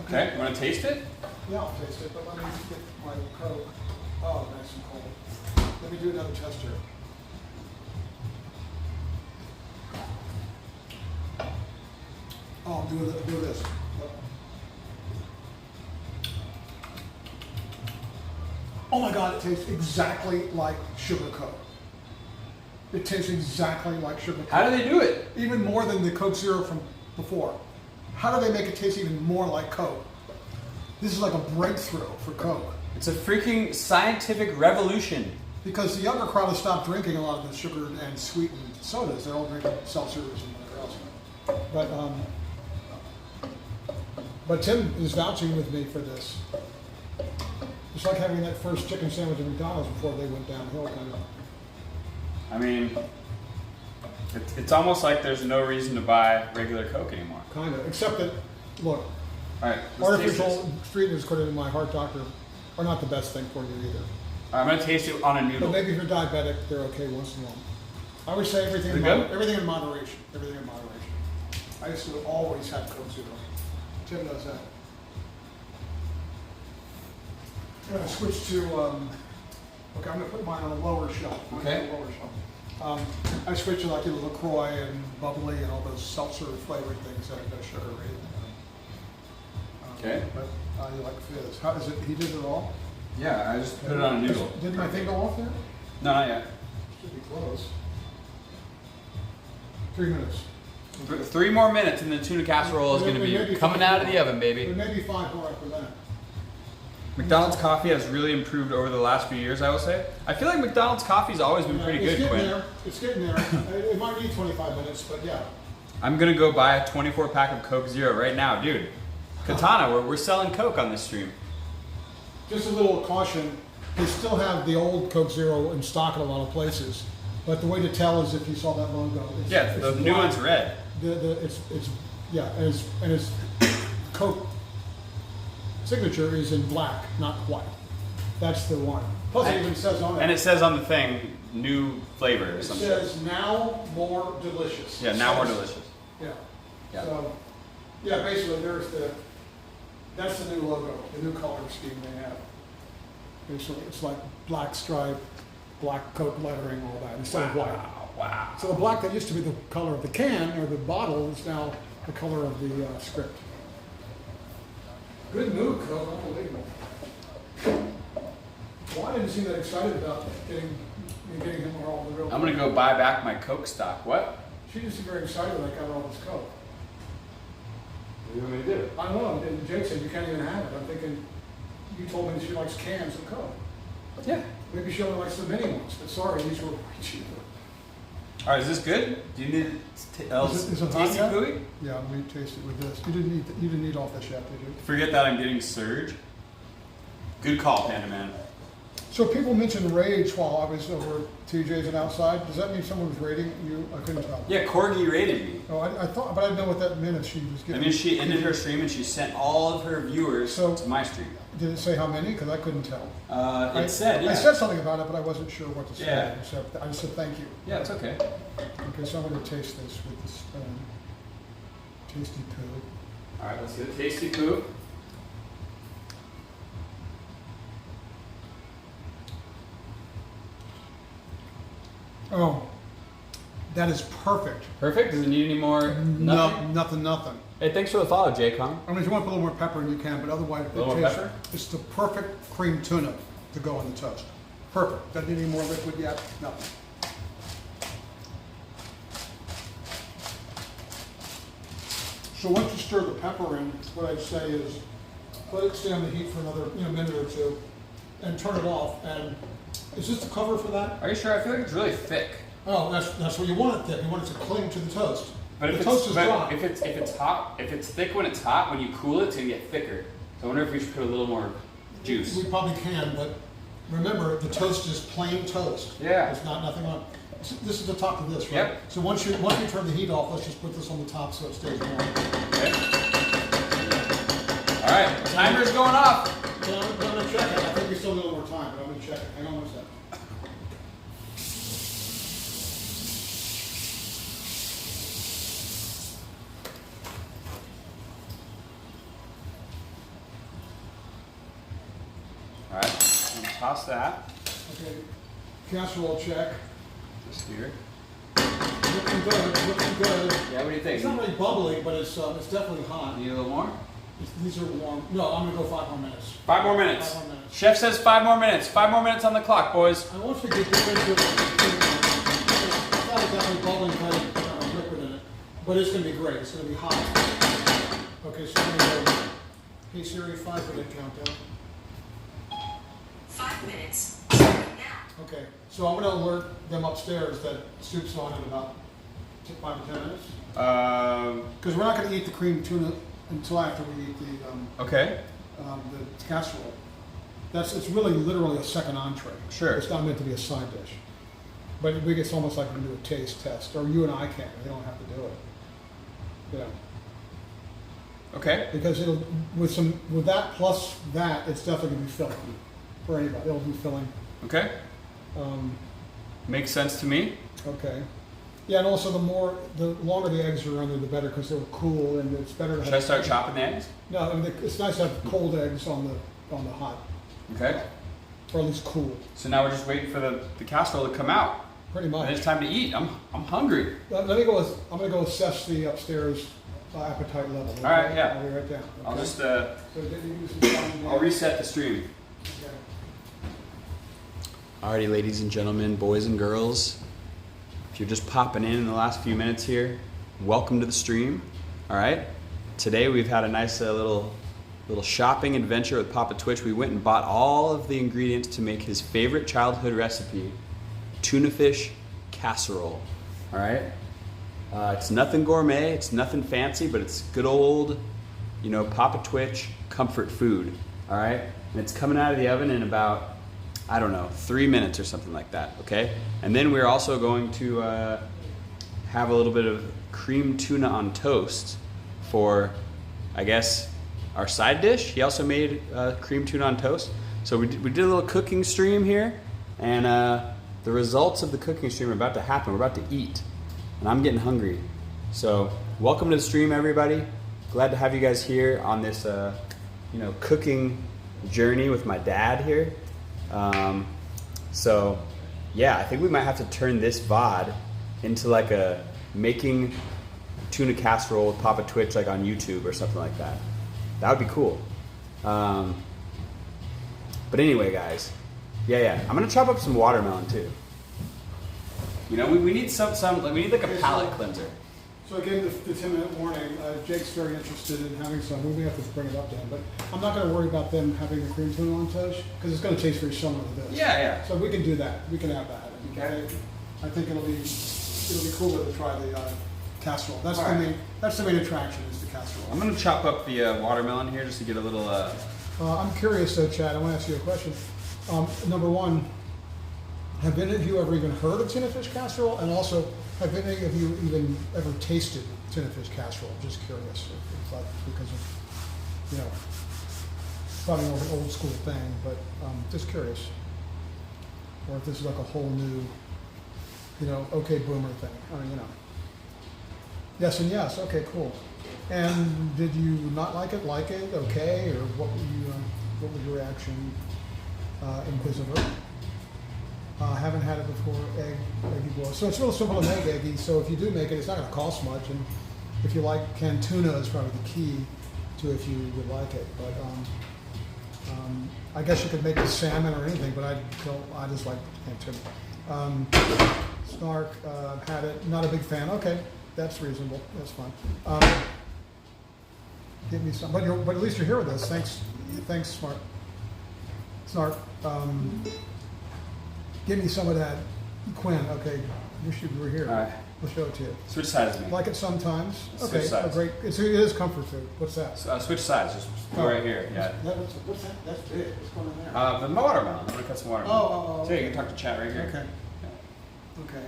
Okay, you want to taste it? Yeah, I'll taste it. But let me get my Coke. Oh, nice and cold. Let me do another test here. Oh, do this. Oh my God, it tastes exactly like sugar Coke. It tastes exactly like sugar Coke. How do they do it? Even more than the Coke Zero from before. How do they make it taste even more like Coke? This is like a breakthrough for Coke. It's a freaking scientific revolution. Because the younger crowd has stopped drinking a lot of the sugar and sweetened sodas. They're all drinking seltzers and whatever else. But Tim is vouching with me for this. It's like having that first chicken sandwich at McDonald's before they went downhill, kind of. I mean, it's almost like there's no reason to buy regular Coke anymore. Kind of. Except that, look, All right, let's taste artificial this. sweeteners, according to my heart doctor, are not the best thing for you either. All right, I'm gonna taste it on a But noodle. maybe if you're diabetic, they're okay once in a while. I would say everything in, Is it good? everything in moderation. Everything in moderation. I used to always have Coke Zero. Tim knows that. I'm going to switch to, okay, I'm going to put mine on a lower shelf. Okay. On a lower shelf. I switched to like the LaCroix and bubbly and all those seltzer flavored things that have no sugar in them. Okay. But I like fizz. How is it heated at all? Yeah, I just put it on a noodle. Did my thing go off there? No, not yet. Should be close. 3 minutes. 3 more minutes and the tuna casserole is There gonna may be be coming 5 out of the more. oven, baby. There may be 5 more after that. McDonald's coffee has really improved over the last few years, I will say. I feel like McDonald's coffee's always been pretty It's good, getting Quinn. there. It's getting there. It might need 25 minutes, but yeah. I'm gonna go buy a 24 pack of Coke Zero right now, dude. Katana, we're selling Coke on this stream. Just a little caution, they still have the old Coke Zero in stock in a lot of places, but the way to tell is if you saw that logo. It's, Yeah, the new black. one's red. And its Coke signature is in black, not white. That's the one. Plus it even says on it. And it says on the thing, new flavor or It something. says now more delicious. Yeah, now more delicious. Yeah. Yeah. So, yeah, basically that's the new logo, the new color scheme they have. Basically, it's like black stripe, black Coke lettering, all that, instead of white. Wow. So the black that used to be the color of the can or the bottle is now the color of the script. Good move, Coke, unbelievable. Well, I didn't seem that excited about getting him all the real. I'm gonna go buy back my Coke stock. What? She didn't seem very excited when I got her all this Coke. What do you want me to do? I don't know, and Jake said you can't even have it. I'm thinking, you told me that she likes cans of Coke. Yeah. Maybe she only likes the mini ones, but sorry, these were way cheaper. All right, is this good? Do you need Is it hot tasty yet? pooey? Yeah, let me taste it with this. You didn't eat off this yet, did you? Forget that I'm getting surge. Good call, Panda Man. So people mentioned rage while I was over at TJ's and outside. Does that mean someone was rating you? I couldn't tell. Yeah, Corgi rated me. Oh, I thought, but I didn't know what that meant if she was I getting. mean, she ended her stream and she sent all of her viewers So- to my stream. Did it say how many? Because I couldn't tell. It said, yeah. I said something about it, but I wasn't sure what to say. Yeah. So I just said thank you. Yeah, it's okay. Okay, so I'm going to taste this with the spoon. Tasty poo. All right, let's get a tasty poo. Oh, that is perfect. Perfect. Does it need any more? Nothing. No, nothing. Hey, thanks for the follow, J-Con. I mean, if you want to put a little more pepper in, you can, but otherwise, A little more pepper? it's the perfect cream tuna to go on the toast. Perfect. Doesn't need any more liquid yet. Nothing. So once you stir the pepper in, what I'd say is let it stay on the heat for another minute or two, and turn it off. And is this the cover for that? Are you sure? I feel like it's really thick. Oh, that's what you want it thick. You want it to cling to the toast. But the toast is dry. if it's hot, if it's thick when it's hot, when you cool it, it's gonna get thicker. So I wonder if we should put a little more juice. We probably can, but remember, the toast is plain toast. Yeah. There's nothing on. This is the top of this, right? Yep. So once you turn the heat off, let's just put this on the top so it stays warm. Okay. All right, timer's going off. Yeah, I'm gonna check it. I think we still need a little more time, but I'm gonna check it. Hang on one second. All right, I'm gonna toss that. Okay. Casserole check. Just here. Looking good. Looking good. Yeah, what do you think? It's not really bubbly, but it's definitely hot. Need a little more? These are warm. No, I'm gonna go 5 more minutes. 5 more minutes. 5 more minutes. Chef says 5 more minutes. 5 more minutes on the clock, boys. I want to get this into it's not exactly bubbling, but it's liquid in it. But it's gonna be great. It's gonna be hot. Okay, so I'm gonna go. Hey Siri, 5-minute countdown. 5 minutes. Now. Okay, so I'm gonna alert them upstairs that soup's on in about 5 to 10 minutes. Because we're not gonna eat the cream tuna until after we eat Okay. the casserole. It's really literally a second entree. Sure. It's not meant to be a side dish. But it's almost like we can do a taste test, or you and I can. They don't have to do it. Yeah. Okay. Because with that plus that, it's definitely gonna be filling for anybody. It'll be filling. Okay. Makes sense to me. Okay. Yeah, and also the longer the eggs are under, the better, because they're cool, and it's better to have. Should I start chopping the eggs? No, I mean, it's nice to have cold eggs on the hot, Okay. or at least cool. So now we're just waiting for the casserole to come out. Pretty And much. it's time to eat. I'm hungry. Let me go. I'm going to go assess the upstairs appetite level. Okay? All right, yeah. I'll be right down. I'll okay? just So did you do some time there? I'll reset the stream. Okay. Alrighty, ladies and gentlemen, boys and girls. If you're just popping in the last few minutes here, welcome to the stream. All right. Today we've had a nice little shopping adventure with Papa Twitch. We went and bought all of the ingredients to make his favorite childhood recipe, tuna fish casserole. All right. It's nothing gourmet. It's nothing fancy, but it's good old, Papa Twitch comfort food. All right. And it's coming out of the oven in about, I don't know, 3 minutes or something like that, okay? And then we're also going to have a little bit of cream tuna on toast for, I guess, our side dish. He also made cream tuna on toast. So we did a little cooking stream here, and the results of the cooking stream are about to happen. We're about to eat, and I'm getting hungry. So welcome to the stream, everybody. Glad to have you guys here on this, cooking journey with my dad here. So yeah, I think we might have to turn this VOD into like a making tuna casserole with Papa Twitch, like on YouTube or something like that. That would be cool. But anyway, guys, yeah, I'm gonna chop up some watermelon too. We need we need like a palate cleanser. So again, the 10-minute warning. Jake's very interested in having some. We may have to bring it up to him, but I'm not going to worry about them having the cream tuna on toast because it's going to taste very similar to this. Yeah. So we can do that. We can have that. Okay. I think it'll be cooler to try the casserole. That's All the right. main. That's the main attraction is the casserole. I'm gonna chop up the watermelon here just to get a little. I'm curious though, Chad. I want to ask you a question. Number one, have any of you ever even heard of tuna fish casserole? And also, have any of you even ever tasted tuna fish casserole? I'm just curious if that's because of, probably an old school thing, but just curious. Or if this is like a whole new, okay, boomer thing. I mean, Yes and yes. Okay, cool. And did you not like it? Like it? Okay, or what was your reaction? Inquisitor. Haven't had it before. Eggy boil. So it's real simple to make, Eggy. So if you do make it, it's not going to cost much. And if you like canned tuna, is probably the key to if you would like it. But I guess you could make it salmon or anything, but I just like canned tuna. Snark, had it. Not a big fan. Okay, that's reasonable. That's fine. Give me some. But at least you're here with us. Thanks, Snark. Give me some of that, Quinn. Okay, wish you were here. All right. We'll show it to you. Switch sides with me. Like it sometimes. Switch Okay, sides. great. It is comfort food. What's that? Switch sides. Just go right here. Yeah. What's that? That's big. What's going on there? The watermelon. I'm gonna cut some watermelon. Oh. So you can talk to chat right here. Okay. Okay.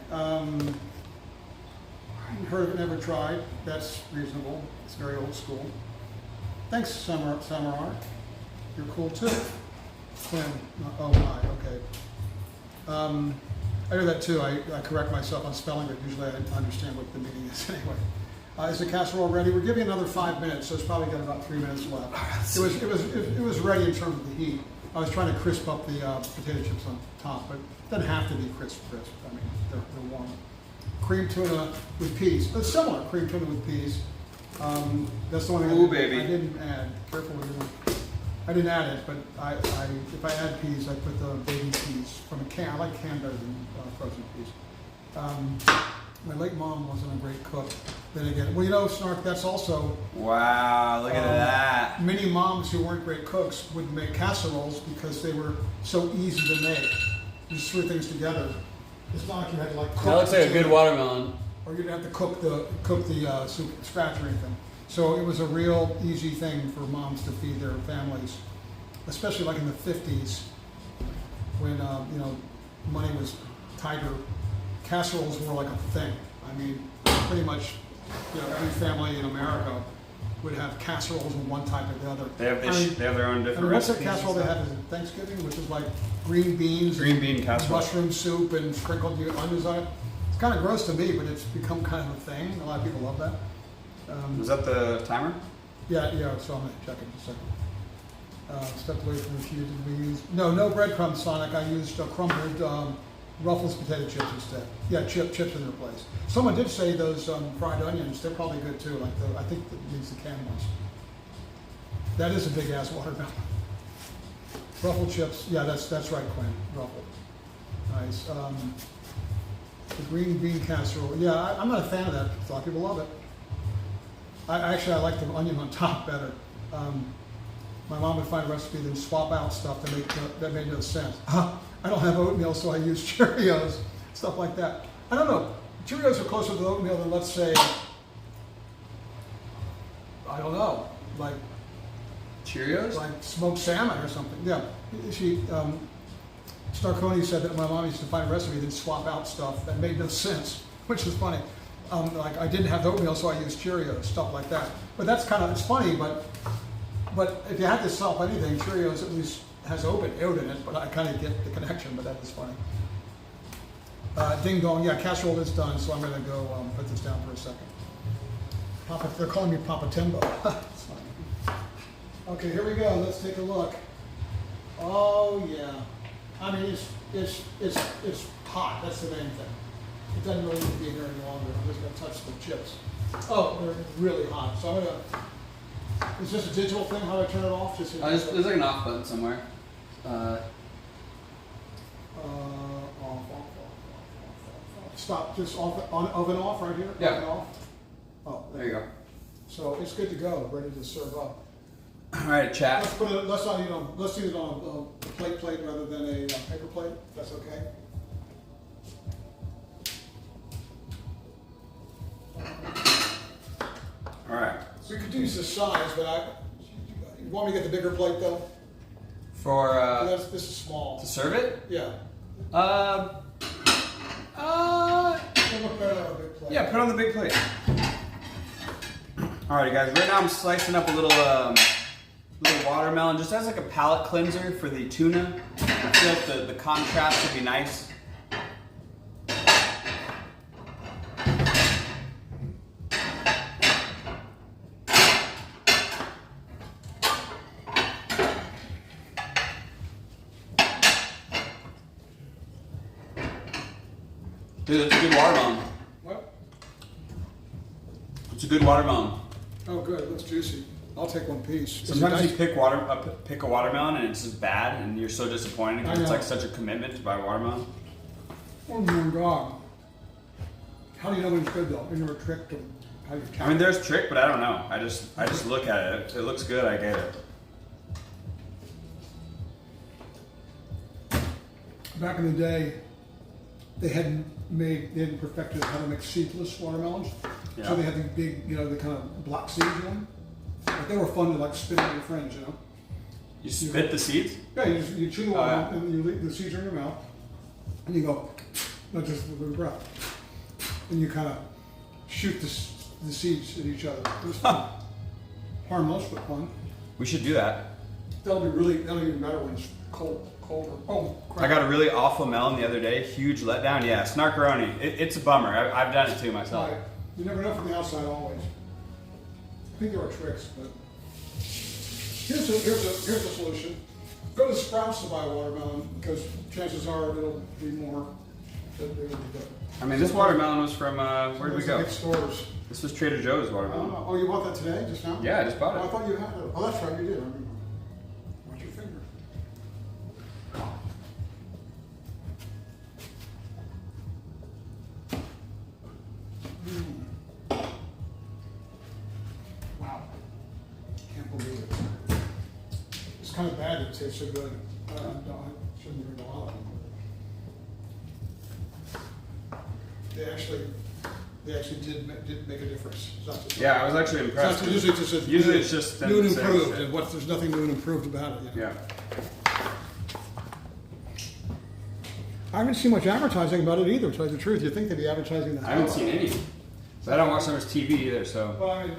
Heard of it, never tried. That's reasonable. It's very old school. Thanks, Samurai. You're cool too. Quinn. Oh my. Okay. I do that too. I correct myself on spelling, but usually I understand what the meaning is anyway. Is the casserole ready? We're giving another 5 minutes, so it's probably got about 3 minutes left. It was ready in terms of the heat. I was trying to crisp up the potato chips on top, but it doesn't have to be crisp. I mean, they're warm. Cream tuna with peas. It's similar, cream tuna with peas. That's the one Ooh, I baby. didn't add. Careful with it. I didn't add it, but if I add peas, I put the baby peas from a can. I like canned better than frozen peas. My late mom wasn't a great cook. Then again, well, you know, Snark, that's also Wow, look at that. many moms who weren't great cooks would make casseroles because they were so easy to make. You just threw things together. It's not like you had to like cook. That looks like a the good tuna, watermelon. or you didn't have to cook the soup from scratch or anything. So it was a real easy thing for moms to feed their families, especially like in the 50s when you know, money was tighter. Casseroles were like a thing. I mean, pretty much, you know, every family in America would have casseroles of one type or the other. They have their own different What's that recipes. casserole they have at Thanksgiving, which is like green beans, Green bean casserole. mushroom soup, and sprinkled onions on it? It's kind of gross to me, but it's become kind of a thing. A lot of people love that. Was that the timer? Yeah, so I'm gonna check it in a second. Stepped away from the few that we used. No breadcrumbs, Sonic. I used crumbled Ruffles potato chips instead. Yeah, chips in their place. Someone did say those fried onions, they're probably good too. Like I think that needs the canned ones. That is a big ass watermelon. Ruffle chips, yeah, that's right, Quinn. Ruffle. Nice. The green bean casserole. Yeah, I'm not a fan of that. A lot of people love it. I like the onion on top better. My mom would find a recipe then swap out stuff that made no sense. I don't have oatmeal, so I use Cheerios, stuff like that. I don't know. Cheerios are closer to oatmeal than, let's say, I don't know, like Cheerios? like smoked salmon or something. Yeah, Starconi said that my mom used to find a recipe then swap out stuff that made no sense, which is funny. Like I didn't have oatmeal, so I used Cheerios, stuff like that. But that's kind of, it's funny, but if you had to swap anything, Cheerios at least has oat in it, but I kind of get the connection, but that is funny. Ding dong, yeah, casserole is done, so I'm going to go put this down for a second. They're calling me Papa Timbo. It's funny. Okay, here we go. Let's take a look. Oh yeah, I mean it's hot. That's the main thing. It doesn't really need to be here any longer. I'm just going to touch the chips. Oh, they're really hot. So I'm going to. Is this a digital thing? How do I turn it off? There's like an off button somewhere. Off. Stop. Just off. Oven off right here. Yeah. Oven off. Oh, There you go. So it's good to go. Ready to serve up. All right, chat. Let's put it. Let's use it on a plate rather than a paper plate. That's okay. All right. So you could use this size, but you want me to get the bigger plate though? For This is small. to serve it? Yeah. It'll look better on a big plate. Yeah, put it on the big plate. All right, guys. Right now I'm slicing up a little watermelon just as like a palate cleanser for the tuna. I feel like the contrast would be nice. Dude, that's a good watermelon. What? It's a good watermelon. Oh, good. It looks juicy. I'll take one piece. Sometimes you pick a watermelon and it's just bad, and you're so disappointed because it's know. like such a commitment to buy watermelon. Oh my God. How do you know when it's good though? You never tricked them. how you I count. mean, there's a trick, but I don't know. I just look at it. If it looks good, I get it. Back in the day, they hadn't perfected how to make seedless watermelons. Yeah. So they had the big, the kind of block seeds in them. But they were fun to like spit at your friends, You spit the seeds? Yeah, you chew the watermelon yeah. and you leave the seeds are in your mouth, and you go, not just with your breath, and you kind of shoot the seeds at each other. It was fun. Harmless but fun. We should do that. That'll be even better when it's colder. Oh, crap. I got a really awful melon the other day. Huge letdown. Yeah, snarkaroni. It's a bummer. I've done it too myself. Right. You never know from the outside always. I think there are tricks, but here's a solution. Go to Sprouts to buy watermelon because chances are it'll be more. It'll be good. I mean, this watermelon was from, where did we go? Big stores. This was Trader Joe's watermelon. Oh, you bought that today, just now? Yeah, I just bought Oh, I it. thought you had it. Oh, that's right, you did. I remember. Watch your finger. Wow. Can't believe it. It's kind of bad it tastes so good. I shouldn't even go out. They actually did make a difference. It's not just Yeah, I was actually impressed. Usually it's just them new and saying improved, shit. and there's nothing new and improved about it. Yeah. I haven't seen much advertising about it either, to tell you the truth. You'd think they'd be advertising that. I haven't seen any. But I don't watch so much TV either, so. Well, I mean,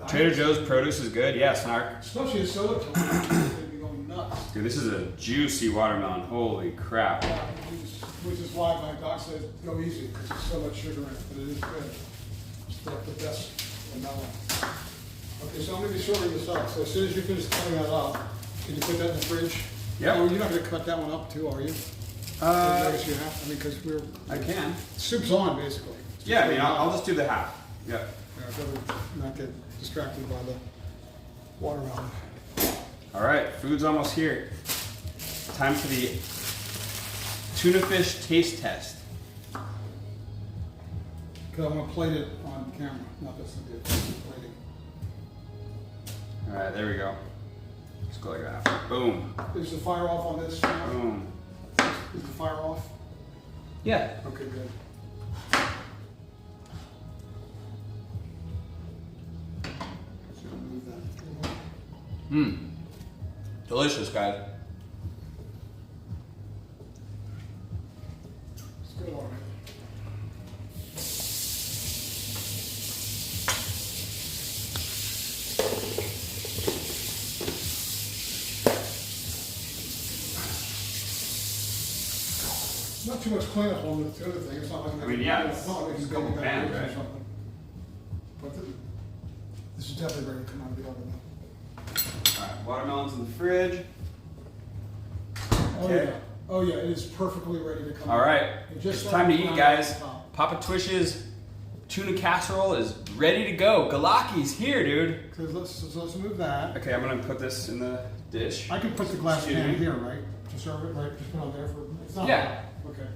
Trader Joe's produce is good. Yeah, snark. especially in soda time, they'd be going nuts. Dude, this is a juicy watermelon. Holy crap. Which is why my doc says go easy, because there's so much sugar in it, but it is good. It's like the best melon. Okay, so I'm going to be sorting this up. So as soon as you finish cutting that up, can you put that in the fridge? Yeah. Oh, you're not going to cut that one up too, are you? I guess you have. I mean, because I can. soup's on basically. Yeah, I mean, I'll just do the half. Yeah. Yeah, I'd rather not get distracted by the watermelon. All right, food's almost here. Time for the tuna fish taste test. Because I want to plate it on camera, not just the plating. All right, there we go. Let's go like that. Boom. Is the fire off on this now? Boom. Is the fire off? Yeah. Okay, good. So move that. Mmm. Delicious, guys. It's good, all right. Not too much cleanup on the other thing. It's not like I mean, yeah, it's not like it's it's a couple baby pans, back or right? something. But this is definitely ready to come out of the oven. All right, watermelon's in the fridge. Oh Okay. yeah, oh yeah, it is perfectly ready to come. All out. right, It just it's time to started eat, frying guys. on top. Papa Twitch's tuna casserole is ready to go. Galaki's here, dude. So let's move that. Okay, I'm gonna put this in the dish. I can put the glass Excuse can me? here, right? To serve it, right? Just put it on there for. It's not Yeah. hot. Okay.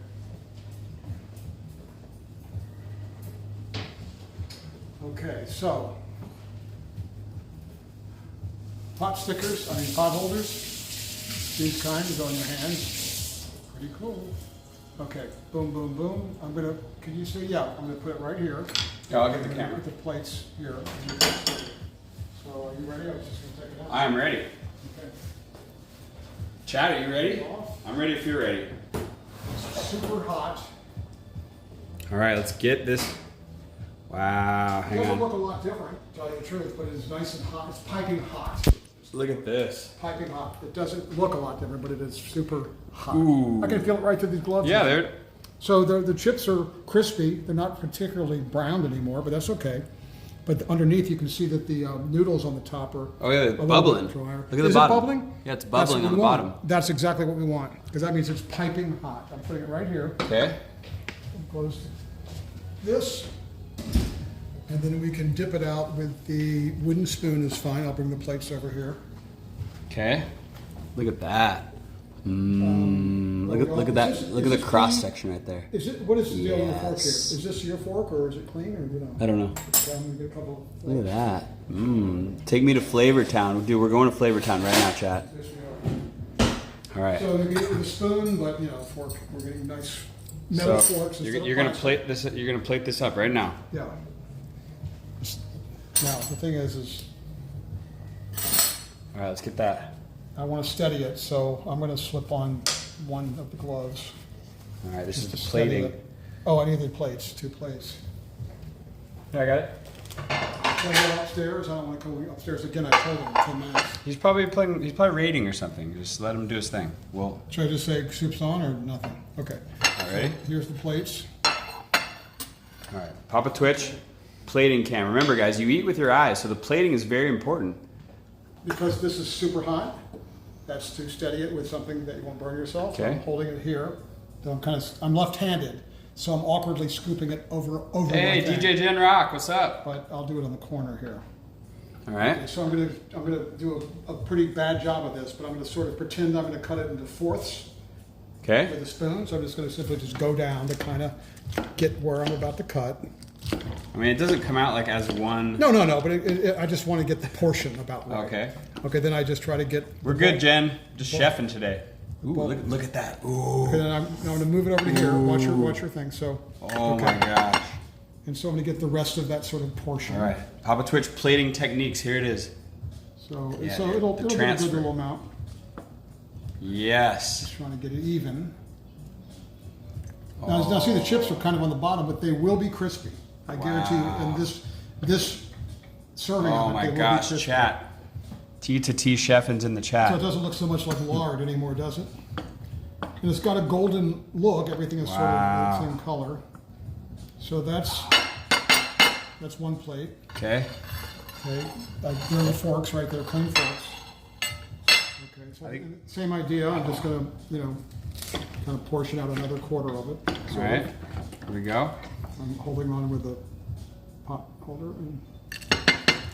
Okay, so pot stickers, pot holders, these kinds go in your hands. Pretty cool. Okay, boom, boom, boom. Can you see? Yeah, I'm gonna put it right here. Yeah, I'll get the I'm gonna camera. Put the plates here. So are you ready? I was just gonna take it out. I'm ready. Okay. Chad, are you ready? I'm ready if you're ready. It's super hot. All right, let's get this. Wow, It hang doesn't look on. a lot different, to tell you the truth, but it's nice and hot. It's piping hot. Look at this. Piping hot. It doesn't look a lot different, but it is super hot. Ooh. I can feel it right through these gloves. Yeah, dude. So the chips are crispy. They're not particularly browned anymore, but that's okay. But underneath, you can see that the noodles on the top are Oh yeah, a it's little bubbling. bit drier. Look at the Is bottom. it bubbling? Yeah, it's That's bubbling what on we the want. bottom. That's exactly what we want, because that means it's piping hot. I'm putting it right here. Okay. Close this. And then we can dip it out with the wooden spoon is fine. I'll bring the plates over here. Okay. Look at that. Look at that. Look at the cross section right there. Is it? What is the deal with the fork here? Yes. Is this your fork or is it clean or you know? I don't know. Okay, I'm gonna get a couple. Look at that. Take me to Flavor Town. Dude, we're going to Flavor Town right now, chat. Yes, we are. All right. So we get with a spoon, but you know, fork. We're getting nice metal forks. You're gonna plate this. You're gonna plate this up right now. Yeah. Now the thing is All right, let's get that. I want to steady it, so I'm going to slip on one of the gloves. All right, this is just the to steady plating. it. Oh, I need the plates. 2 plates. Yeah, I got it. Can I go upstairs? I don't want to go upstairs again. I told him 10 minutes. He's probably playing. He's probably raiding or something. Just let him do his thing. Well, Should I just say soup's on or nothing? Okay. all right. Here's the plates. All right. Papa Twitch, plating cam. Remember, guys, you eat with your eyes, so the plating is very important. Because this is super hot, that's to steady it with something that you won't burn yourself. So Okay. I'm holding it here. So I'm left-handed, so I'm awkwardly scooping it over Hey, my thing. DJ Gen Rock, what's up? But I'll do it on the corner here. All right. So I'm gonna do a pretty bad job of this, but I'm gonna sort of pretend I'm gonna cut it into fourths Okay. with a spoon. So I'm just gonna simply just go down to kind of get where I'm about to cut. I mean, it doesn't come out like as one. No, but I just want to get the portion about right. Okay. Okay, then I just try to get. We're good, Jen. Just chefing today. Ooh, look at that. Ooh. Okay, then I'm gonna move it over to here. Watch your thing. So. Oh okay. my gosh. And so I'm gonna get the rest of that sort of portion. All right. Papa Twitch plating techniques. Here it is. So Yeah, it'll the get a transfer. good little amount. Yes. Just trying to get it even. Now see the chips are kind of on the bottom, but they will be crispy. I guarantee you. And this serving Oh of it, my they will gosh, be crispy. chat. T to T Chefins in the So it chat. doesn't look so much like lard anymore, does it? And it's got a golden look. Everything is sort of the same color. So that's one plate. Okay. Okay, there are the forks right there, clean forks. Okay, so same idea. I'm just gonna, kind of portion out another quarter of it. So All right. Here we go. I'm holding on with a pot holder. And,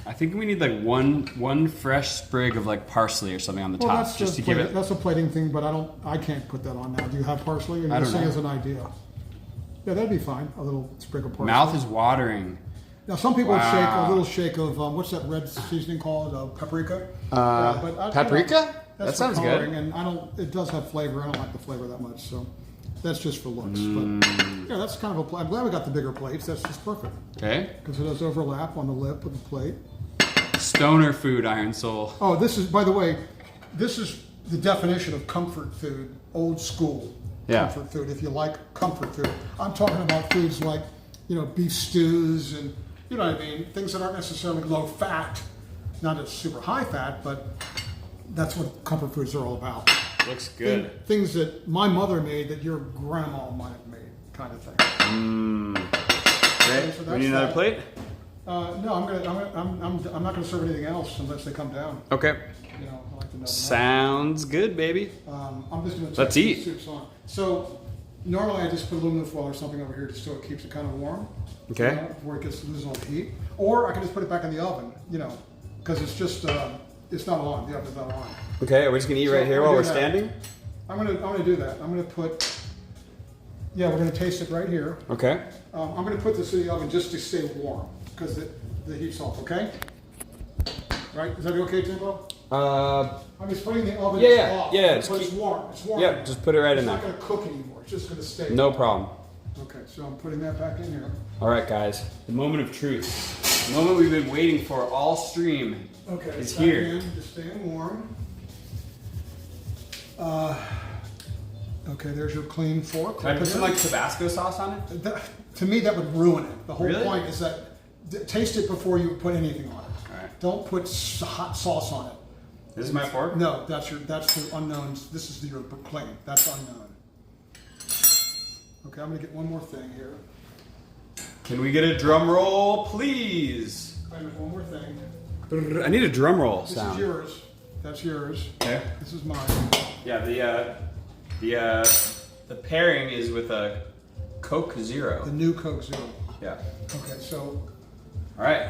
I think we need like one fresh sprig of like parsley or something on the well, top, that's just to give it. That's a plating thing, but I can't put that on now. Do you have parsley? I don't know. As an idea. Yeah, that'd be fine. A little sprig of parsley. Mouth is watering. Now, some people Wow. shake a little shake of what's that red seasoning called? Paprika. Paprika? That's That sounds for coloring, good. And it does have flavor. I don't like the flavor that much, so that's just for looks. Mm. But yeah, that's kind of a. I'm glad we got the bigger plates. That's just perfect Okay. because it does overlap on the lip of the plate. Stoner food, Iron Soul. Oh, this is, by the way, this is the definition of comfort food, old school Yeah. comfort food. If you like comfort food, I'm talking about foods like, beef stews and you know what I mean, things that aren't necessarily low fat, not as super high fat, but that's what comfort foods are all about. Looks good. Things that my mother made that your grandma might have made, kind of thing. Great. So We need another that. plate? No, I'm not gonna serve anything else unless they come down. Okay. I like to know. that. Sounds good, baby. I'm just gonna check Let's the eat. soup's on. So normally I just put aluminum foil or something over here just so it keeps it kind of warm. Okay. Before it loses all the heat. Or I can just put it back in the oven, because it's just it's not on. The oven's not on. Okay, are we just gonna eat So right here we're while we're gonna do that. standing? I'm gonna do that. I'm gonna put. Yeah, we're gonna taste it right here. Okay. I'm gonna put this in the oven just to stay warm because the heat's off. Okay. Right? Is that okay, Timbo? I'm just putting the oven off. yeah, But just it's warm. It's warm. Yeah, just put it right in It's not there. gonna cook anymore. It's just gonna stay. No problem. Okay, so I'm putting that back in here. All right, guys. The moment of truth. The moment we've been waiting for all stream. Okay, It's back here. in, just staying warm. Okay, there's your clean fork. Can I put some like Tabasco sauce on it? To me, that would ruin it. The whole Really? point is that taste it before you put anything on it. All right. Don't put hot sauce on it. This is my fork? No, that's the unknowns. This is your plate. That's unknown. Okay, I'm gonna get one more thing here. Can we get a drum roll, please? One more thing. I need a drum roll This sound. is yours. That's yours. Okay. This is mine. Yeah, the pairing is with a Coke Zero. The new Coke Zero. Yeah. Okay, so All right.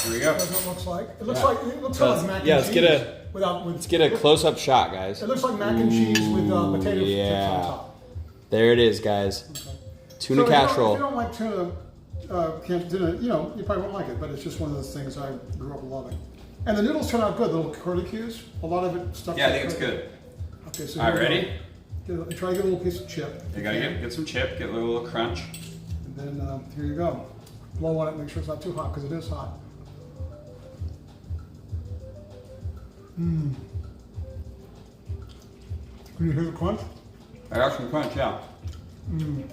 Here we go. that's what it looks like. It looks Yeah. like So mac and let's cheese. get without with. Let's get a close-up shot, guys. It looks like mac and cheese with potato chips yeah. on top. There it is, guys. Okay. Tuna So casserole. If you don't like canned tuna, you know, you probably won't like it, but it's just one of those things I grew up loving. And the noodles turn out good, the little curlicues. A lot of it stuff. Yeah, I think it's good. Okay, so All right, ready? Try to get a little piece of chip. You gotta get some chip, get a little crunch. And then here you go. Blow on it, make sure it's not too hot because it is hot. Mmm. Can you hear the crunch? I got some crunch, yeah. Mmm.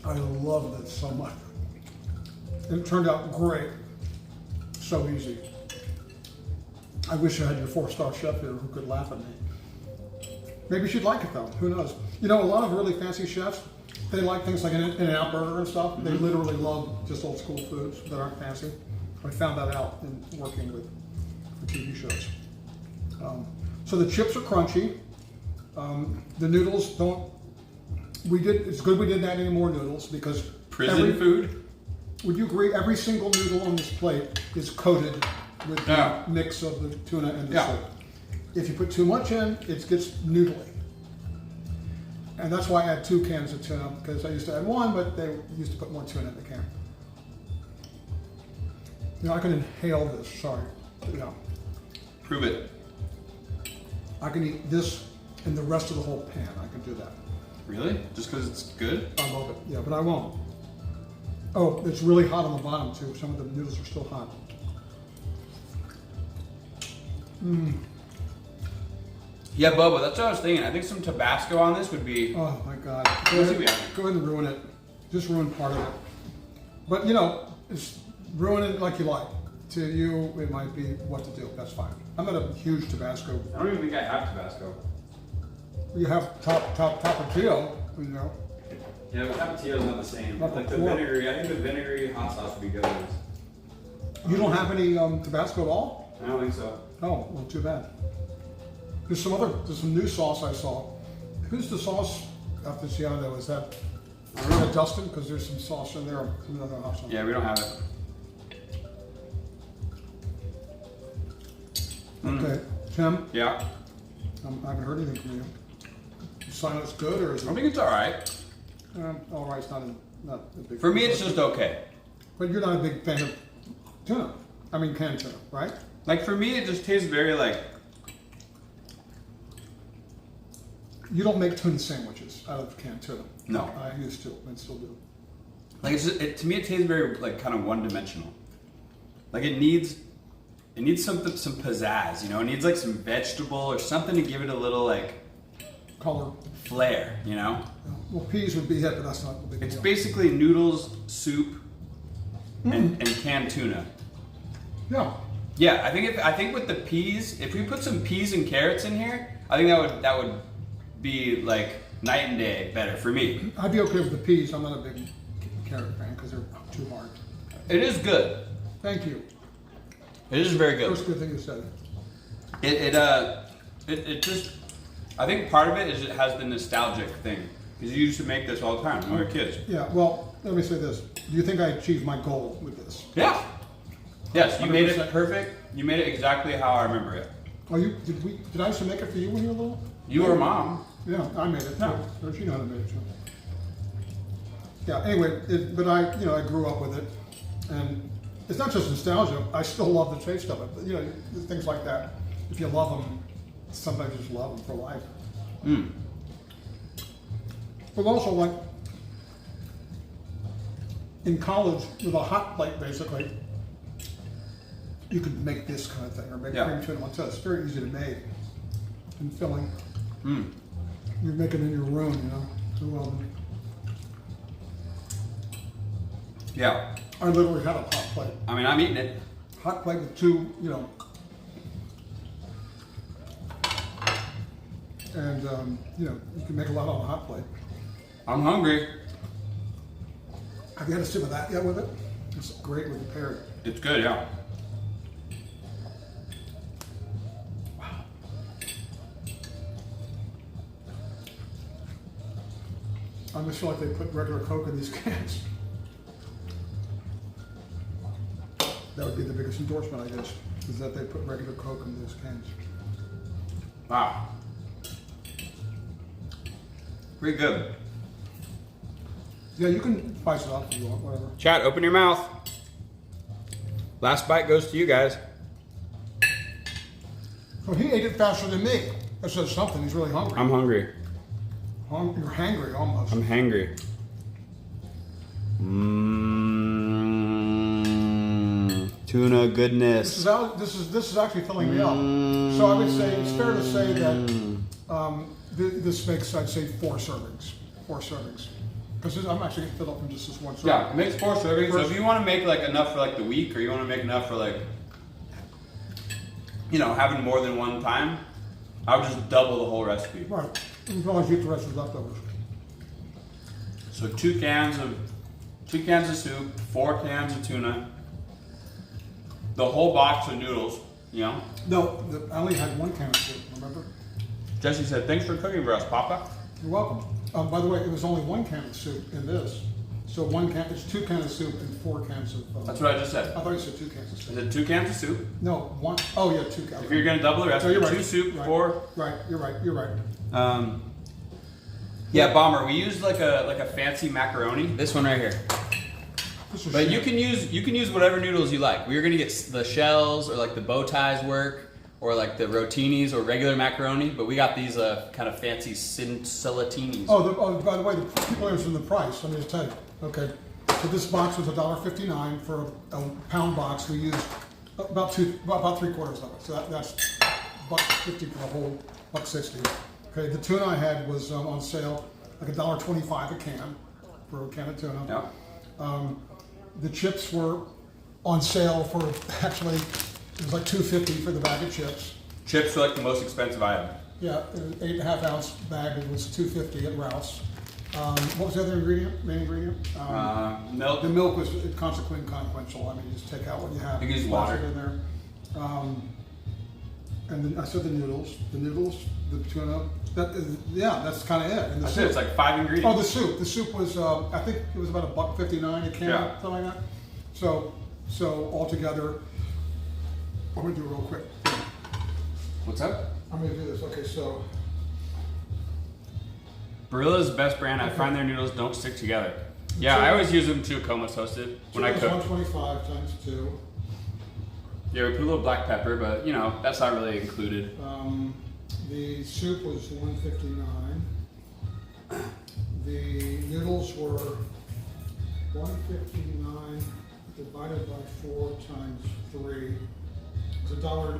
I love this so much. It turned out great. So easy. I wish I had your 4-star chef here who could laugh at me. Maybe she'd like it though, who knows? You know, a lot of really fancy chefs, they like things like an In-N-Out burger and stuff. They literally love just old school foods that aren't fancy. I found that out in working with TV shows. So the chips are crunchy. The noodles don't, it's good we didn't add any more noodles because Prison food? would you agree every single noodle on this plate is coated with the mix of the tuna and the soup? If you put too much in, it gets noodly. And that's why I add 2 cans of tuna, because I used to add 1, but they used to put more tuna in the can. You know, I can inhale this, sorry. Yeah. Prove it. I can eat this and the rest of the whole pan. I can do that. Really? Just because it's good? I love it. Yeah, but I won't. Oh, it's really hot on the bottom too. Some of the noodles are still hot. Mmm. Yeah, Bubba, that's what I was thinking. I think some Tabasco on this would be... Oh my God. Go Let's see ahead, what happens. go ahead and ruin it. Just ruin part of it. But you know, it's ruin it like you like. To you, it might be what to do. That's fine. I'm not a huge Tabasco. I don't even think I have Tabasco. You have Tapatio, you know. Yeah, but Tapatio's not the same. Not Like the the core. vinegary, I think the vinegary hot sauce would be good on this. You don't have any Tabasco at all? I don't think so. Oh, well, too bad. There's some new sauce I saw. Who's the sauce aficionado? Is that Dustin? Because there's some sauce in there. Some other hot sauce. Yeah, we don't have it. Okay, Tim, Yeah. I haven't heard anything from you. You sign it's good or is I it? think it's alright. All right, it's not a big. For me, it's just okay. But you're not a big fan of tuna. I mean, canned tuna, right? Like for me, it just tastes very like... You don't make tuna sandwiches out of canned tuna. No. I used to and still do. Like it's just, to me, it tastes very like kind of one-dimensional. Like it needs some pizzazz, you know. It needs like some vegetable or something to give it a little like Color. flair, you know. Well, peas would be it, but that's not the big It's deal. basically noodles, soup, and canned tuna. Yeah. Yeah, I think with the peas, if we put some peas and carrots in here, I think that would be like night and day better for me. I'd be okay with the peas. I'm not a big carrot fan because they're too hard. It is good. Thank you. It is very good. First good thing you said. It just, I think part of it is it has the nostalgic thing because you used to make this all the time when we were kids. Yeah. Well, let me say this. Do you think I achieved my goal with this? Yeah. Yes, you made it 100%. perfect. You made it exactly how I remember it. Oh, did I used to make it for you when you were little? You were Mom. Yeah, I made it. No. Don't you know how to make it? Too? Yeah. Anyway, but I grew up with it, and it's not just nostalgia. I still love the taste of it. But, things like that. If you love them, sometimes you just love them for life. Mm. But also, like in college, with a hot plate, basically, you could make this kind of thing, or make cream tuna on toast. It's very easy to make and filling. Mm. You make it in your room, So, Yeah. I literally had a hot plate. I mean, I'm eating it. Hot plate with two, and you can make a lot on a hot plate. I'm hungry. Have you had a sip of that yet with it? It's great with the pear. It's good, yeah. I just feel like they put regular Coke in these cans. That would be the biggest endorsement, I guess, is that they put regular Coke in those cans. Wow. Pretty good. Yeah, you can spice it up if you want, whatever. Chat, open your mouth. Last bite goes to you guys. So he ate it faster than me. That says something. He's really hungry. I'm hungry. You're hangry almost. I'm hangry. Tuna goodness. This is actually filling me up. So I would say it's fair to say that this makes, I'd say, 4 servings. 4 servings. Because I'm actually going to fill up in just this one serving. Yeah, it makes 4 servings. So if you want to make like enough for like the week, or you want to make enough for like, you know, having more than one time, I would just double the whole recipe. Right. You can always eat the rest of the leftovers. So 2 cans of soup, 4 cans of tuna, the whole box of noodles, you know? No, I only had 1 can of soup, remember? Jesse said, thanks for cooking for us, Papa. You're welcome. By the way, it was only 1 can of soup in this. So 1 can, it's 2 cans of soup and 4 cans of... That's what I just said. I thought you said 2 cans of soup. Is it 2 cans of soup? No, 1, oh yeah, 2 cans. If you're gonna double the recipe, you're right. 2 soup, Right. 4. Right, you're right, you're right. Yeah, Bomber, we used like a fancy macaroni. This one right here. This is But shit. you can use whatever noodles you like. We were gonna get the shells, or like the bow ties work, or like the rotinis or regular macaroni, but we got these kind of fancy salatinis. Oh, by the way, the people are interested in the price. Let me just tell you. Okay, so this box was $1.59 for a pound box. We used about 3/4 of it. So that's $1.50 for the whole, $1.60. Okay, the tuna I had was on sale, like $1.25 a can for a can of tuna. Yeah. The chips were on sale for actually it was like $2.50 for the bag of chips. Chips are like the most expensive item. Yeah, an 8.5 ounce bag. It was $2.50 at Ralph's. What was the other ingredient? Main ingredient? Milk. The milk was consequential. I mean, you just take out what you have. You can use splash water. it in there. And then I said the noodles, the tuna. That's kind of it. And the I said soup. it's like 5 ingredients. Oh, the soup. The soup was, I think it was about $1.59 a can, Yeah. something like that. So altogether, I'm gonna do it real quick. What's up? I'm gonna do this. Okay, so Barilla's the best brand. I find their noodles don't stick together. Yeah, I always use them too, Comas toasted, when I cook. 125 times 2. Yeah, we put a little black pepper, but you know, that's not really included. The soup was $1.59. The noodles were $1.59 divided by 4 times 3. It's $1.20.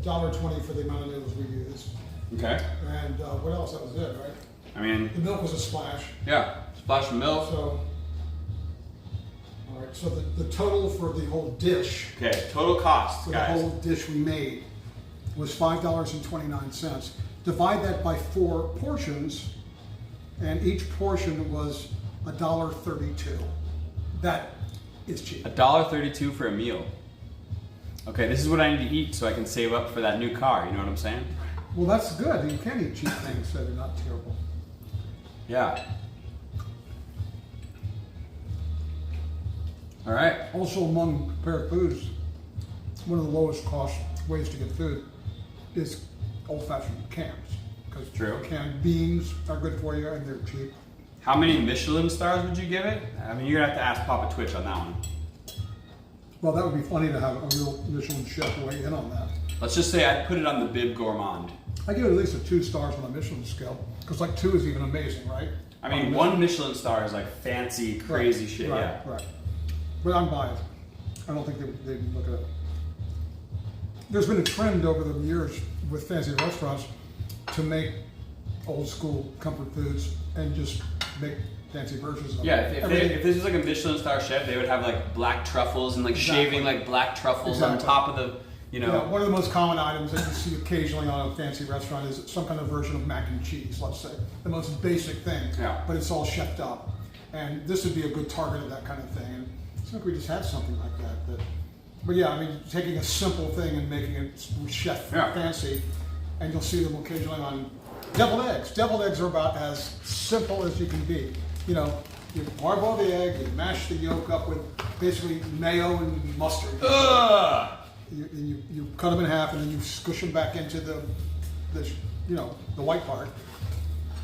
$1.20 for the amount of noodles we used. Okay. And what else? That was it, right? I mean, The milk was a splash. yeah, splash of milk. So, all right. So the total for the whole dish, Okay, total cost, for the guys. whole dish we made, was $5.29. Divide that by 4 portions, and each portion was $1.32. That is cheap. $1.32 for a meal. Okay, this is what I need to eat so I can save up for that new car. You know what I'm saying? Well, that's good. You can eat cheap things that are not terrible. Yeah. All right. Also, among prepared foods, one of the lowest cost ways to get food is old-fashioned cans. Because True. canned beans are good for you and they're cheap. How many Michelin stars would you give it? I mean, you're gonna have to ask Papa Twitch on that one. Well, that would be funny to have a real Michelin chef weigh in on that. Let's just say I'd put it on the Bib Gourmand. I give it at least a 2 stars on the Michelin scale, because like 2 is even amazing, right? I mean, 1 Michelin star is like fancy, crazy shit, right, yeah. Right. But I'm biased. I don't think they'd look at it. There's been a trend over the years with fancy restaurants to make old school comfort foods and just make fancy versions of them. Yeah, if this was like a Michelin star chef, they would have like black truffles and like Exactly. shaving like black truffles on Exactly. top of the, you know. Yeah, one of the most common items that you see occasionally on a fancy restaurant is some kind of version of mac and cheese, let's say. The most basic thing, Yeah. but it's all chefed up. And this would be a good target of that kind of thing. And I think we just had something like that. But yeah, I mean, taking a simple thing and making it chef fancy, and you'll see them occasionally on deviled eggs. Deviled eggs are about as simple as you can be. You know, You hard-boil the egg, you mash the yolk up with basically mayo and mustard. You cut them in half and then you squish them back into the white part.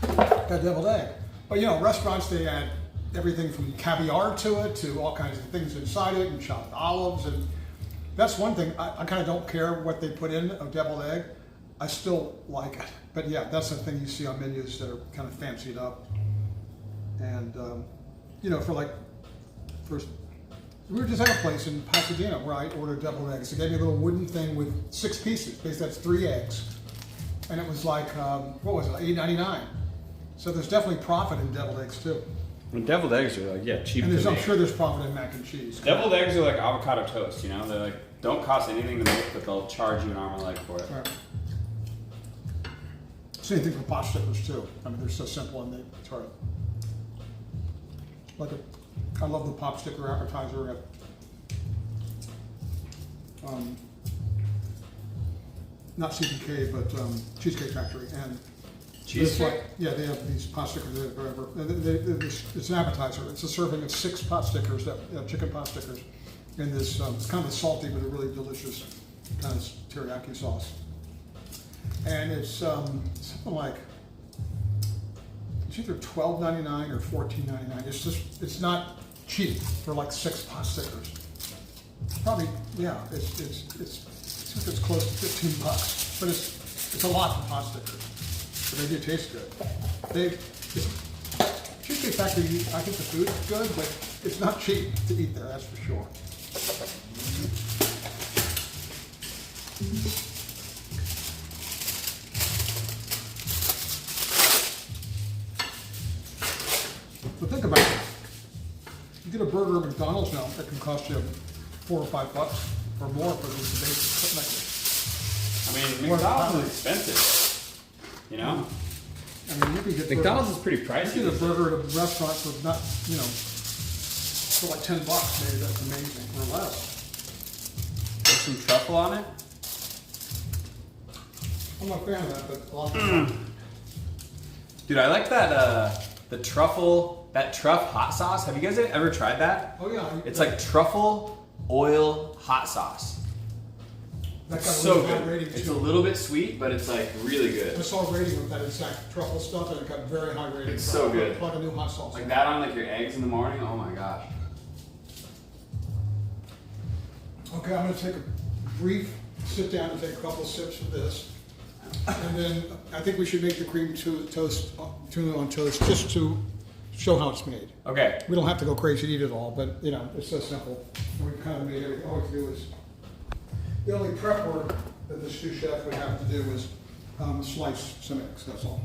That deviled egg. But restaurants, they add everything from caviar to it to all kinds of things inside it and chopped olives. And that's one thing. I kind of don't care what they put in a deviled egg. I still like it. But yeah, that's the thing you see on menus that are kind of fancied up. And, we were just at a place in Pasadena where I ordered deviled eggs. They gave me a little wooden thing with 6 pieces. Basically, that's 3 eggs. And it was like, what was it, $8.99. So there's definitely profit in deviled eggs too. And deviled eggs are like, cheap And to I'm make. sure there's profit in mac and cheese. Deviled eggs are like avocado toast, They're like, don't cost anything to make, but they'll charge you an arm and a leg for it. Right. Same thing for pot stickers too. I mean, they're so simple and it's hard. I love the pop sticker appetizer at not CPK, but Cheesecake Factory. And Cheesecake? yeah, they have these pot stickers, whatever. It's an appetizer. It's a serving of 6 pot stickers, chicken pot stickers, in this. It's kind of salty, but a really delicious kind of teriyaki sauce. And it's something like it's either $12.99 or $14.99. It's not cheap for like 6 pot stickers. Probably, yeah. It's close to $15, but it's a lot for pot stickers. But they do taste good. Cheesecake Factory, I think the food's good, but it's not cheap to eat there, that's for sure. But think about it. You get a burger at McDonald's now, that can cost you $4 or $5 or more for this basic necklace. I mean, McDonald's is expensive. I mean, you can get McDonald's is pretty pricey. You get a burger at a restaurant for not, for like $10 maybe. That's amazing, or less. Put some truffle on it. I'm not a fan of that, but a lot of people. Dude, I like that the truffle, that truff hot sauce. Have you guys ever tried that? Oh yeah. It's like truffle oil hot sauce. That got So really high good. rating It's too. a little bit sweet, but it's like really I good. saw a rating with that exact truffle stuff, and it got very high rating. It's so good. Like a new hot sauce. Like that on like your eggs in the morning. Oh my gosh. Okay, I'm going to take a brief sit down and take a couple of sips of this. And then I think we should make the cream tuna on toast just to show how it's made. Okay. We don't have to go crazy to eat it all, but it's so simple. We've kind of made everything. All we have to do is, the only prep work that the sous chef would have to do is slice some eggs, that's all.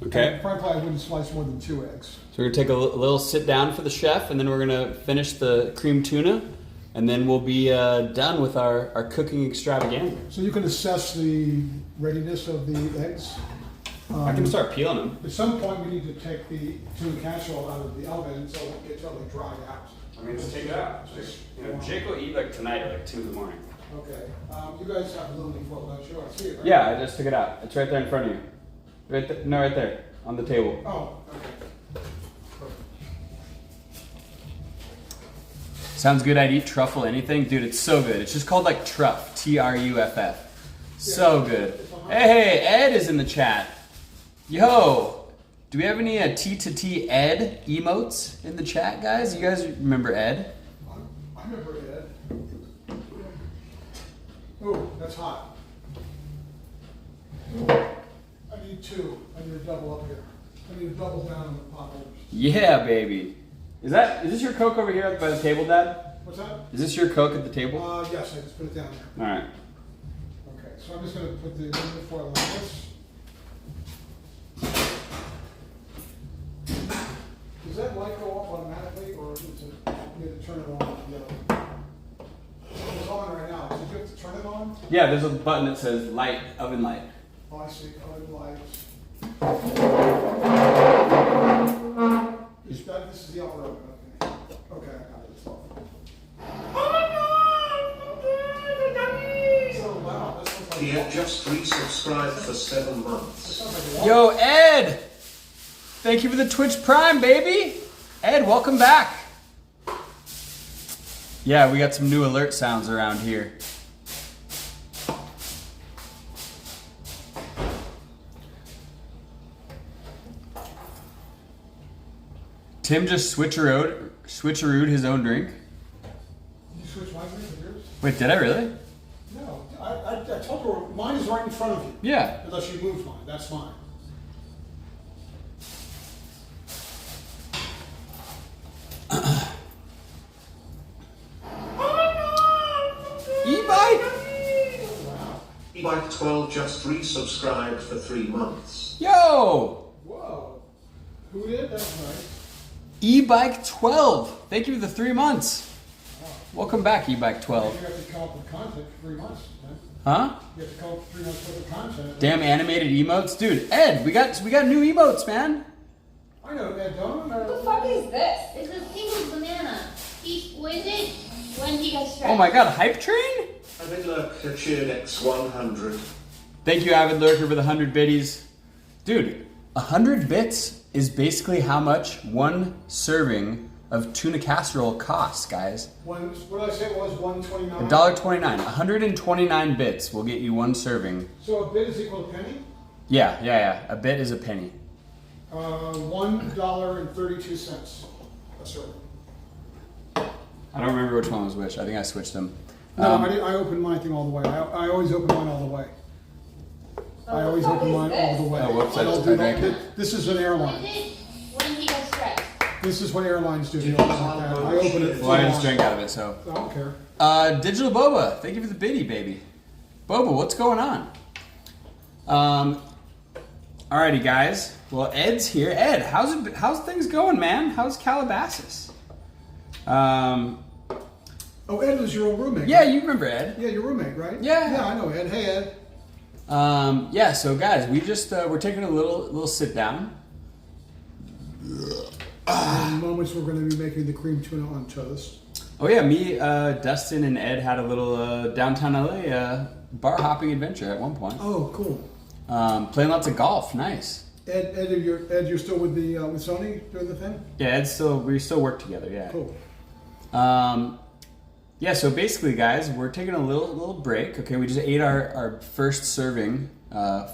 Okay. And frankly, I wouldn't slice more than 2 eggs. So we're gonna take a little sit down for the chef, and then we're gonna finish the cream tuna, and then we'll be done with our cooking extravaganza. So you can assess the readiness of the eggs. I can start peeling them. At some point, we need to take the tuna casserole out of the oven until it gets totally dried out. I mean, just take it out. Jake will eat like tonight at like 2 in the morning. Okay. You guys have aluminum foil, don't you? I see it, right? Yeah, I just took it out. It's right there in front of you. Right there. No, right there on the table. Oh, okay. Perfect. Sounds good. I'd eat truffle anything, dude. It's so good. It's just called like truff, Truff. So good. Hey, Ed is in the chat. Yo, do we have any T to T Ed emotes in the chat, guys? You guys remember Ed? I remember it. Oh, that's hot. I need 2. I need to double up here. I need to double down on the pot holders. Yeah, baby. Is this your Coke over here by the table, Dad? What's that? Is this your Coke at the table? Yes, I just put it down there. All right. Okay, so I'm just going to put the aluminum foil on this. Does that light go off automatically, or is it, you need to turn it on? It's on right now. Did you have to turn it on? Yeah, there's a button that says light, oven light. Oh, I see. Oven light. This is the upper oven. Okay. Okay, I got it. It's off. So loud. This looks like He had just resubscribed for 7 months. Sounds like a Yo, Ed! Thank you for the Twitch Prime, baby! Ed, welcome back. Yeah, we got some new alert sounds around here. Tim just switcherooed his own drink. You switch my drink with yours? Wait, did I really? No, I told her mine is right in front of you. Yeah. Unless you moved mine, that's fine. E-bike? E-Bike 12 just resubscribed for 3 months. Yo! Whoa. Who did? That's nice. E-bike 12. Thank you for the 3 months. Welcome back, e-bike 12. You have to come up with content for 3 months, man. Huh? You have to come up with 3 months worth of content. Damn animated emotes, dude. Ed, we got new emotes, man. I know, Ed, don't I? What the fuck is this? It's a single banana. He squinted when he got stressed. Oh my god, hype train? Avid Lurker cheered X100. Thank you, Avid Lurker, for the 100 biddies. Dude, 100 bits is basically how much one serving of tuna casserole costs, guys. What did I say it was? $1.29? $1.29. 129 bits will get you one serving. So a bit is equal to a penny? Yeah. A bit is a penny. $1.32 a serving. I don't remember which one was which. I think I switched them. No, I opened my thing all the way. I always open mine all the way. I always fuck open is mine all this? the way. Oh, whoops, I don't I do drank that. it. This is an airline. Squinted when he got stressed. This is what airlines do. They open like that. I open it. Well, I just drank out of it, so. I don't care. Digital Boba, thank you for the biddy, baby. Boba, what's going on? Alrighty, guys. Well, Ed's here. Ed, how's things going, man? How's Calabasas? Oh, Ed was your old roommate. Yeah, right? you remember Ed. Yeah, your roommate, right? Yeah. Yeah, I know Ed. Hey, Ed. Yeah, so guys, we just we're taking a little sit down. In moments, we're going to be making the cream tuna on toast. Oh yeah, me, Dustin, and Ed had a little downtown LA bar hopping adventure at one point. Oh, cool. Playing lots of golf, nice. Ed, you're still with the with Sony doing the thing? Yeah, we still work together. Yeah. Cool. Yeah, so basically, guys, we're taking a little break. Okay, we just ate our first serving,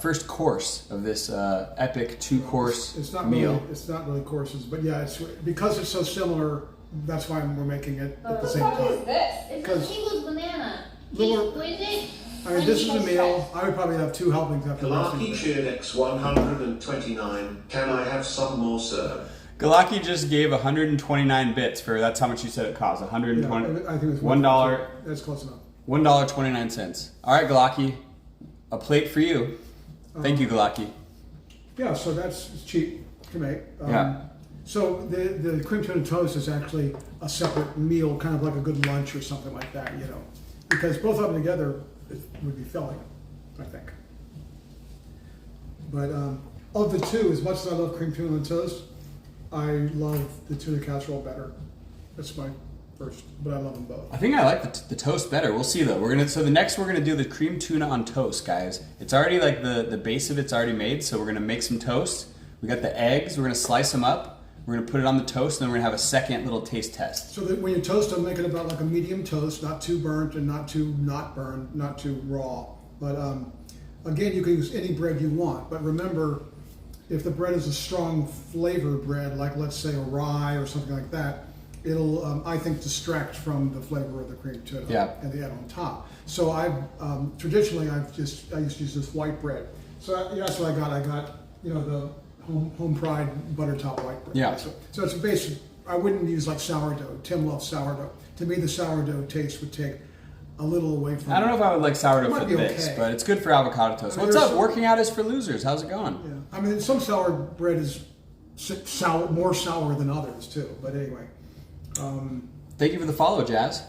first course of this epic 2-course It's not meal. really. It's not really courses, but yeah, it's because it's so similar. That's why we're making it at the same What is time. this? It's a Because- single banana. He Little- squinted I when mean, this he is a got meal. stressed. I would probably have 2 helpings after Galaki this. cheered X129. Can I have some more, sir? Galaki just gave 129 bits for that's how much you said it cost. 120. Yeah, I think it's $1. That's close enough. $1.29. All right, Galaki, a plate for you. Thank you, Galaki. Yeah, so that's cheap to make. Yeah. So the cream tuna toast is actually a separate meal, kind of like a good lunch or something like that, because both of them together would be filling, I think. But of the two, as much as I love cream tuna and toast, I love the tuna casserole better. That's my first, but I love them both. I think I like the toast better. We'll see though. So the next we're gonna do the cream tuna on toast, guys. It's already like the base of it's already made, so we're gonna make some toast. We got the eggs. We're gonna slice them up. We're gonna put it on the toast, and then we're gonna have a second little taste test. So that when you toast them, make it about like a medium toast, not too burnt and not too not burned, not too raw. But again, you can use any bread you want. But remember, if the bread is a strong flavored bread, like let's say a rye or something like that, it'll I think distract from the flavor of the cream tuna and the egg on top. So traditionally I used to use this white bread. So that's what I got. I got the home fried butter top white bread. Yeah. So it's a basic. I wouldn't use like sourdough. Tim loves sourdough. To me, the sourdough taste would take a little away from. I don't know if I would like sourdough It might for be this, okay. but it's good for avocado toast. I mean, What's there's up? some- Working out is for losers. How's it going? Yeah. I mean, some sour bread is sour, more sour than others too. But anyway. Thank you for the follow, Jazz.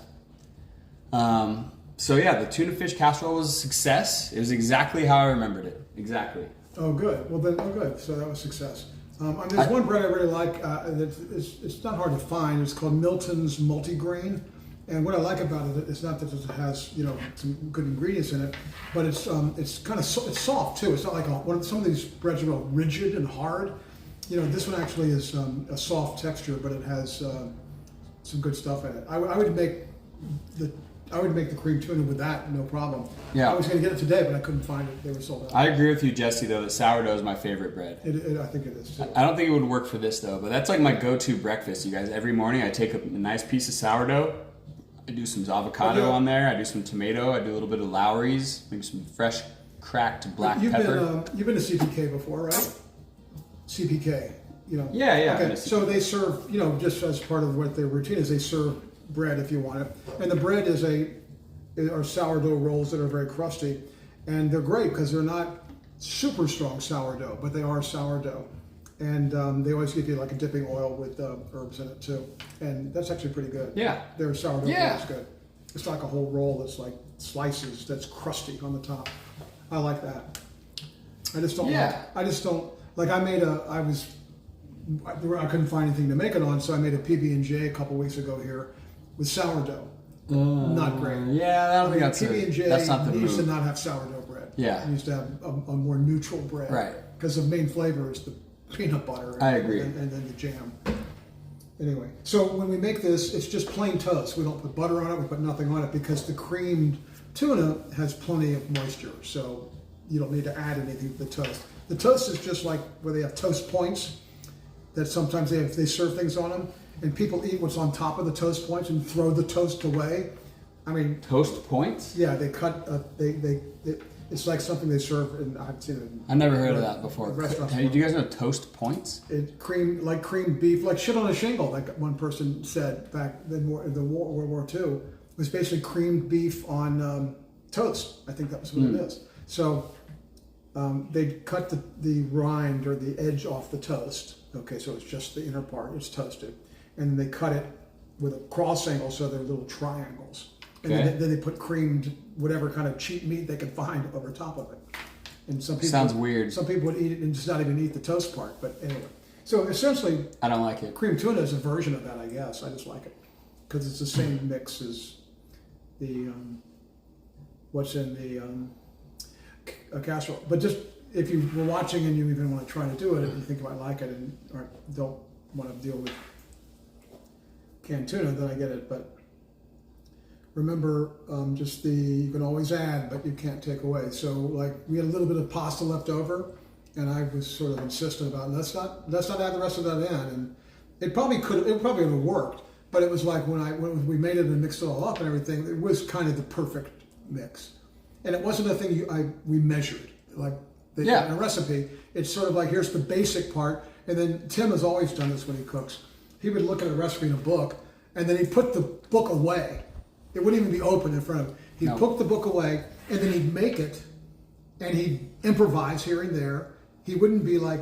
So yeah, the tuna fish casserole was a success. It was exactly how I remembered it. Exactly. Oh, good. Well, then, good. So that was success. There's one bread I really like. It's not hard to find. It's called Milton's Multigrain. And what I like about it is not that it has some good ingredients in it, but it's kind of it's soft too. It's not like some of these breads are real rigid and hard. this one actually is a soft texture, but it has some good stuff in it. I would make the cream tuna with that, no problem. Yeah. I was going to get it today, but I couldn't find it. They were sold out. I agree with you, Jesse, though, that sourdough is my favorite bread. I think it is too. I don't think it would work for this, though, but that's like my go-to breakfast, you guys. Every morning I take a nice piece of sourdough, I do some avocado on there, I do some tomato, I do a little bit of Lowry's, maybe some fresh cracked black pepper. You've been to CPK before, right? CPK, Yeah. Okay, so they serve, just as part of what their routine is, they serve bread if you want it. And the bread are sourdough rolls that are very crusty. And they're great because they're not super strong sourdough, but they are sourdough. And they always give you like a dipping oil with herbs in it too. And that's actually pretty good. Yeah. Their sourdough bread is good. It's like a whole roll that's like slices that's crusty on the top. I like that. I just don't like I couldn't find anything to make it on, so I made a PB&J a couple weeks ago here with sourdough. Not great. Yeah, I don't think that's PB&J that's not the used move. to not have sourdough bread. Yeah. It used to have a more neutral bread. Right. Because the main flavor is the peanut butter. I agree. And then the jam. Anyway, so when we make this, it's just plain toast. We don't put butter on it. We put nothing on it because the creamed tuna has plenty of moisture. So you don't need to add anything to the toast. The toast is just like where they have toast points that sometimes they serve things on them, and people eat what's on top of the toast points and throw the toast away. I mean, Toast points? yeah, they cut. It's like something they serve, and I've seen it. I've never heard of that before. Restaurants. Hey, do you guys know toast points? Creamed beef, like shit on a shingle. Like one person said back in World War II, it was basically creamed beef on toast. I think that was what it is. So they cut the rind or the edge off the toast. Okay, so it's just the inner part. It's toasted, and they cut it with a cross angle, so they're little triangles. And then they put creamed whatever kind of cheap meat they could find over top of it. And some people Sounds weird. Some people would eat it and just not even eat the toast part. But anyway, so essentially, I don't like it. cream tuna is a version of that, I guess. I just like it because it's the same mix as the what's in the casserole. But just if you were watching and you even want to try to do it, and you think you might like it or don't want to deal with canned tuna, then I get it. But remember, you can always add, but you can't take away. So like we had a little bit of pasta left over, and I was sort of insistent about let's not add the rest of that in, and it probably would have worked, but it was like when we made it and mixed it all up and everything, it was kind of the perfect mix, and it wasn't a thing we measured like in a recipe. It's sort of like here's the basic part, and then Tim has always done this when he cooks. He would look at a recipe in a book, and then he'd put the book away. It wouldn't even be open in front of him. He'd put the book away, and then he'd make it, and he'd improvise here and there. He wouldn't be like,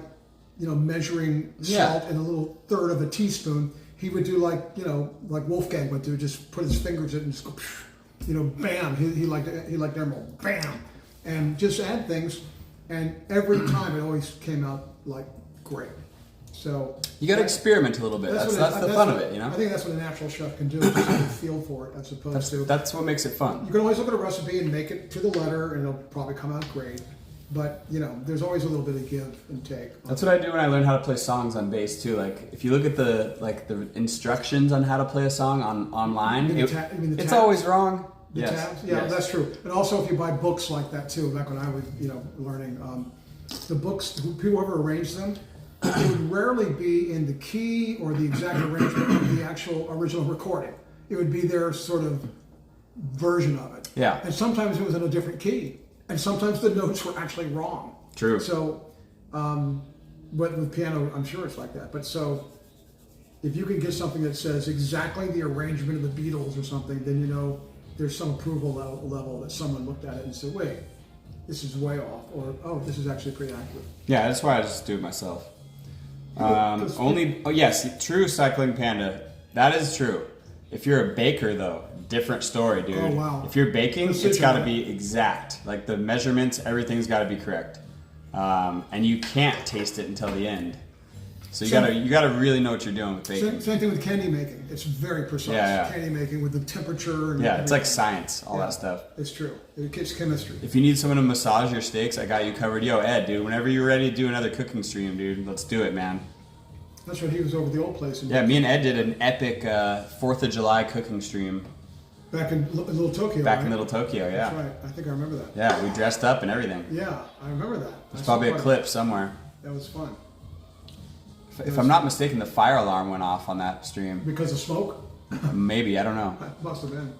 measuring salt in a little third of a teaspoon. He would do like Wolfgang would do, just put his fingers in and just go, bam. He liked emerald, bam, and just add things. And every time it always came out like great. So You got to experiment a little bit. That's the fun of it, I think that's what a natural chef can do, just get a feel for it as opposed to... That's what makes it fun. You can always look at a recipe and make it to the letter, and it'll probably come out great. But, there's always a little bit of give and take. That's what I do when I learn how to play songs on bass too. Like if you look at the instructions on how to play a song online, it's always wrong. Tabs? Yeah, that's true. And also if you buy books like that too, back when I was, learning, the books, whoever arranged them, it would rarely be in the key or the exact arrangement of the actual original recording. It would be their sort of version of it. Yeah. And sometimes it was in a different key. And sometimes the notes were actually wrong. True. So, but with piano, I'm sure it's like that. But so, if you can get something that says exactly the arrangement of the Beatles or something, then there's some approval level that someone looked at it and said, wait, this is way off. Or, oh, this is actually pretty accurate. Yeah, that's why I just do it myself. True cycling panda. That is true. If you're a baker, though, different story, dude. Oh, wow. If you're baking, Precision. it's got to be exact. Like the measurements, everything's got to be correct. And you can't taste it until the end. So you gotta really know what you're doing with baking. Same thing with candy making. It's very precise. Yeah. Candy making with the temperature. And it's like science, all that stuff. It's true. It's chemistry. If you need someone to massage your steaks, I got you covered. Yo, Ed, dude, whenever you're ready to do another cooking stream, dude, let's do it, man. That's right. He was over the old place. Yeah, me and Ed did an epic 4th of July cooking stream Back in Little Tokyo. back right? in Little Tokyo. Yeah. That's right. I think I remember that. Yeah, we dressed up and everything. Yeah, I remember that. There's probably a clip somewhere. That was fun. If I'm not mistaken, the fire alarm went off on that stream. Because of smoke? Maybe, I don't know. That must have been.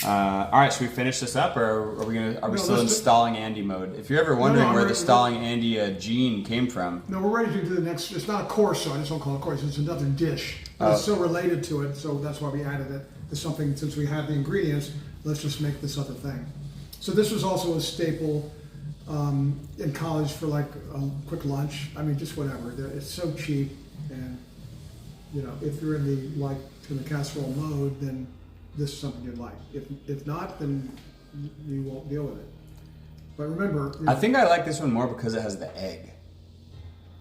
All right, should we finish this up, or are we still in let's stalling Andy mode? If you're ever wondering I'm where ready- the stalling Andy gene came from, No, we're ready to do the next. It's not a course, so I just don't call it a course. It's another dish. But it's so related to it, so that's why we added it. It's something, since we have the ingredients, let's just make this other thing. So this was also a staple in college for like a quick lunch. I mean, just whatever. It's so cheap, and you know, if you're in the casserole mode, then this is something you'd like. If not, then you won't deal with it. But remember, I think I like this one more because it has the egg.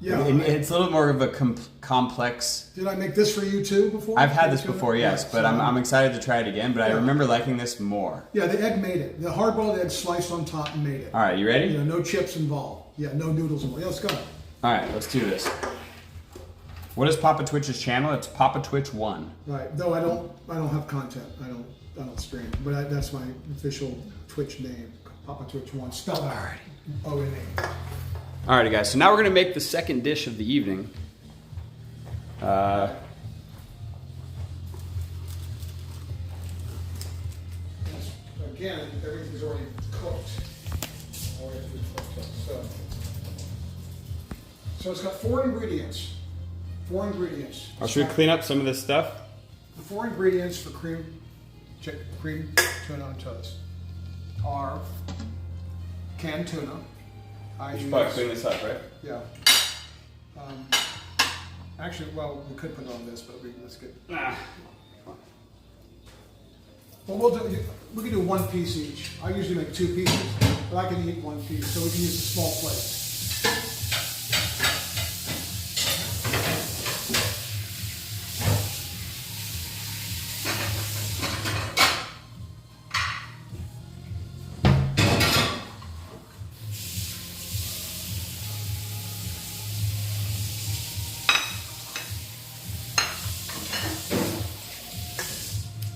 yeah. It's a little more of a complex. Did I make this for you too before? I've had this before, yes, but I'm excited to try it again. But I Yeah. remember liking this more. Yeah, the egg made it. The hard-boiled egg sliced on top made it. All right, you ready? You know, no chips involved. Yeah, no noodles involved. Yeah, let's go. All right, let's do this. What is Papa Twitch's channel? It's Papa Twitch 1. Right. Though I don't have content. I don't stream. But that's my official Twitch name. Papa Twitch 1. Spelled out. O-N-A. Alrighty, guys. So now we're gonna make the second dish of the evening. Again, everything's already cooked. So it's got 4 ingredients. 4 ingredients. Should we clean up some of this stuff? The 4 ingredients for cream tuna on toast are canned tuna. I use, this up, right? yeah. Actually, well, we could put it on this, but let's get. Well, we can do 1 piece each. I usually make 2 pieces, but I can eat 1 piece, so we can use a small plate.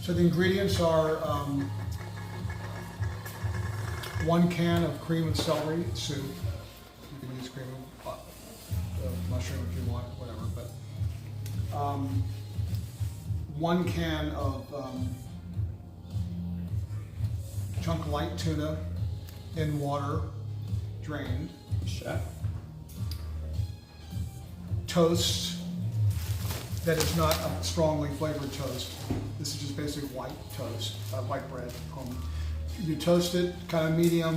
So the ingredients are 1 can of cream and celery soup. You can use cream and mushroom if you want, whatever. But 1 can of chunk light tuna in water, drained. Chef. Toast that is not a strongly flavored toast. This is just basically white toast, white bread. You toast it, kind of medium.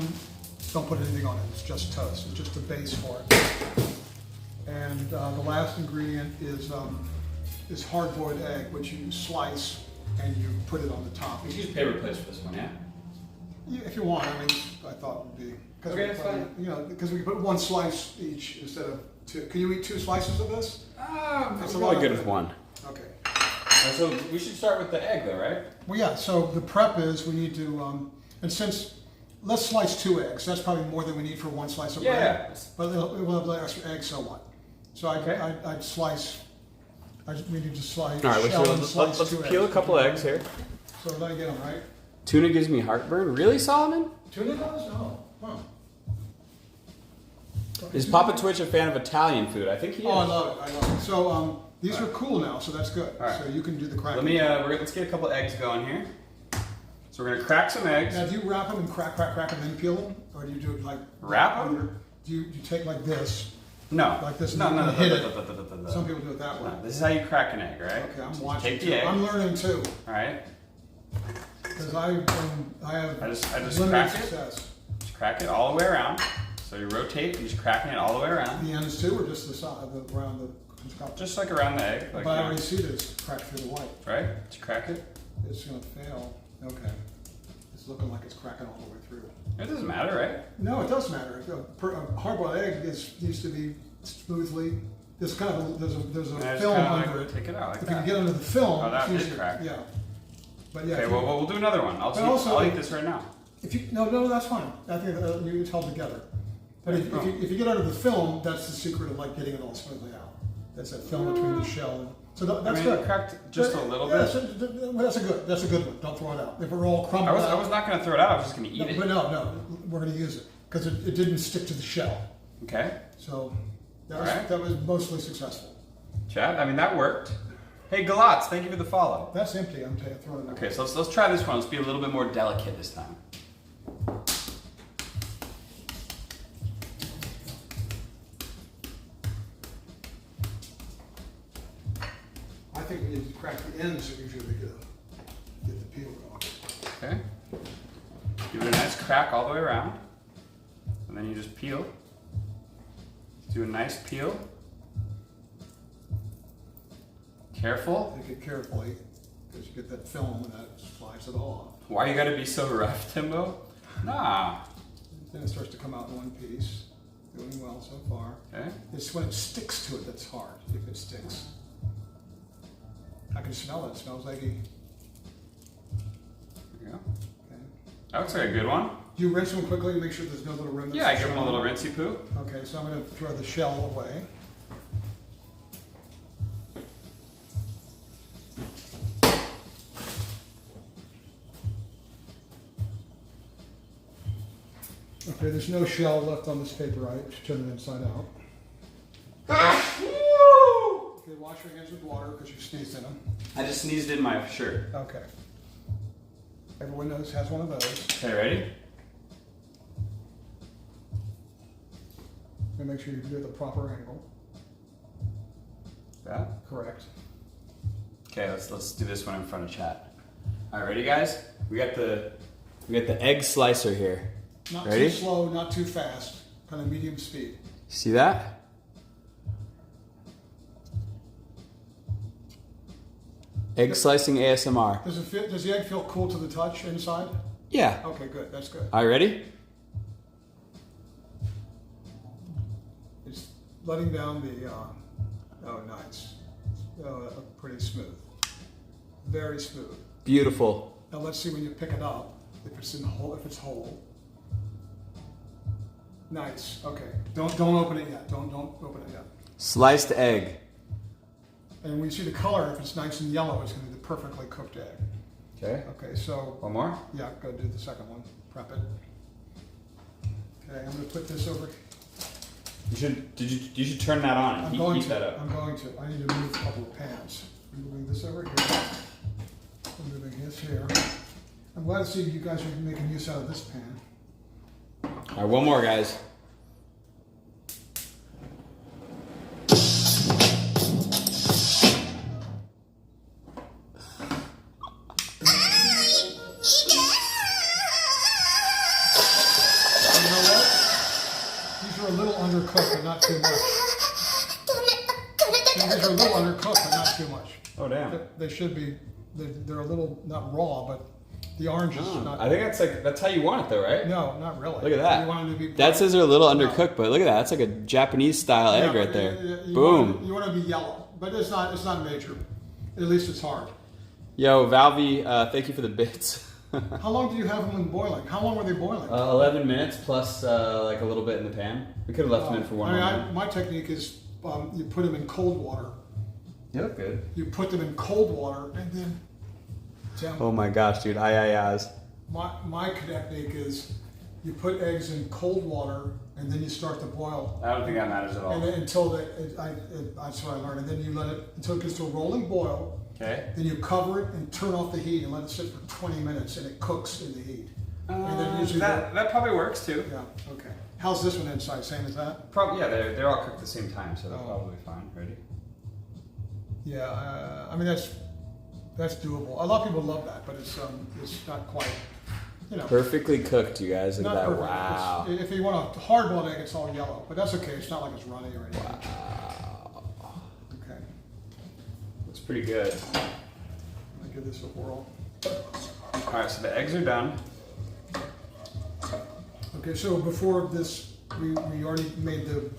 Don't put anything on it. It's just toast. It's just the base for it. And the last ingredient is hard-boiled egg, which you slice and you put it on the top. We should use paper plates for this one, yeah? Yeah, if you want. I mean, I thought it would be. Okay, that's fine. You know, because we put 1 slice each instead of 2. Can you eat 2 slices of this? I'm That's a really lot. good with 1. Okay. So we should start with the egg, though, right? Well, yeah, so the prep is we need to, and since, let's slice 2 eggs. That's probably more than we need for 1 slice of bread. Yeah. But we'll have extra eggs, so what? So I'd slice, we need to slice, All right, shell and slice let's 2 peel a eggs. couple eggs here. So let me get them, right? Tuna gives me heartburn. Really, Solomon? Tuna does? Oh, huh. Is Papa Twitch a fan of Italian food? I think he is. Oh, I love it. So these are cool now, so that's good. All right. So you can do the cracking. Let's get a couple eggs going here. So we're gonna crack some eggs. Now, do you wrap them and crack and then peel them? Or do you do it like... Wrap 'em? Do you take like this? No. Like this, No, and no, hit no, it. no, no, no, no. Some people do it that way. No, this is how you crack an egg, right? Okay, I'm So watching take too. the egg. I'm learning too. All right. Because I have I just limited crack it. success. Just crack it all the way around. So you rotate, you're just cracking it all the way around. The ends too, or just the side, around the top? Just like around the egg. Like, But I already see this crack through the white. right? Just crack it. It's gonna fail. Okay. It's looking like it's cracking all the way through. It doesn't matter, right? No, it does matter. A hard-boiled egg needs to be smoothly. There's kind of there's a just film kinda under like it. take it out like If you that. can get under the film, Oh, that it's did easier. crack. Yeah. But yeah. Okay, if you- well, we'll do another one. But also- I'll eat this right now. If you no, that's fine. I think it's held together. But if you get under the film, that's the secret of like getting it all smoothly out. That's that film between the shell. And, so that's I mean, good. it cracked just a little bit. That's a good one. Don't throw it out. If we're all crumbled I was not going to throw it out. I was just going to eat it. But no, we're going to use it because it didn't stick to the shell. Okay. So that was mostly successful. Chad, I mean, that worked. Hey, Galatz, thank you for the follow. That's empty. I'm throwing it out. Okay, so let's try this one. Let's be a little bit more delicate this time. I think we need to crack the ends usually to get the peel going. Okay. Give it a nice crack all the way around. And then you just peel. Do a nice peel. Careful. Take it carefully because you get that film and that slides it off. Why you gotta be so rough, Timbo? Nah. Then it starts to come out in one piece. Doing well so far. Okay. It's when it sticks to it that's hard, if it sticks. I can smell it. It smells like There you go. Okay. That looks like a good one. Do you rinse them quickly and make sure there's no little remnants? Yeah, I give them a little rinsey poo. Okay, so I'm going to throw the shell away. Okay, there's no shell left on this paper. I should turn it inside out. Okay, wash your hands with water because you sneezed in them. I just sneezed in my shirt. Okay. Everyone has one of those. Okay, ready? And make sure you do it at the proper angle. That? Correct. Okay, let's do this one in front of chat. All right, ready, guys? We got the egg slicer here. Not Ready? too slow, not too fast. Kind of medium speed. See that? Egg slicing ASMR. Does the egg feel cool to the touch inside? Yeah. Okay, good. That's good. All right, ready? It's letting down the. Oh, nice. Pretty smooth. Very smooth. Beautiful. Now let's see when you pick it up if it's whole. Nice. Okay. Don't open it yet. Don't open it yet. Sliced egg. And when you see the color, if it's nice and yellow, it's going to be the perfectly cooked egg. Okay. Okay. So One more? yeah, go do the second one. Prep it. Okay. I'm going to put this over. You should turn that on and heat that up. I'm going to. I need to move a couple of pans. I'm moving this over here. I'm moving this here. I'm glad to see you guys are making use out of this pan. All right, one more, guys. And you know what? These are a little undercooked, but not too much. These are a little undercooked, but not too much. Oh, damn. They should be. They're a little not raw, but the orange is not. I think that's how you want it, though, right? No, not really. Look at that. You want them to be. That says they're a little No. undercooked, but look at that. That's like a Japanese style egg right there. You Boom. You want to be yellow, but it's not. It's not major. At least it's hard. Yo, Valvi, thank you for the bits. How long do you have them in boiling? How long were they boiling? 11 minutes plus like a little bit in the pan. We could have left them in for one more minute. My technique is you put them in cold water. They look good. You put them in cold water and then. Oh my gosh, dude. Ayayas. My technique is you put eggs in cold water and then you start to boil. I don't think that matters at all. And then that's what I learned. And then you let it until it gets to a rolling boil. Okay. Then you cover it and turn off the heat and let it sit for 20 minutes and it cooks in the heat. And then usually that probably works too. yeah, okay. How's this one inside? Same as that? Probably, yeah, they're all cooked at the same time, so they're Oh. probably fine. Ready? Yeah, I mean that's doable. A lot of people love that, but it's not quite, you know. Perfectly cooked, you guys. Look at Not that. perfect. Wow. If you want a hard-boiled egg, it's all yellow, but that's okay. It's not like it's runny or anything. Wow. Okay, Looks pretty good. I'll give this a whirl. All right, so the eggs are done. Okay, so before this, we already made the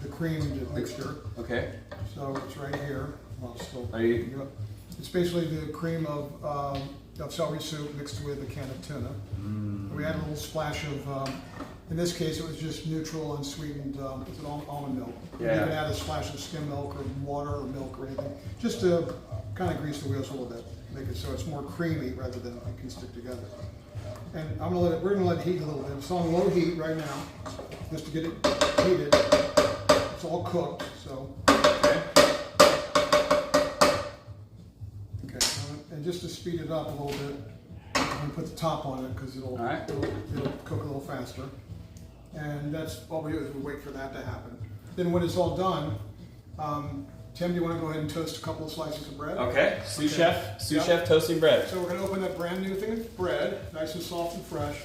cream mixture, Okay. so it's right here. Well, it's still. Are you? It's basically the cream of celery soup mixed with a can of tuna. We add a little splash of In this case, it was just neutral, unsweetened, it's an almond milk. Yeah. You can add a splash of skim milk or water or milk or anything, just to kind of grease the wheels a little bit, make it so it's more creamy rather than it can stick together. And we're gonna let it heat a little bit. It's on low heat right now, just to get it heated. It's all cooked, so. Okay, and just to speed it up a little bit, I'm gonna put the top on it because it'll cook a little faster. And that's all we do is we wait for that to happen. Then when it's all done, Tim, do you want to go ahead and toast a couple of slices of bread? Okay, sous chef toasting bread. So we're going to open that brand new thing of bread, nice and soft and fresh.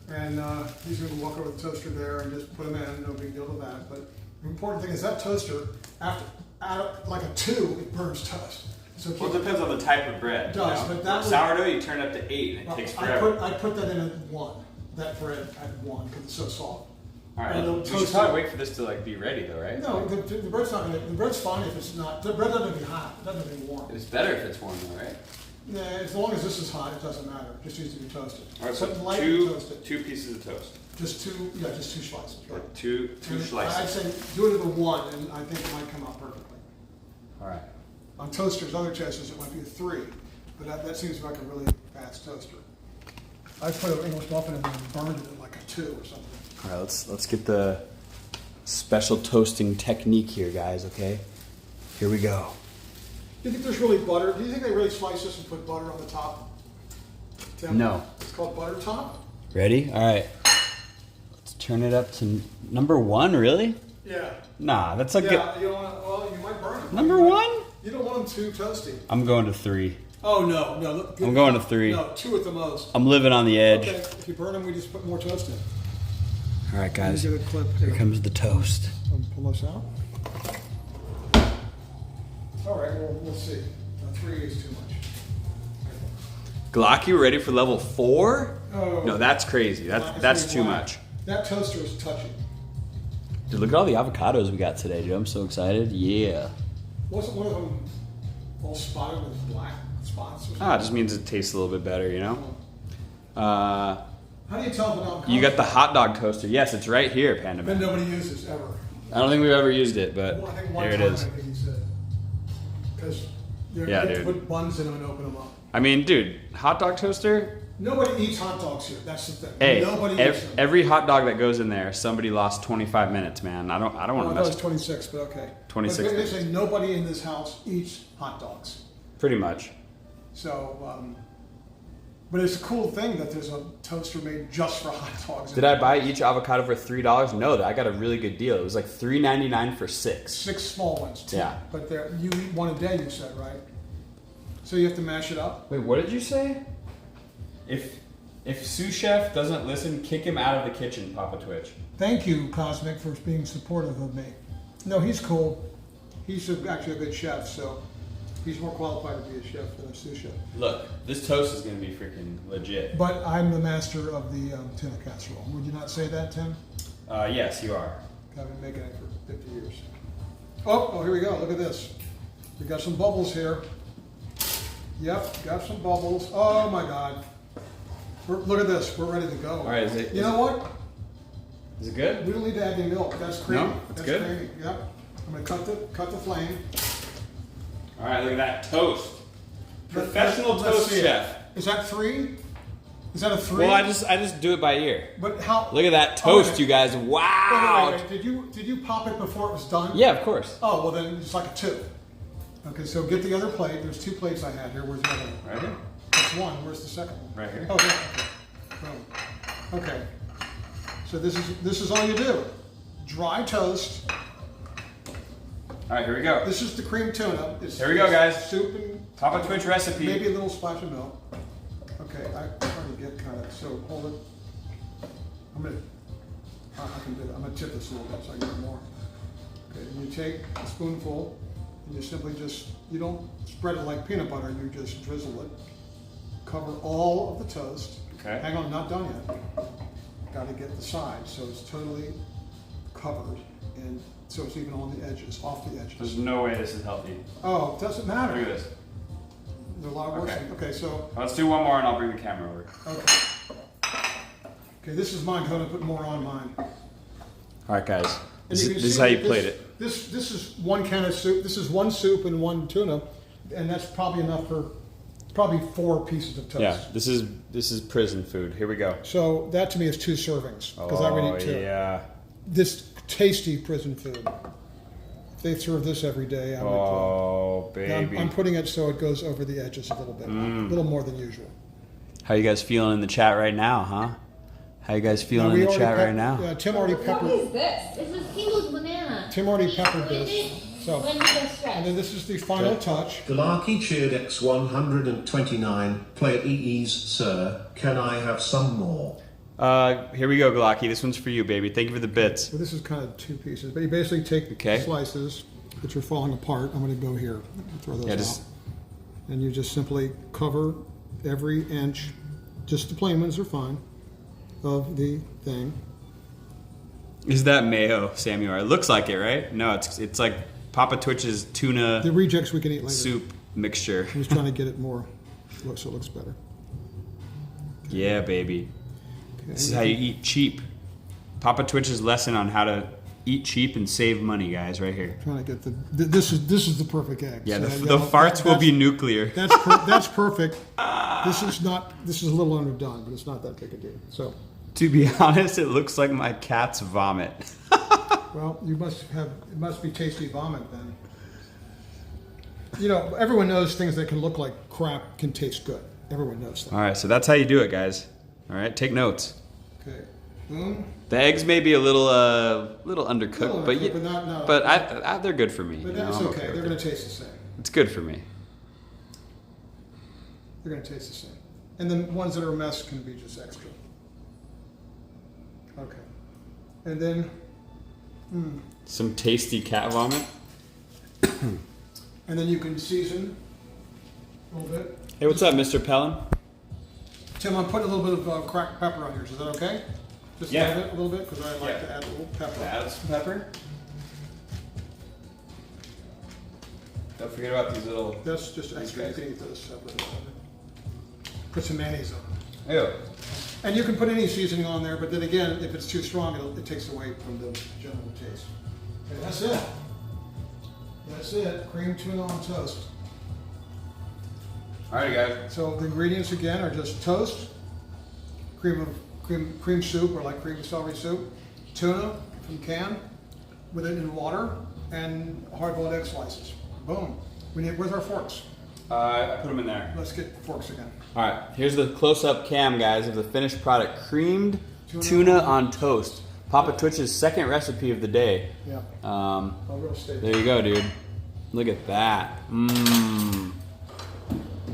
And he's going to walk over the toaster there and just put them in, no big deal with that. But the important thing is that toaster, after like a 2, it burns toast. So Well, it depends on the type of bread. It does, you know? but that would- sourdough, you turn it up to 8 and it takes forever. I put that in at 1, that bread at 1 because it's so soft. All right, And it'll we should toast probably it. wait for this to like be ready though, right? No, the bread's not gonna. The bread's fine if it's not. The bread doesn't be hot. It doesn't be warm. It's better if it's warm though, right? Yeah, as long as this is hot, it doesn't matter. It just needs to be toasted. All right, Something so lightly toasted. two pieces of toast. Just 2 slices. Right. Like two And slices. I'd say do it at a 1, and I think it might come out perfectly. All right. On toasters, other toasters, it might be a 3, but that seems like a really fast toaster. I put an English muffin in there and burned it at like a 2 or something. All right, let's get the special toasting technique here, guys. Okay, here we go. Do you think there's really butter? Do you think they really slice this and put butter on the top? Tim? No. It's called butter top? Ready? All right. Let's turn it up to number 1. Really? Yeah. Nah, that's like Yeah, you don't want to, well, you might burn them. number 1. You don't want them too toasty. I'm going to 3. Oh, no. Look, I'm going to 3. No, 2 at the most. I'm living on the edge. Okay, if you burn them, we just put more toast in. All right, guys. Let me get a clip Here here. comes the toast. Pull this out. All right, well, we'll see. 3 is too much. Glock, you ready for level 4? Oh. No, that's crazy. That's too much. That toaster is touchy. Dude, look at all the avocados we got today, dude. I'm so excited. Yeah. Wasn't one of them all spotted with black spots or something? Ah, it just means it tastes a little bit better, you know? How do you tell if an avocado? You got the hot dog toaster. Yes, it's right here, Panda that Man. nobody uses ever. I don't think we've ever used it, but Well, I think one here it time, is. I think he said. Because you Yeah, have to dude. put buns in them and open them up. I mean, dude, hot dog toaster? Nobody eats hot dogs here. That's the thing. Hey, Nobody eats them. every hot dog that goes in there, somebody lost 25 minutes, man. I don't Oh, want I to thought it mess was 26, but okay. 26 But they say nobody in this house eats hot dogs. Pretty much. So, but it's a cool thing that there's a toaster made just for hot dogs. Did I buy each avocado for $3? No, I got a really good deal. It was like $3.99 for 6. 6 small ones, too. Yeah. But you eat one a day, you said, right? So you have to mash it up? Wait, what did you say? If sous chef doesn't listen, kick him out of the kitchen, Papa Twitch. Thank you, Cosmic, for being supportive of me. No, he's cool. He's actually a good chef, so he's more qualified to be a chef than a sous chef. Look, this toast is going to be freaking legit. But I'm the master of the tuna casserole. Would you not say that, Tim? Yes, you are. I've been making it for 50 years. Oh, here we go. Look at this. We got some bubbles here. Yep, got some bubbles. Oh my God. Look at this. We're ready to go. All right, is it? You know what? Is it good? We don't need to add any milk. That's creamy. No, it's That's good. creamy. Yep. I'm gonna cut the flame. All right, look at that toast. Let's Toast see it. chef. Is that 3? Is that a 3? Well, I just do it by ear. But how? Look at that Oh, toast, wait. you guys! Wow. Wait. Did you pop it before it was done? Yeah, of course. Oh well, then it's like a 2. Okay, so get the other plate. There's 2 plates I had here. Where's the other one? Right here. That's 1. Where's the second one? Right here. Oh, yeah. Okay. Boom. Okay. So this is all you do. Dry toast. All right, here we go. This is the cream tuna. Here we go, guys. Soup and Papa Twitch recipe. maybe a little splash of milk. Okay, I'm trying to get kind of, so hold it. I can do it. I'm gonna tip this a little bit so I get more. Okay, and you take a spoonful and you simply you don't spread it like peanut butter, you just drizzle it. Cover all of the toast. Okay. Hang on, not done yet. Gotta get the sides, so it's totally covered and so it's even on the edges, off the edges. There's no way this is healthy. Oh, it doesn't matter. Look at this. There's a lot of work. Okay. Okay, so Let's do one more and I'll bring the camera over. okay. Okay, this is mine. I'm going to put more on mine. All right, guys. And This you can is see how you that played it. This is 1 can of soup. This is 1 soup and 1 tuna, and that's probably enough for probably 4 pieces of toast. Yeah, this is prison food. Here we go. So that to me is 2 servings because I would eat 2. Yeah. This tasty prison food. If they serve this every day, I would. Oh, Now, baby. I'm putting it so it goes over the edges a little bit, a little more than usual. How you guys feeling in the chat right now, huh? How you guys feeling Now, in we the already chat right now? Tim already What peppered. is this? This is King's banana. Tim already He peppered squeezed this. it So, when he got and stressed. then this is the final touch. Galaki cheered X129. Play EEs, sir. Can I have some more? Here we go, Galaki. This one's for you, baby. Thank you for the bits. So this is kind of 2 pieces, but you basically take Okay. slices that are falling apart. I'm going to go here, throw those Yeah, out, just and you just simply cover every inch. Just the plain ones are fine. Of the thing. is that mayo, Samuel? It looks like it, right? No, it's like Papa Twitch's tuna The rejects we can eat later. soup mixture. I'm just trying to get it more, so it looks better. Yeah, baby. Okay. This is how you eat cheap. Papa Twitch's lesson on how to eat cheap and save money, guys, right here. Trying to get this is the perfect egg. Yeah, So, the farts will be nuclear. That's perfect. This is a little underdone, but it's not that big a deal. So, To be honest, it looks like my cat's vomit. well, it must be tasty vomit then. You know, everyone knows things that can look like crap can taste good. Everyone knows that. All right, so that's how you do it, guys. All right, take notes. Okay. Boom. The eggs may be a little undercooked, Little but undercooked, but not- they're good for me. But you know, that's I'm okay. They're with going it. to taste the same. It's good for me. They're going to taste the same. And the ones that are a mess can be just extra. Okay. And then, Some tasty cat vomit. and then you can season a little bit. Hey, what's up, Mr. Pellin? Tim, I'm putting a little bit of cracked pepper on yours. Is that okay? Just Yeah. a little bit, because I like to add a little pepper. Add some pepper. Don't forget about these little. That's just extra. You can eat those separately. Put some mayonnaise on. Ew. And you can put any seasoning on there, but then again, if it's too strong, it takes away from the general taste. Okay, that's it. That's it. Cream tuna on toast. All right, guys. So the ingredients again are just toast, cream soup or like cream celery soup, tuna from can, with it in water, and hard-boiled egg slices. Boom. Where's our forks? I put them in there. Let's get forks again. All right, here's the close-up cam, guys, of the finished product: creamed tuna on toast. Papa Twitch's second recipe of the day. Yeah. Um, I'll real stay. there you go, dude. Look at that. Mmm.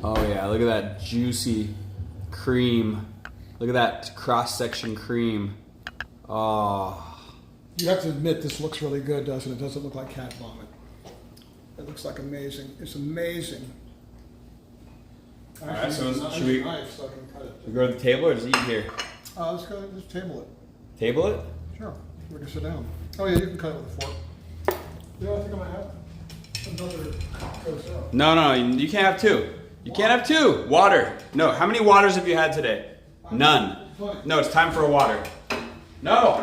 Oh yeah, look at that juicy cream. Look at that cross-section cream. Oh. You have to admit this looks really good, doesn't it? It doesn't look like cat vomit. It looks like amazing. It's amazing. All right, so I should we- need a knife so I can cut it. We go to the table or just eat here? Let's go. Just table it. Table it? Sure. We can sit down. Oh yeah, you can cut it with a fork. You know, I think I might have another toast out. No, you can't have two. You can't have two. Water. No, how many waters have you had today? None. No, it's time for a water. No,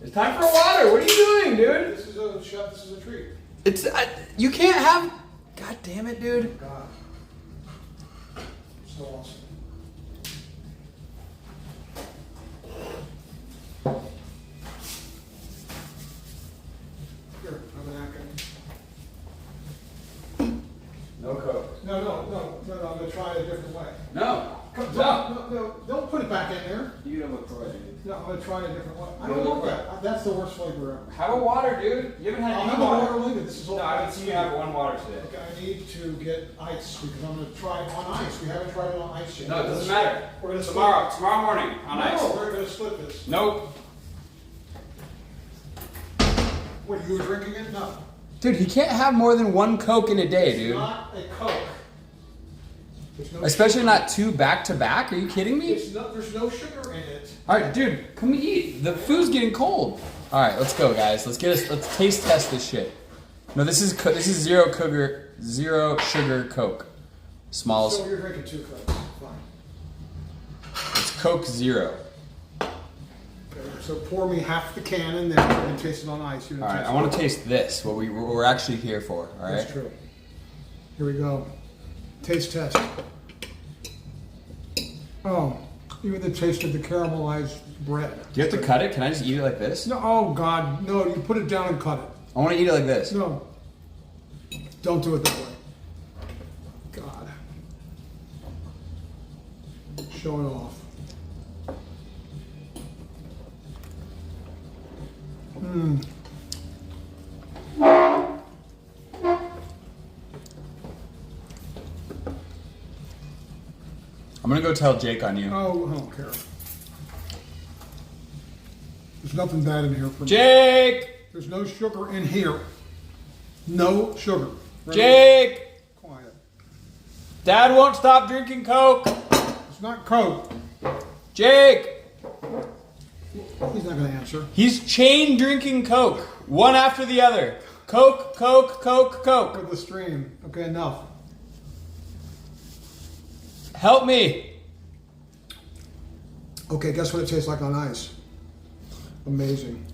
it's time for a water. What are you doing, dude? This is a chef. This is a treat. It's you can't have. God damn it, dude. God. So awesome. Here, have a napkin. No Coke. No, I'm gonna try it a different way. No. No, don't put it back in there. You don't look for it, dude. No, I'm gonna try it a different way. I You don't look want that. That's the worst flavor ever. Have a water, dude. You haven't had I'll any have a water. water later. This is all. No, I haven't seen you have one water today. Okay, I need to get ice because I'm gonna try it on ice. We haven't tried it on ice yet. No, it doesn't matter. We're gonna Tomorrow morning on No, ice. we're gonna split this. Nope. What, you were drinking it? No. Dude, he can't have more than one Coke in a day, It's dude. not a Coke. There's no Especially sugar. not two back to back. Are you kidding me? There's no sugar in it. All right, dude, come eat. The food's getting cold. All right, let's go, guys. Let's taste test this shit. No, this is zero sugar Coke. Smalls. So you're drinking 2 Cokes. Fine. It's Coke Zero. So pour me half the can in there and taste it on ice. All right, I want to taste this. What we're actually here for. All right. That's true. Here we go. Taste test. Oh, even the taste of the caramelized bread. Do you have to cut it? Can I just eat it like this? No, oh God, no! You put it down and cut it. I want to eat it like this. No, don't do it that way. God, showing off. I'm gonna go tell Jake on you. Oh, I don't care. There's nothing bad in here for me. Jake! There's no sugar in here. No sugar. Right? Jake! Quiet. Dad won't stop drinking Coke. It's not Coke. Jake! He's not going to answer. He's chain drinking Coke, one after the other. Coke, Coke, Coke, Coke. With the stream. Okay, enough. Help me. Okay, guess what it tastes like on ice? Amazing.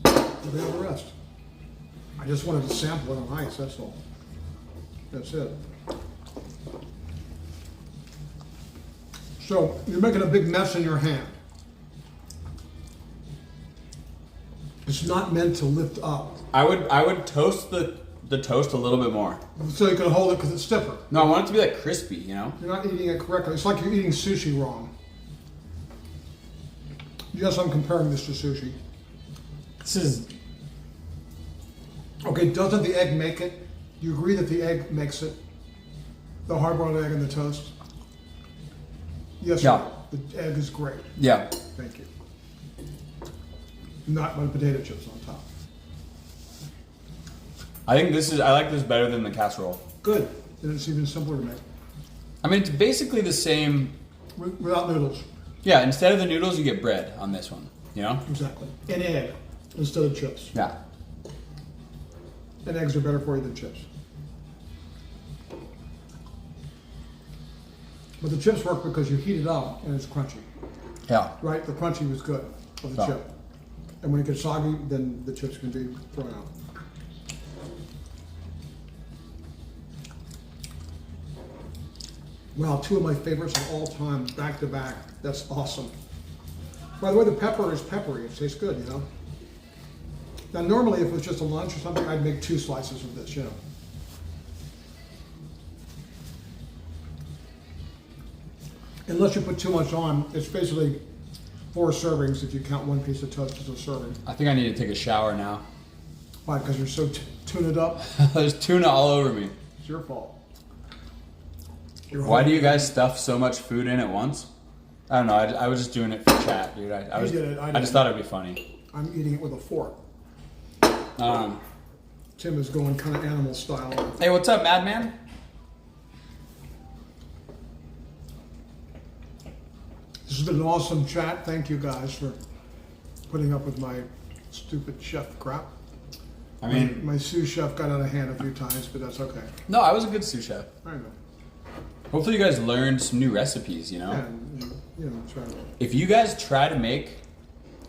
Look at the rest. I just wanted to sample it on ice, that's all. That's it. So, you're making a big mess in your hand. It's not meant to lift up. I would toast the toast a little bit more. So you can hold it because it's stiffer. No, I want it to be like crispy, you know? You're not eating it correctly. It's like you're eating sushi wrong. Yes, I'm comparing this to sushi. This is... Okay, doesn't the egg make it? You agree that the egg makes it? The hard-boiled egg and the toast? Yes, Yeah. The egg is great. Yeah. Thank you. Not my potato chips on top. I like this better than the casserole. Good. Then it's even simpler to make. I mean, it's basically the same. Without noodles. Yeah, instead of the noodles, you get bread on this one, you know? Exactly. And egg instead of chips. Yeah. And eggs are better for you than chips. But the chips work because you heat it up and it's crunchy. Yeah. Right? The crunchy was good of the Yeah. chip. And when it gets soggy, then the chips can be thrown out. Wow, two of my favorites of all time, back to back. That's awesome. By the way, the pepper is peppery. It tastes good, you know? Now, normally, if it was just a lunch or something, I'd make 2 slices of this, you know? Unless you put too much on, it's basically 4 servings if you count 1 piece of toast as a serving. I think I need to take a shower now. Why? Because you're so tuned up? There's tuna all over me. It's your fault. Why do you guys stuff so much food in at once? I don't know. I was just doing it for chat, dude. I You did it, I just didn't. thought it'd be funny. I'm eating it with a fork. Tim is going kind of animal style. Hey, what's up, Madman? This has been an awesome chat. Thank you guys for putting up with my stupid chef crap. I mean, My sous chef got out of hand a few times, but that's okay. no, I was a good sous chef. I know. Hopefully, you guys learned some new recipes. You know, And, you know, try to. if you guys try to make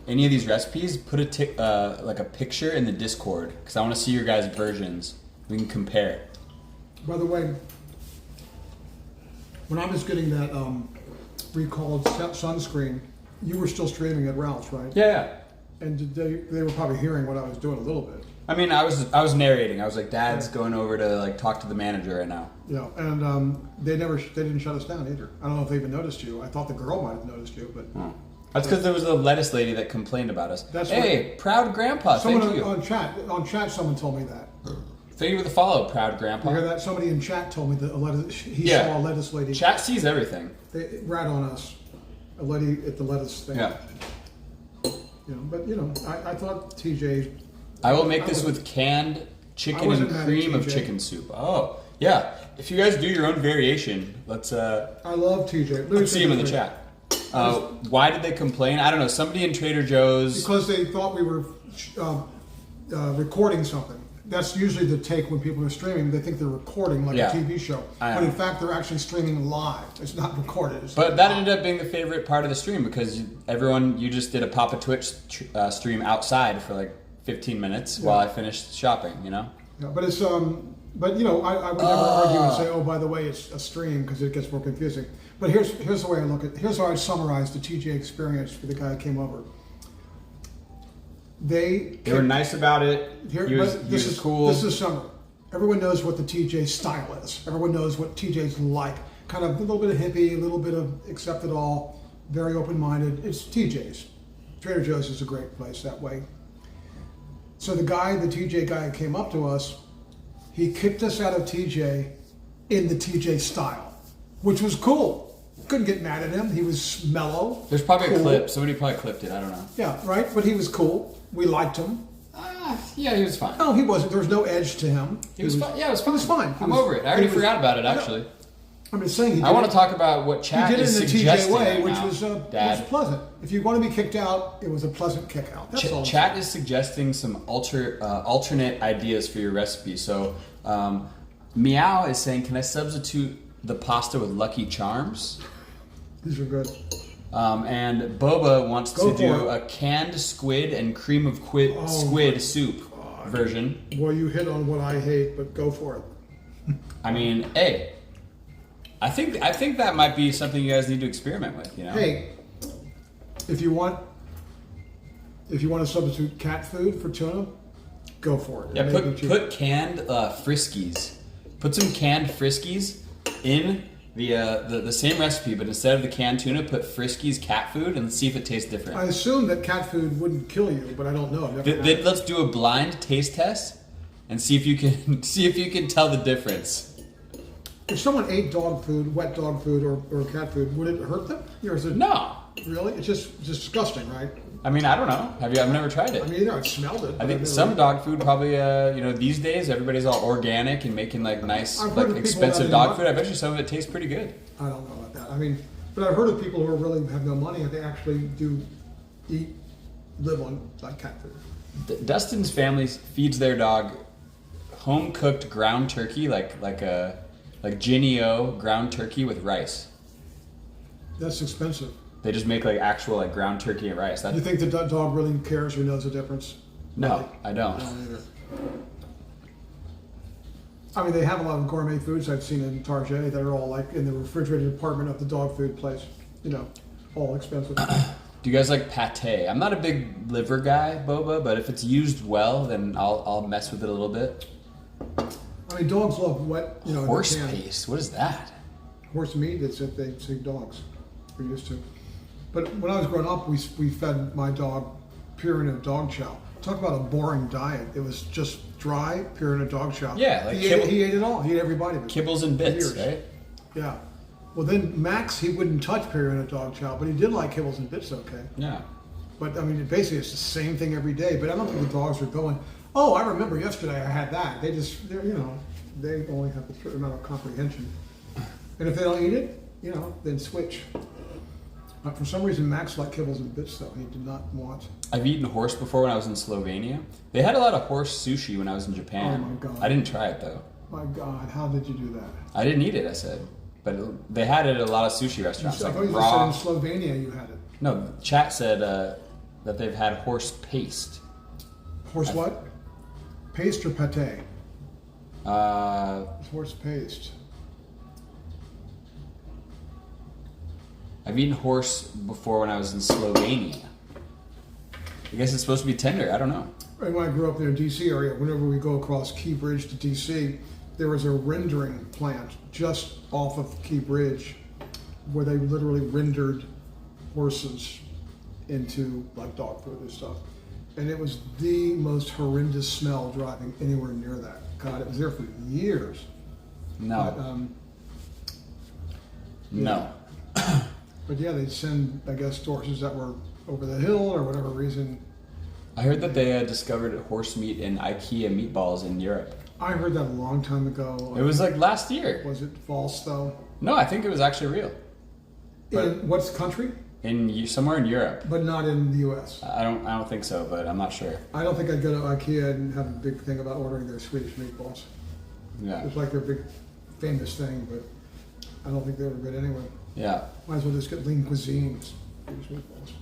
any of these recipes, put like a picture in the Discord because I want to see your guys' versions. We can compare. By the way, when I was getting that recalled sunscreen, you were still streaming at Ralph's, right? Yeah. And did they were probably hearing what I was doing a little bit. I mean, I was narrating. I was like, Dad's going over to like talk to the manager right now. Yeah, and they didn't shut us down either. I don't know if they even noticed you. I thought the girl might have noticed you, but That's because there was a lettuce lady that complained about us. That's hey, proud grandpa, someone thank you. on chat, someone told me that. Thank you for the follow, proud grandpa. You hear that? Somebody in chat told me that he Yeah. saw a lettuce lady. Chat sees everything. They rat on us. A lady at the lettuce thing. Yeah. You know, but you know, I thought TJ. I will make this with canned I chicken wasn't and mad at cream of TJ. chicken soup. Oh, yeah. If you guys do your own variation, let's I love TJ. let's see him in the chat. Why did they complain? I don't know. Somebody in Trader Joe's. Because they thought we were recording something. that's usually the take when people are streaming. They think they're recording like Yeah. a TV show, I but know. in fact they're actually streaming live. It's not recorded. It's But that ended up being the favorite part of the stream because you just did a Papa Twitch stream outside for like 15 minutes while I finished shopping, you know? Yeah, but it's but you know, I would never argue and say, oh, by the way, it's a stream because it gets more confusing. But here's the way I look at it. Here's how I summarize the TJ experience for the guy who came over. They were nice about it. He was cool. This is summer. Everyone knows what the TJ style is. Everyone knows what TJ's like. Kind of a little bit of hippie, a little bit of accept it all, very open-minded. It's TJ's. Trader Joe's is a great place that way. So the TJ guy who came up to us, he kicked us out of TJ in the TJ style, which was cool. Couldn't get mad at him. He was mellow. There's probably cool. a clip. Somebody probably clipped it. I don't know. Yeah, right? But he was cool. We liked him. Yeah, he was fine. No, he wasn't. There was no edge to him. He was fine. Yeah, it was fine. He was fine. I'm over it. I already forgot about it, I know. actually. I'm just saying. I want to talk about what He chat did it is in the TJ suggesting way, right which now, was Dad. pleasant. If you want to be kicked out, it was a pleasant kick out. That's all. Chat is suggesting some alternate ideas for your recipe. So, Meow is saying, can I substitute the pasta with Lucky Charms? These are good. And Boba wants Go to do for it. a canned squid and cream of squid soup version. Well, you hit on what I hate, but go for it. I mean, hey, I think that might be something you guys need to experiment with. You know? Hey, if you want to substitute cat food for tuna, go for it. Yeah, It may be cheap. put canned Friskies. Put some canned Friskies in the same recipe, but instead of the canned tuna, put Friskies cat food and see if it tastes different. I assume that cat food wouldn't kill you, but I don't know. I've never had it. Let's do a blind taste test and see if you can tell the difference. If someone ate dog food, wet dog food, or cat food, would it hurt them? Or is it No, really? It's just disgusting, right? I mean I don't know. I've never tried it. I mean, either I've smelled it. I think some dog food probably, these days everybody's all organic and making like nice, I've heard like of people expensive that dog eat- food. I bet you some of it tastes pretty good. I don't know about that. I mean, but I've heard of people who really have no money and they actually do live on like cat food. Dustin's family feeds their dog home cooked ground turkey, like Ginny O ground turkey with rice. That's expensive. They just make like actual like ground turkey and rice. You think the dog really cares or knows the difference? No, I don't. I don't either. I mean, they have a lot of gourmet foods I've seen in Target that are all like in the refrigerated department of the dog food place. You know, all expensive. Do you guys like pate? I'm not a big liver guy, Boba, but if it's used well, then I'll mess with it a little bit. I mean, dogs love wet, Horse canned paste. What is that? horse meat. They say dogs. We're used to. But when I was growing up, we fed my dog Purina dog chow. Talk about a boring diet. It was just dry Purina dog chow. Yeah, like he ate it all. He ate every bite of it. Kibbles and bits, Years. right? Yeah. Well, then Max, he wouldn't touch Purina dog chow, but he did like kibbles and bits. Okay. Yeah. But I mean, basically, it's the same thing every day. But I don't think the dogs are going, oh, I remember yesterday I had that. They only have a certain amount of comprehension. And if they don't eat it, then switch. But for some reason, Max liked kibbles and bits, though. He did not want. I've eaten horse before when I was in Slovenia. They had a lot of horse sushi when I was in Japan. Oh my God. I didn't try it though. My God, how did you do that? I didn't eat it, I said. But they had it at a lot of sushi restaurants, I like thought you raw. just said in Slovenia you had it. No, chat said that they've had horse paste. Horse what? Paste or pate? I've Horse paste. eaten horse before when I was in Slovenia. I guess it's supposed to be tender. I don't know. And when I grew up in the D.C. area, whenever we go across Key Bridge to D.C., there was a rendering plant just off of Key Bridge where they literally rendered horses into like dog food and stuff. And it was the most horrendous smell driving anywhere near that. God, it was there for years. No. But, no. but yeah, they'd send, I guess, horses that were over the hill or whatever reason. I heard that they discovered horse meat in IKEA meatballs in Europe. I heard that a long time ago. It was like last year. Was it false though? No, I think it was actually real. In what country? somewhere in Europe. but not in the U.S. I don't think so, but I'm not sure. I don't think I'd go to IKEA and have a big thing about ordering their Swedish meatballs. Yeah. It's like their big famous thing, but I don't think they were good anyway. Yeah. Might as well just get lean cuisines. Swedish meatballs.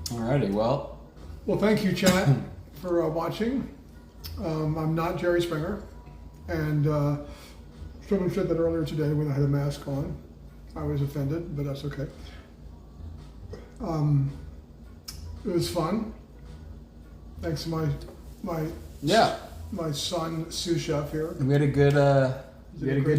Alrighty. Well. Well, thank you, chat, for watching. I'm not Jerry Springer, and someone said that earlier today when I had a mask on. I was offended, but that's okay. It was fun. Thanks to my son sous chef here. We had a good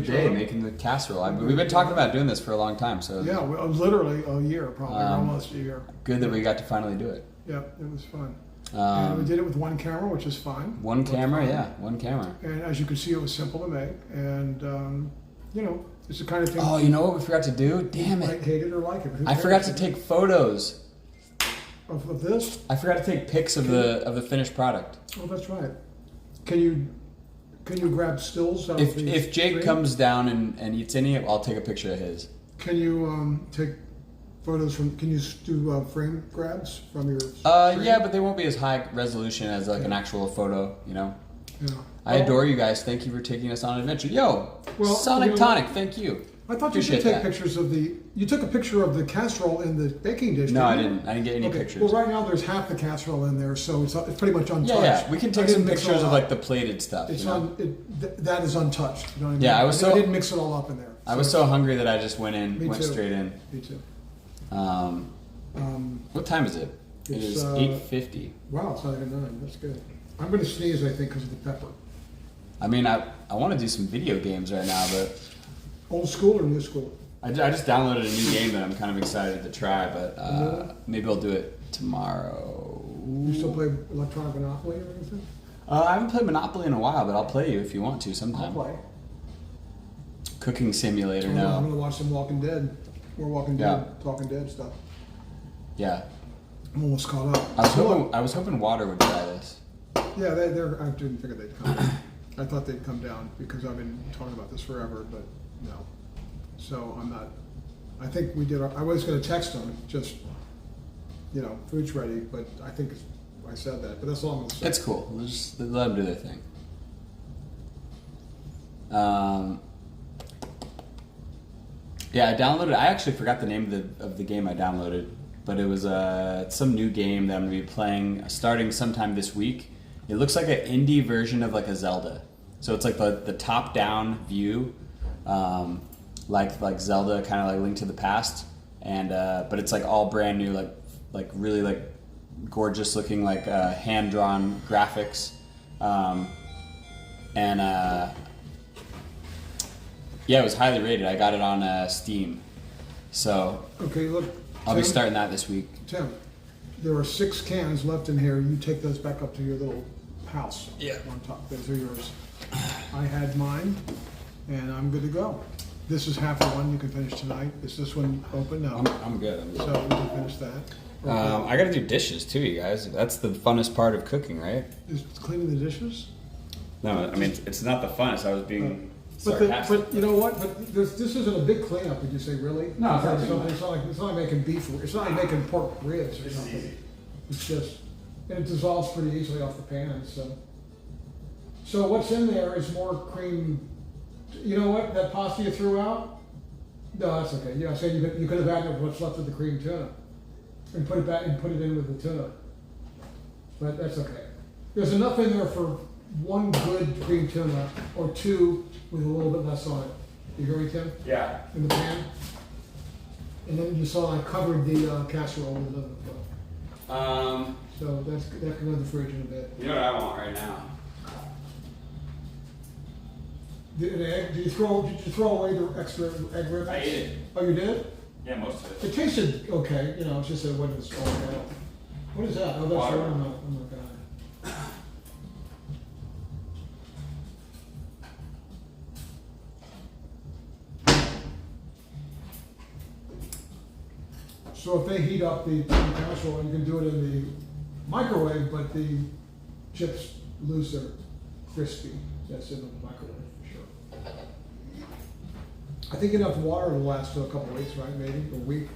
day making the casserole. We've been talking about doing this for a long time, so Yeah, well, literally a year, probably almost a year. good that we got to finally do it. Yeah, it was fun. And we did it with one camera, which is fine. One camera. And as you can see, it was simple to make, and it's the kind of thing. Oh, you know what we forgot to do? Damn Like, it! hate it or like it. Who I cares? forgot to take photos. Of this. I forgot to take pics of the finished product. Oh, that's right. Can you grab stills out of the If Jake screen? comes down and eats any, I'll take a picture of his. Can you take photos from? Can you do frame grabs from your? Yeah, but they won't be as high resolution as like an actual photo. Yeah. I adore you guys. Thank you for taking us on an adventure. Yo, Well, Sonic you know Tonic, thank you. I thought you should Appreciate take that. pictures of the. You took a picture of the casserole in the baking dish. No, I you? didn't. I didn't get any Okay. pictures. Well, right now there's half the casserole in there, so it's pretty much untouched. Yeah, we can I take didn't some mix it pictures all of up. like the plated stuff. It's you know? that is untouched. You know what I mean? Yeah, I didn't mix it all up in there. I was so hungry that I just went Me too. straight in. Me too. What time is it? It It's, is 8:50. Wow, it's not even 9. That's good. I'm going to sneeze, I think, because of the pepper. I mean, I want to do some video games right now, but Old school or new school? I just downloaded a new game that I'm kind of excited to try, but maybe I'll do it tomorrow. You still play Electronic Monopoly or anything? I haven't played Monopoly in a while, but I'll play you if you want to I'll sometime. play. Cooking Simulator, I'm no. going to watch some Walking Dead. More Walking Dead, Talking Dead stuff. Yeah. I'm almost caught up. I was hoping Water would try this. Yeah, I didn't figure they'd come. I thought they'd come down because I've been talking about this forever, but no. So I'm not. I think we did. I was going to text them, just food's ready, but I think I said that. But that's all I'm going to say. It's cool. We'll just let them do their thing. Yeah, I downloaded. I actually forgot the name of the game I downloaded, but it was some new game that I'm going to be playing starting sometime this week. It looks like an indie version of like a Zelda. So it's like the top-down view, like Zelda, kind of like Link to the Past, and but it's like all brand new, like really like gorgeous looking, like hand-drawn graphics, yeah, it was highly rated. I got it on Steam, so Okay, look. I'll be Tim, starting that this week. Tim, there are 6 cans left in here. You take those back up to your little house. Yeah. On top. Those are yours. I had mine, and I'm good to go. This is half of one you can finish tonight. Is this one open? No. I'm good. So we can finish that. I got to do dishes too, you guys. That's the funnest part of cooking, right? Is cleaning the dishes? No, I mean it's not the funnest. I was being But you know what? But this isn't a big cleanup. Would you say really? No, it's not it's big. not like making beef. It's not like making pork ribs or something. easy. It's just, and it dissolves pretty easily off the pan. So what's in there is more cream. You know what? That pasta you threw out? No, that's okay. You know, so you could have added what's left of the cream tuna and put it back and put it in with the tuna. But that's okay. There's enough in there for one good cream tuna or 2 with a little bit less on it. You hear me, Tim? Yeah. In the pan. And then you saw I covered the casserole with another foot. So that can go in the fridge in a bit. You know what I want right now? Did you throw away the extra egg ribbons? I ate it. Oh, you did? Yeah, most of It tasted okay. You know, it's just that it wasn't as strong. What is that? Oh, that's Water. the watermelon. Oh my god. So if they heat up the casserole, you can do it in the microwave, but the chips lose their crispy. That's in the microwave for sure. I think enough water will last for a couple weeks, right? Maybe a week.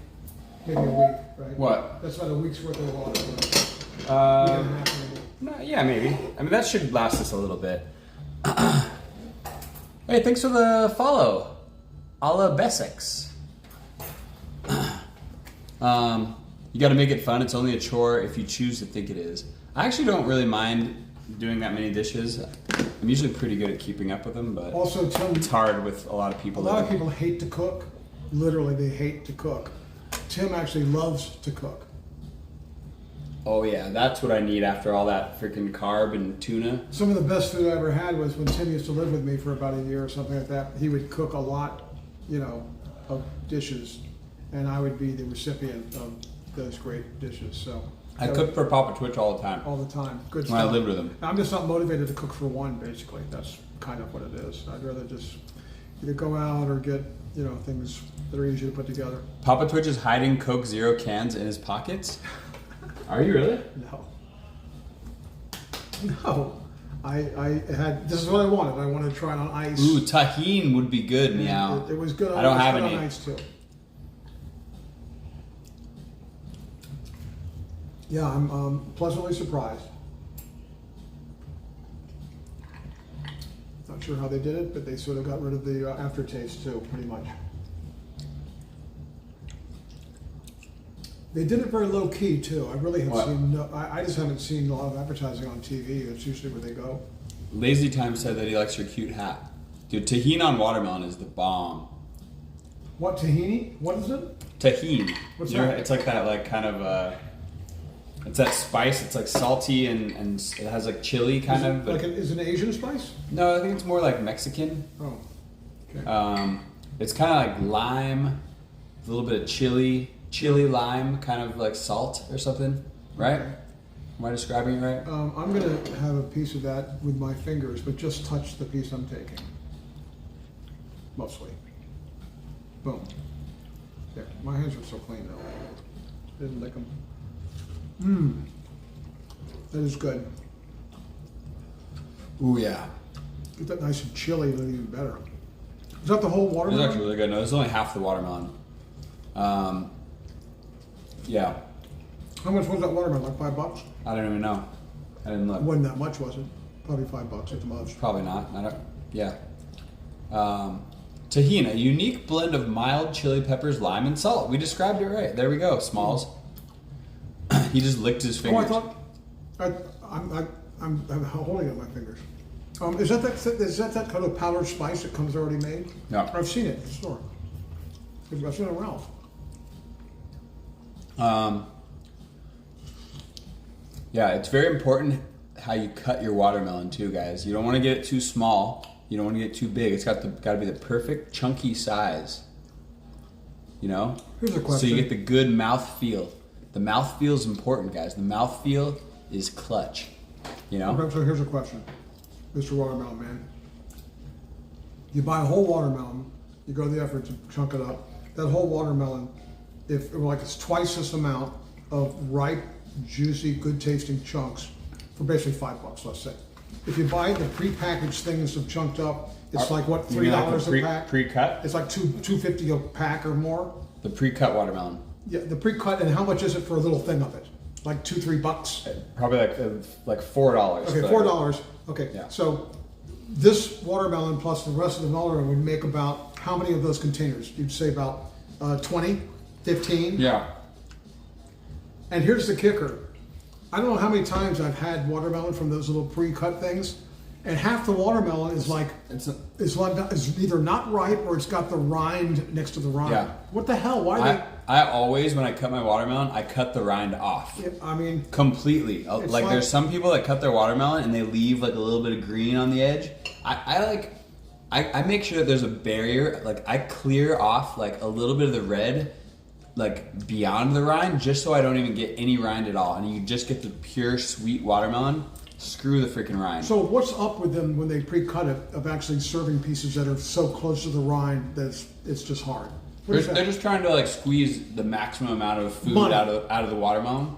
maybe a week, right? What? That's about a week's worth of water. Week and a Uh, half, maybe. no, yeah, maybe. I mean, that should last us a little bit. Hey, thanks for the follow. Alla Bessex. You got to make it fun. It's only a chore if you choose to think it is. I actually don't really mind doing that many dishes. I'm usually pretty good at keeping up with them, but Also, Tim, it's hard with a lot of a people. lot of people hate to cook. Literally, they hate to cook. Tim actually loves to cook. Oh yeah, that's what I need after all that freaking carb and tuna. Some of the best food I ever had was when Tim used to live with me for about a year or something like that. He would cook a lot, of dishes, and I would be the recipient of those great dishes. So I cook for PAPATWITCH all the time. all the time. Good When I stuff. lived with him. I'm just not motivated to cook for one, basically. That's kind of what it is. I'd rather just either go out or get, things that are easy to put together. PAPATWITCH is hiding Coke Zero cans in his pockets. Are you really? No. I had, this is what I wanted. I wanted to try it on ice. Ooh, tahine would be good, meow. It was good on, I don't have good any. on ice too. Yeah, I'm pleasantly surprised. Not sure how they did it, but they sort of got rid of the aftertaste too, pretty much. They did it very low key too. I really have What? seen. I just haven't seen a lot of advertising on TV. That's usually where they go. Lazy Time said that he likes your cute hat. Dude, tahine on watermelon is the bomb. What tahini? What is it? Tahine. What's You know, that? it's like that, like kind of, it's that spice. It's like salty and it has like chili kind Is it of. But is it an Asian spice? no, I think it's more like Mexican. Oh, okay. It's kind of like lime, a little bit of chili lime, kind of like salt or something, right? Okay. Am I describing it right? I'm gonna have a piece of that with my fingers, but just touch the piece I'm taking. Mostly. Boom. There. My hands are so clean though. Didn't lick them. That is good. Ooh yeah. Get that nice and chili, it'll be even better. Is that the whole It's watermelon? actually really good. No, it's only half the watermelon. Yeah. How much was that watermelon? Like $5? I don't even know. I didn't look. It wasn't that much, was it? Probably $5 at the most. Probably not. I don't. Yeah. Tahina, a unique blend of mild chili peppers, lime, and salt. We described it right. There we go, Smalls. He just licked his Oh, fingers. I thought. I'm holding it on my fingers. Is that kind of powdered spice that comes already made? Yeah. I've seen it in the store. I've seen it around. Yeah, it's very important how you cut your watermelon too, guys. You don't want to get it too small. You don't want to get it too big. It's got to be the perfect chunky size. You know? Here's a question. So you get the good mouth feel. The mouth feel is important, guys. The mouth feel is clutch. You know? Okay, so here's a question, Mr. Watermelon Man. You buy a whole watermelon, you go to the effort to chunk it up. That whole watermelon, if it's twice this amount of ripe, juicy, good tasting chunks for basically $5, let's say. If you buy the prepackaged things of chunked up, it's like what, You mean like $3 the a pack? Pre-cut? It's like $2.50 a pack or more. The pre-cut watermelon. Yeah, the pre-cut, and how much is it for a little thing of it? Like $2-3? Probably like $4. Okay, but- $4. Okay, Yeah. so this watermelon plus the rest of the watermelon would make about how many of those containers? You'd say about 20, 15? Yeah. And here's the kicker. I don't know how many times I've had watermelon from those little pre-cut things, and half the watermelon is like It's is either not ripe or it's got the rind next to the rind. Yeah. What the hell? Why I always, when I cut my watermelon, I cut the rind off. they? I mean, Completely. It's Like like- there's some people that cut their watermelon and they leave like a little bit of green on the edge. I make sure that there's a barrier. Like I clear off like a little bit of the red, like beyond the rind, just so I don't even get any rind at all. And you just get the pure sweet watermelon. Screw the freaking rind. so what's up with them when they pre-cut it of actually serving pieces that are so close to the rind that it's just hard? What is They're that? just trying to like squeeze the maximum amount of food Money. out of the watermelon.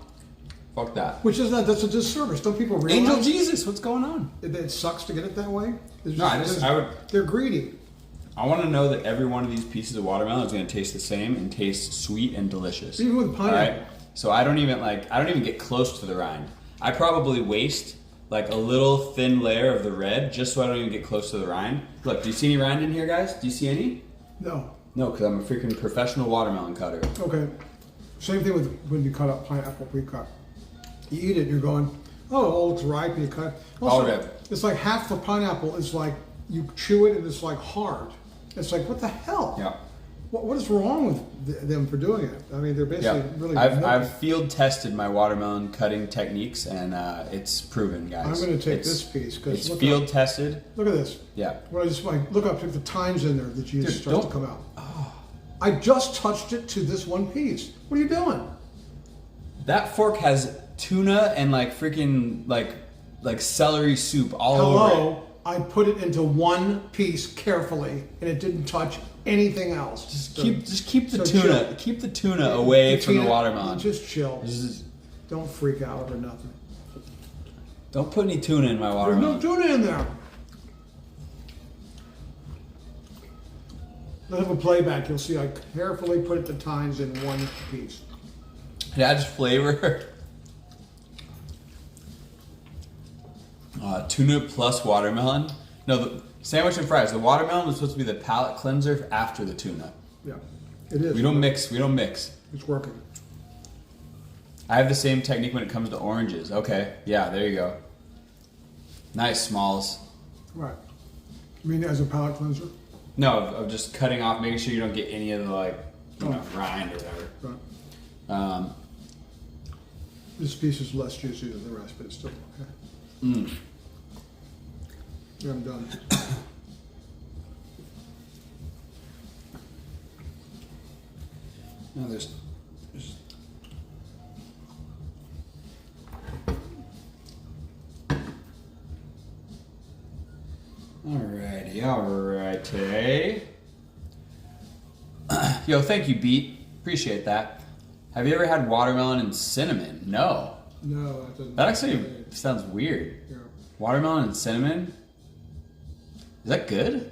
Fuck that. Which is that's a disservice. Don't people realize Angel Jesus, what's going on? it sucks to get it that way? No, I would. They're greedy. I want to know that every one of these pieces of watermelon is going to taste the same and taste sweet and delicious. Even with pineapple. So I don't even get close to the rind. I probably waste like a little thin layer of the red just so I don't even get close to the rind. Look, do you see any rind in here, guys? Do you see any? No. No, because I'm a freaking professional watermelon cutter. Okay. Same thing with when you cut up pineapple pre-cut. You eat it and you're going, oh, it all looks ripe and you cut. Also, red. It's like half the pineapple is like, you chew it and it's like hard. It's like, what the hell? Yeah. What is wrong with them for doing it? I mean, they're basically really... I've field tested my watermelon cutting techniques and it's proven, guys. I'm going to take this piece because it's field tested. Look at this. Yeah. When I just look up, the times in there, the juice Dude, starts to come out. Oh. I just touched it to this one piece. What are you doing? That fork has tuna and like freaking like celery soup all over it. I put it into one piece carefully, and it didn't touch anything else. Just keep the tuna. Chill. Keep the tuna away from the watermelon. Just chill. Don't freak out over nothing. Don't put any tuna in my watermelon. There's no tuna in there. Let's have a playback. You'll see I carefully put the tines in one piece. It adds flavor. Tuna plus watermelon. No, the sandwich and fries. The watermelon is supposed to be the palate cleanser after the tuna. Yeah, it is. We don't mix. We don't mix. It's working. I have the same technique when it comes to oranges. Okay, yeah, there you go. Nice, Smalls. Right. You mean as a palate cleanser? No, of just cutting off, making sure you don't get any of the rind or whatever. Right. This piece is less juicy than the rest, but it's still okay. Yeah, I'm done. No, there's alrighty. Yo, thank you, Beat. Appreciate that. Have you ever had watermelon and cinnamon? No. No, that doesn't. That actually sounds weird. Yeah. Watermelon and cinnamon? Is that good?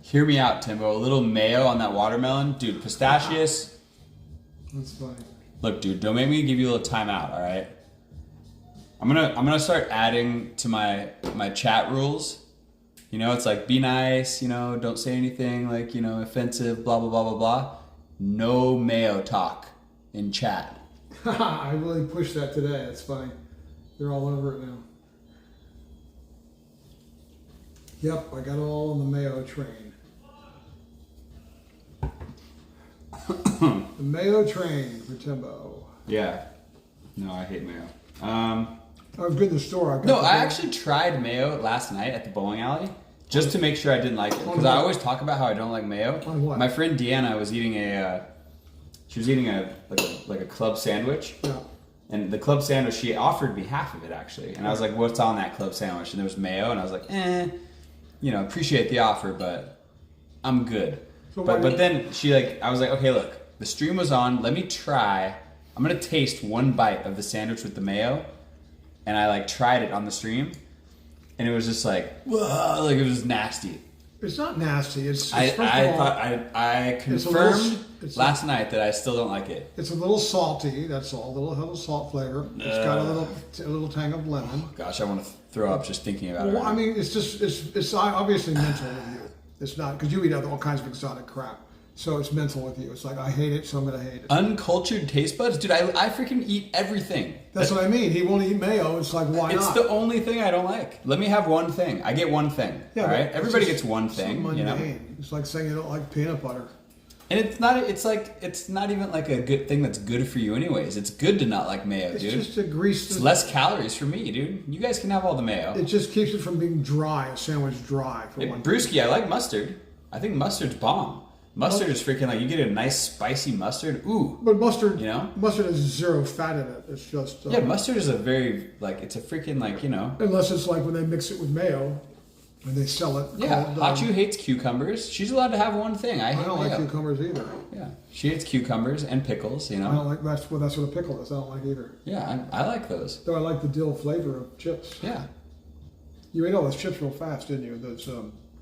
Hear me out, Timbo. A little mayo on that watermelon. Dude, pistachios. That's funny. Look, dude, don't make me give you a little timeout, all right? I'm gonna start adding to my chat rules. You know, it's like be nice, you know, don't say anything like, you know, offensive, blah blah blah blah blah. No mayo talk in chat. I really pushed that today. That's funny. They're all over it now. Yep, I got it all on the mayo train. The mayo train for Timbo. Yeah. No, I hate mayo. I was good in the store. I actually tried mayo last night at the bowling alley just to make sure I didn't like it because I always talk about how I don't like mayo. On what? My friend Deanna was eating a club sandwich. Yeah. And the club sandwich, she offered me half of it actually, and I was like, "What's on that club sandwich?" And there was mayo, and I was like, you know, appreciate the offer, but I'm good. So but then I was like, okay, look, the stream was on. Let me try. I'm gonna taste one bite of the sandwich with the mayo. And I tried it on the stream, and it was just like, whoa, it was nasty. It's not nasty. I confirmed last night that I still don't like it. It's a little salty. That's all. A little salt flavor. It's got a little tang of lemon. Gosh, I want to throw up just thinking about it. Well, I mean, it's obviously mental with you. It's not because you eat all kinds of exotic crap. So it's mental with you. It's like, I hate it, so I'm going to hate it. Uncultured taste buds? Dude, I freaking eat everything. That's what I mean. He won't eat mayo. It's like, why not? It's the only thing I don't like. Let me have one thing. I get one thing. Yeah, all right? Everybody gets one thing. So you know? It's like saying you don't like peanut butter. And it's not even like a good thing that's good for you anyways. It's good to not like mayo, dude. It's just a grease. It's less calories for me, dude. You guys can have all the mayo. It just keeps it from being dry, a sandwich dry. Brewski, I like mustard. I think mustard's bomb. Mustard is freaking you get a nice spicy mustard. Ooh. But mustard, you know? Mustard has zero fat in it. It's just... yeah, mustard is a very, it's a freaking, you know... Unless it's when they mix it with mayo and they sell it. Yeah, Hachu hates cucumbers. She's allowed to have one thing. I don't like cucumbers either. Yeah, she hates cucumbers and pickles, you know? I don't like... That's what a pickle is. I don't like either. Yeah, I like those. Though I like the dill flavor of chips. Yeah. You ate all those chips real fast, didn't you?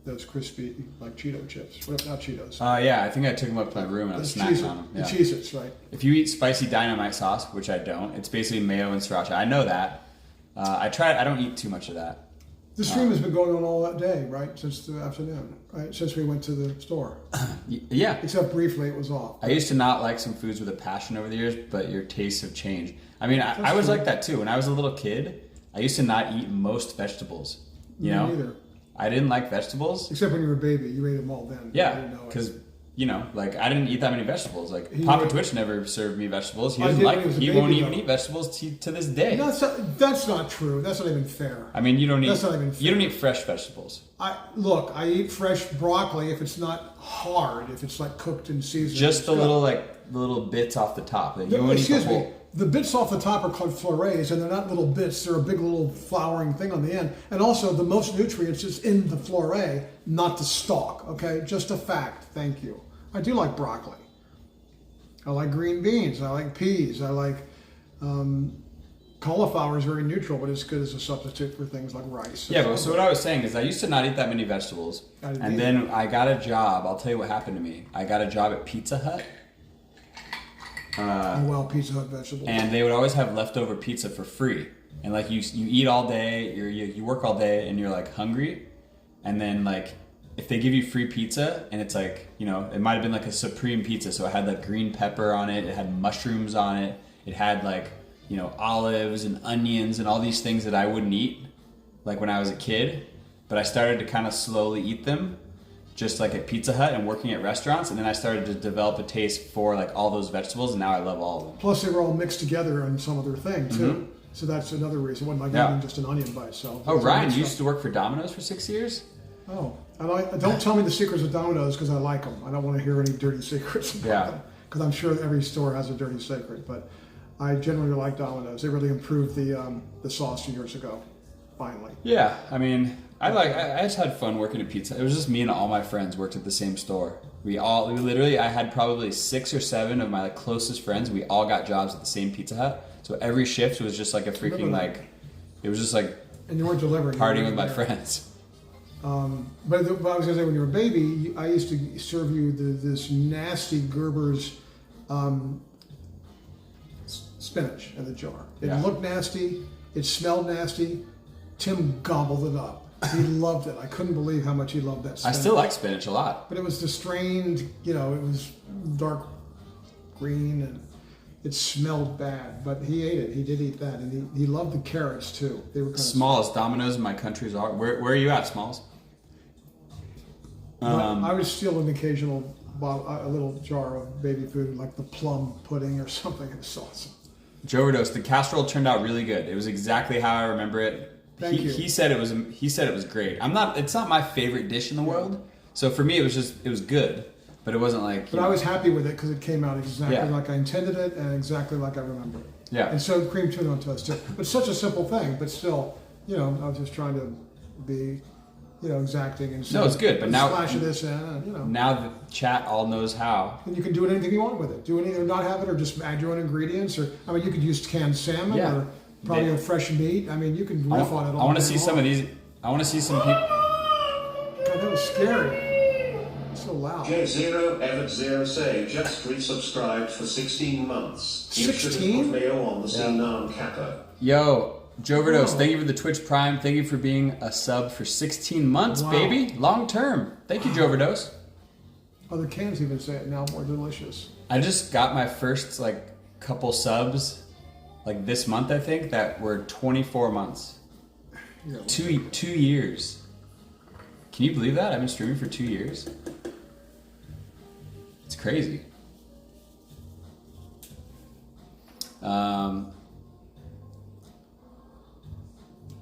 Those crispy, like Cheeto chips. What, not Cheetos. Yeah, I think I took them up to my room and I was snacking on them. The Yeah. Cheez-Its, right? If you eat spicy dynamite sauce, which I don't, it's basically mayo and sriracha. I know that. I don't eat too much of that. The stream has been going on all that day, right? Since the afternoon, right? Since we went to the store. Yeah. Except briefly, it was off. I used to not like some foods with a passion over the years, but your tastes have changed. I mean, I was true. like that too. When I was a little kid, I used to not eat most vegetables. You know? Neither. I didn't like vegetables. Except when you were a baby, you ate them all then. Yeah, because I didn't eat that many vegetables. Like Papa Twitch never served me vegetables. He doesn't like. He won't even eat vegetables to this day. That's not true. That's not even fair. I mean, you don't eat. That's not even fair. You don't eat fresh vegetables. I eat fresh broccoli if it's not hard, if it's like cooked and seasoned. Just the little bits off the top. Like, you won't eat the whole. The bits off the top are called florets, and they're not little bits. They're a big little flowering thing on the end. And also, the most nutrients is in the floret, not the stalk. Okay, just a fact. Thank you. I do like broccoli. I like green beans. I like peas. I like cauliflower is very neutral, but it's good as a substitute for things like rice. Yeah, but so what I was saying is I used to not eat that many vegetables. And then I got a job. I'll tell you what happened to me. I got a job at Pizza Hut. Pizza Hut vegetables. And they would always have leftover pizza for free. And like you eat all day, you work all day, and you're like hungry. And then like if they give you free pizza, and it's like, it might have been like a supreme pizza, so it had like green pepper on it, it had mushrooms on it, it had like olives and onions and all these things that I wouldn't eat like when I was a kid. But I started to kind of slowly eat them, just like at Pizza Hut and working at restaurants, and then I started to develop a taste for like all those vegetables, and now I love all of them. Plus, they were all mixed together in some other thing too. Mm-hmm. So that's another reason. It wasn't like eating just an onion by itself. Oh, Ryan, you used to work for Domino's for 6 years? Oh, don't tell me the secrets of Domino's because I like them. I don't want to hear any dirty secrets about them because I'm sure every store has a dirty secret. But I generally like Domino's. They really improved the sauce years ago. Finally. Yeah, I mean, I just had fun working at Pizza. It was just me and all my friends worked at the same store. I had probably 6 or 7 of my closest friends. We all got jobs at the same Pizza Hut. So every shift was just like a freaking it was just like. And you weren't delivering. Partying with my friends. But I was going to say, when you were a baby, I used to serve you this nasty Gerber's spinach in the jar. It looked nasty. It smelled nasty. Tim gobbled it up. He loved it. I couldn't believe how much he loved that spinach. I still like spinach a lot. But it was the strained, it was dark green and it smelled bad. But he ate it. He did eat that. And he loved the carrots too. They were kind Smalls, Domino's in my countries are. Where are you at, Smalls? I would steal an occasional bottle, a little jar of baby food, like the plum pudding or something. It was awesome. Joe Rodos, the casserole turned out really good. It was exactly how I remember it. Thank you. He said it was great. It's not my favorite dish in the world. So for me, it was good, but it wasn't like. But I was happy with it because it came out exactly like I intended it and exactly like I remember it. Yeah. And so cream tuna on toast too. But such a simple thing, but still, I was just trying to be, exacting and. No, it's good, but now splash of this in, Now the chat all knows how. And you can do anything you want with it. Do anything or not have it, or just add your own ingredients, or you could use canned salmon or. Probably a fresh meat. You can riff on it all. I want to see some of these. I want to see some people. God, that was scary. So loud. J0 Evan 0 say just resubscribed for 16 months. 16? You should have put Mayo on the Sinan Kappa. Yo, Joe Verdos, thank you for the Twitch Prime. Thank you for being a sub for 16 months, baby. Long term. Thank you, Joe Verdos. Oh, the cans even say it now, more delicious. I just got my first couple subs this month, I think, that were 24 months. Yeah. 2 years. Can you believe that? I've been streaming for 2 years. It's crazy.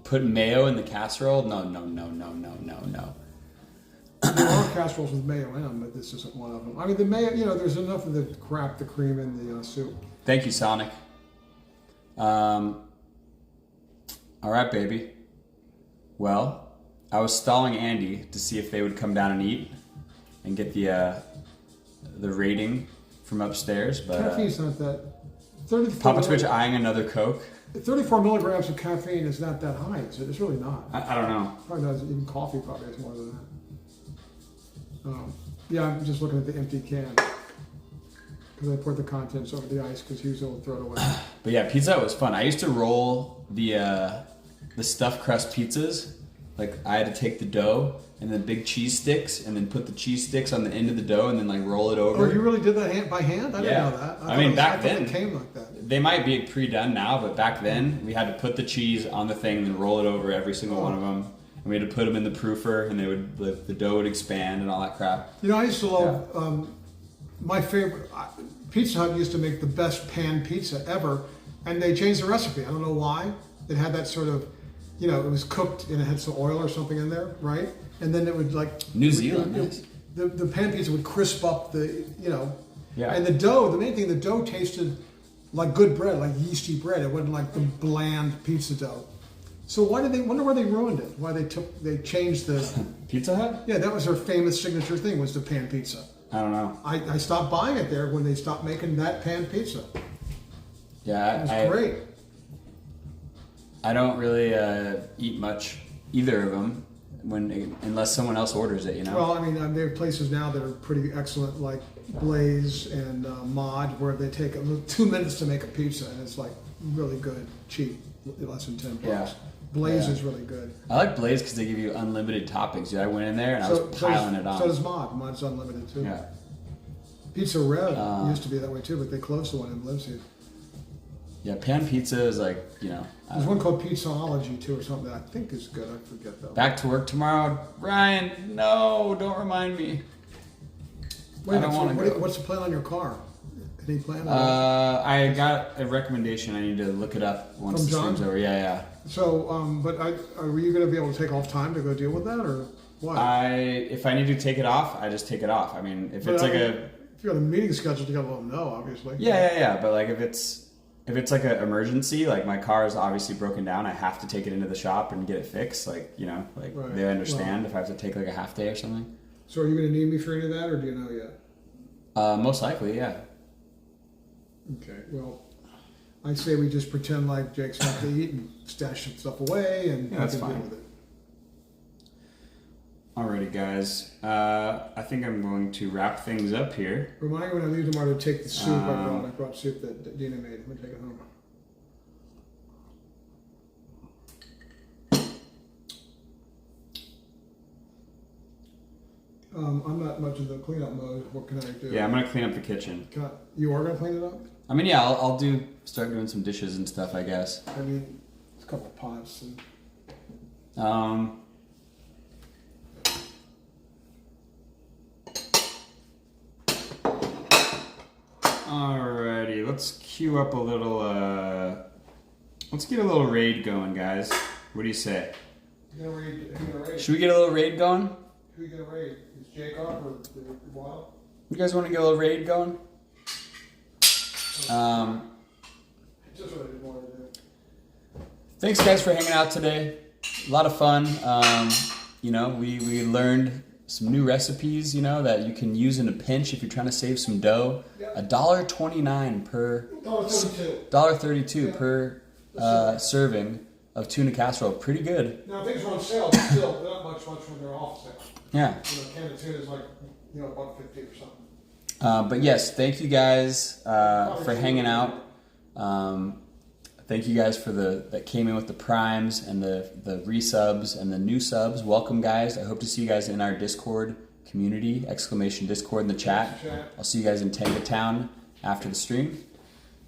Put mayo in the casserole? No. There are casseroles with mayo in them, but this isn't one of them. The mayo, there's enough of the crap, the cream in the soup. Thank you, Sonic. All right, baby. Well, I was stalling Andy to see if they would come down and eat and get the rating from upstairs, but Caffeine's not that 34 Papa Twitch eyeing another Coke. 34 milligrams of caffeine is not that high, is it? It's really not. I don't know. Probably not. Even coffee probably has more than that. Yeah, I'm just looking at the empty can. Because I poured the contents over the ice because he was able to throw it away. But yeah, Pizza Hut was fun. I used to roll the stuffed crust pizzas. Like I had to take the dough and then big cheese sticks and then put the cheese sticks on the end of the dough and then like roll it over. Oh, you really did that by hand? I didn't know that. I mean, back I then it came like that. They might be pre-done now, but back then we had to put the cheese on the thing and then roll it over every single one of them. And we had to put them in the proofer and they would the dough would expand and all that crap. You know, I used to love my favorite. Pizza Hut used to make the best pan pizza ever, and they changed the recipe. I don't know why. It had that sort of, you know, it was cooked and it had some oil or something in there, right? And then it would like New Zealand. The pan pizza would crisp up the, you know, Yeah. and the dough. The main thing, the dough tasted like good bread, like yeasty bread. It wasn't like the bland pizza dough. So why did they? Wonder why they ruined it? Why they changed the Pizza Hut? Yeah, that was their famous signature thing, was the pan pizza. I don't know. I stopped buying it there when they stopped making that pan pizza. Yeah, It was great. I don't really eat much either of them unless someone else orders it, you know. Well, I mean, there are places now that are pretty excellent, like Blaze and Mod, where they take 2 minutes to make a pizza, and it's like really good, cheap, less than $10. Yeah. Blaze Yeah. is really good. I like Blaze because they give you unlimited toppings. Dude, I went in there and I was piling it on. So does Mod. Mod's unlimited too. Yeah. Pizza Red used to be that way too, but they closed the one in Lindsay. Yeah, pan pizza is like, you know. There's one called Pizzaology too, or something that I think is good. I forget though. Back to work tomorrow. Ryan, no, don't remind me. Wait, I don't want to go. What's the plan on your car? Any plan? I got a recommendation. I need to look it up once From the John? stream's over. Yeah. So, but are you going to be able to take off time to go deal with that, or what? If I need to take it off, I just take it off. I mean, if it's like if you got a meeting scheduled, you got to let them know, obviously. Yeah. But like if it's like an emergency, like my car is obviously broken down, I have to take it into the shop and get it fixed. Like, you know, like Right. they understand if I have to take like a half day or something. So are you going to need me for any of that, or do you know yet? Most likely, yeah. Okay, well, I say we just pretend like Jake's not to eat and stash some stuff away, and Yeah, that's we can fine. deal with it. Alrighty, guys. I think I'm going to wrap things up here. Remind me when I leave tomorrow to take the soup I brought. I brought soup that Dina made. I'm going to take it home. I'm not much in the cleanup mode. What can I do? Yeah, I'm gonna clean up the kitchen. You are going to clean it up? I mean, yeah, I'll start doing some dishes and stuff, I guess. I mean, a couple pots. And Alrighty, let's queue up a little. Let's get a little raid going, guys. What do you say? who you gonna raid? Should we get a little raid going? Who you gonna raid? Is Jake on or the Wild? You guys want to get a little raid going? Just what I didn't want to do. Thanks, guys, for hanging out today. A lot of fun. You know, we learned some new recipes, you know, that you can use in a pinch if you're trying to save some dough. $1.29 per $1.32 per serving of tuna casserole. Pretty good. Now things are on sale, but still they're not much when they're off sale. Yeah. You know, can of tuna is like $1.50 or something. But yes, thank you guys for hanging out. Thank you guys for that came in with the primes and the resubs and the new subs. Welcome, guys. I hope to see you guys in our Discord community, !Discord in the chat. I'll see you guys in Town after the stream.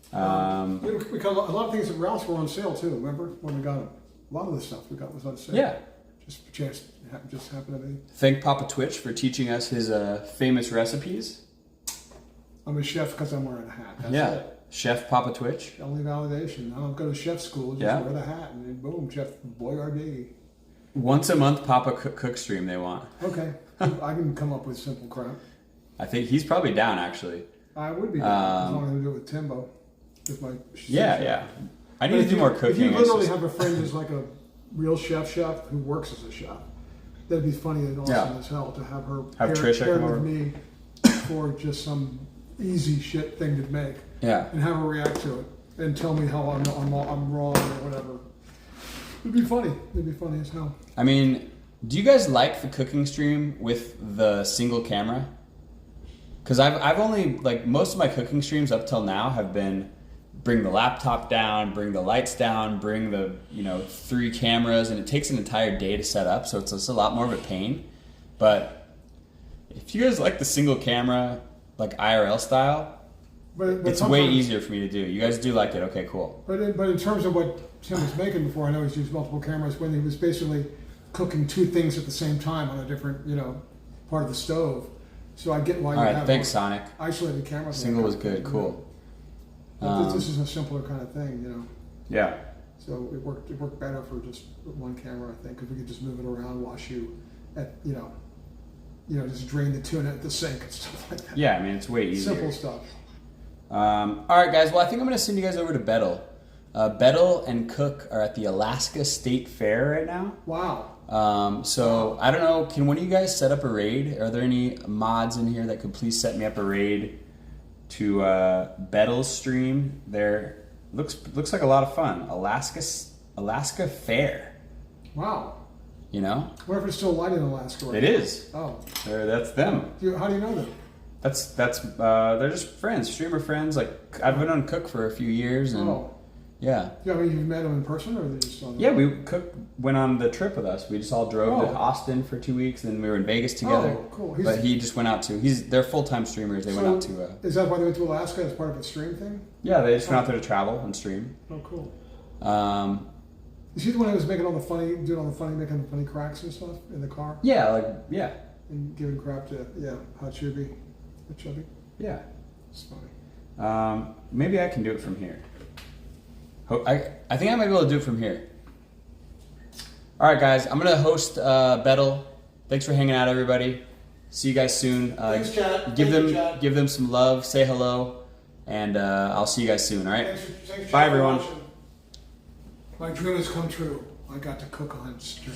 Because a lot of things at Ralph's were on sale too. Remember when we got them? A lot of the stuff we got was on sale. Yeah. Just a chance, just happened to be. Thank Papa Twitch for teaching us his famous recipes. I'm a chef because I'm wearing a hat. That's it. Chef Papa Twitch. Only validation. I don't go to chef school. Just wear the hat and then boom, Chef Boyardee. Once a month, Papa cook stream they want. Okay, I can come up with simple crap. I think he's probably down, actually. I would be down as long as I do it with Timbo. With my Yeah. I need to do more cooking. If you literally have a friend who's like a real chef who works as a chef, that'd be funny and awesome as hell to have her Have pair Trisha come with over. me for just some easy shit thing to make. Yeah. And have her react to it and tell me how I'm wrong or whatever. It'd be funny. It'd be funny as hell. I mean, do you guys like the cooking stream with the single camera? Because I've only, like, most of my cooking streams up till now have been bring the laptop down, bring the lights down, bring the, 3 cameras, and it takes an entire day to set up, so it's just a lot more of a pain. But if you guys like the single camera, like IRL style, But it's way easier for me to do. You guys do like it, okay, cool. But in terms of what Tim was making before, I know he's used multiple cameras, when he was basically cooking 2 things at the same time on a different, part of the stove. So I get why you All right, have thanks, more Sonic. isolated cameras. Single was good, cool. But this is a simpler kind of thing, Yeah. So it worked better for just one camera, I think, because we could just move it around, wash you at, just drain the tuna at the sink and stuff like that. Yeah, I mean, it's way easier. Simple stuff. All right, guys. Well, I think I'm going to send you guys over to Bettel. Bettel and Cook are at the Alaska State Fair right now. Wow. So I don't know. Can one of you guys set up a raid? Are there any mods in here that could please set me up a raid to Bettel's stream? There looks like a lot of fun. Alaska Fair. Wow. What if it's still light in Alaska right It now? is. Oh. That's them. How do you know that? That's they're just friends, streamer friends. Like I've been on Cook for a few years, and yeah. Yeah, I mean, you've met them in person, or are they just on? Yeah, Cook went on the trip with us. We just all drove to Oh. Austin for 2 weeks, and we were in Vegas together. Oh, cool. But he just went out to. They're full-time streamers. They went out to. Is that why they went to Alaska as part of a stream thing? Yeah, they just went out there to travel and stream. Oh, cool. Um, Is he the one who was making all the funny, making the funny cracks and stuff in the car? yeah, And giving crap to, Hot Chubby. yeah. It's funny. Maybe I can do it from here. I think I might be able to do it from here. All right, guys. I'm gonna host Bettel. Thanks for hanging out, everybody. See you guys soon. Thanks, chat. Give Thank you, them chat. give them some love. Say hello, and I'll see you guys soon. All right. Thanks, Bye, chat, for everyone. watching. My dream has come true. I got to cook on stream.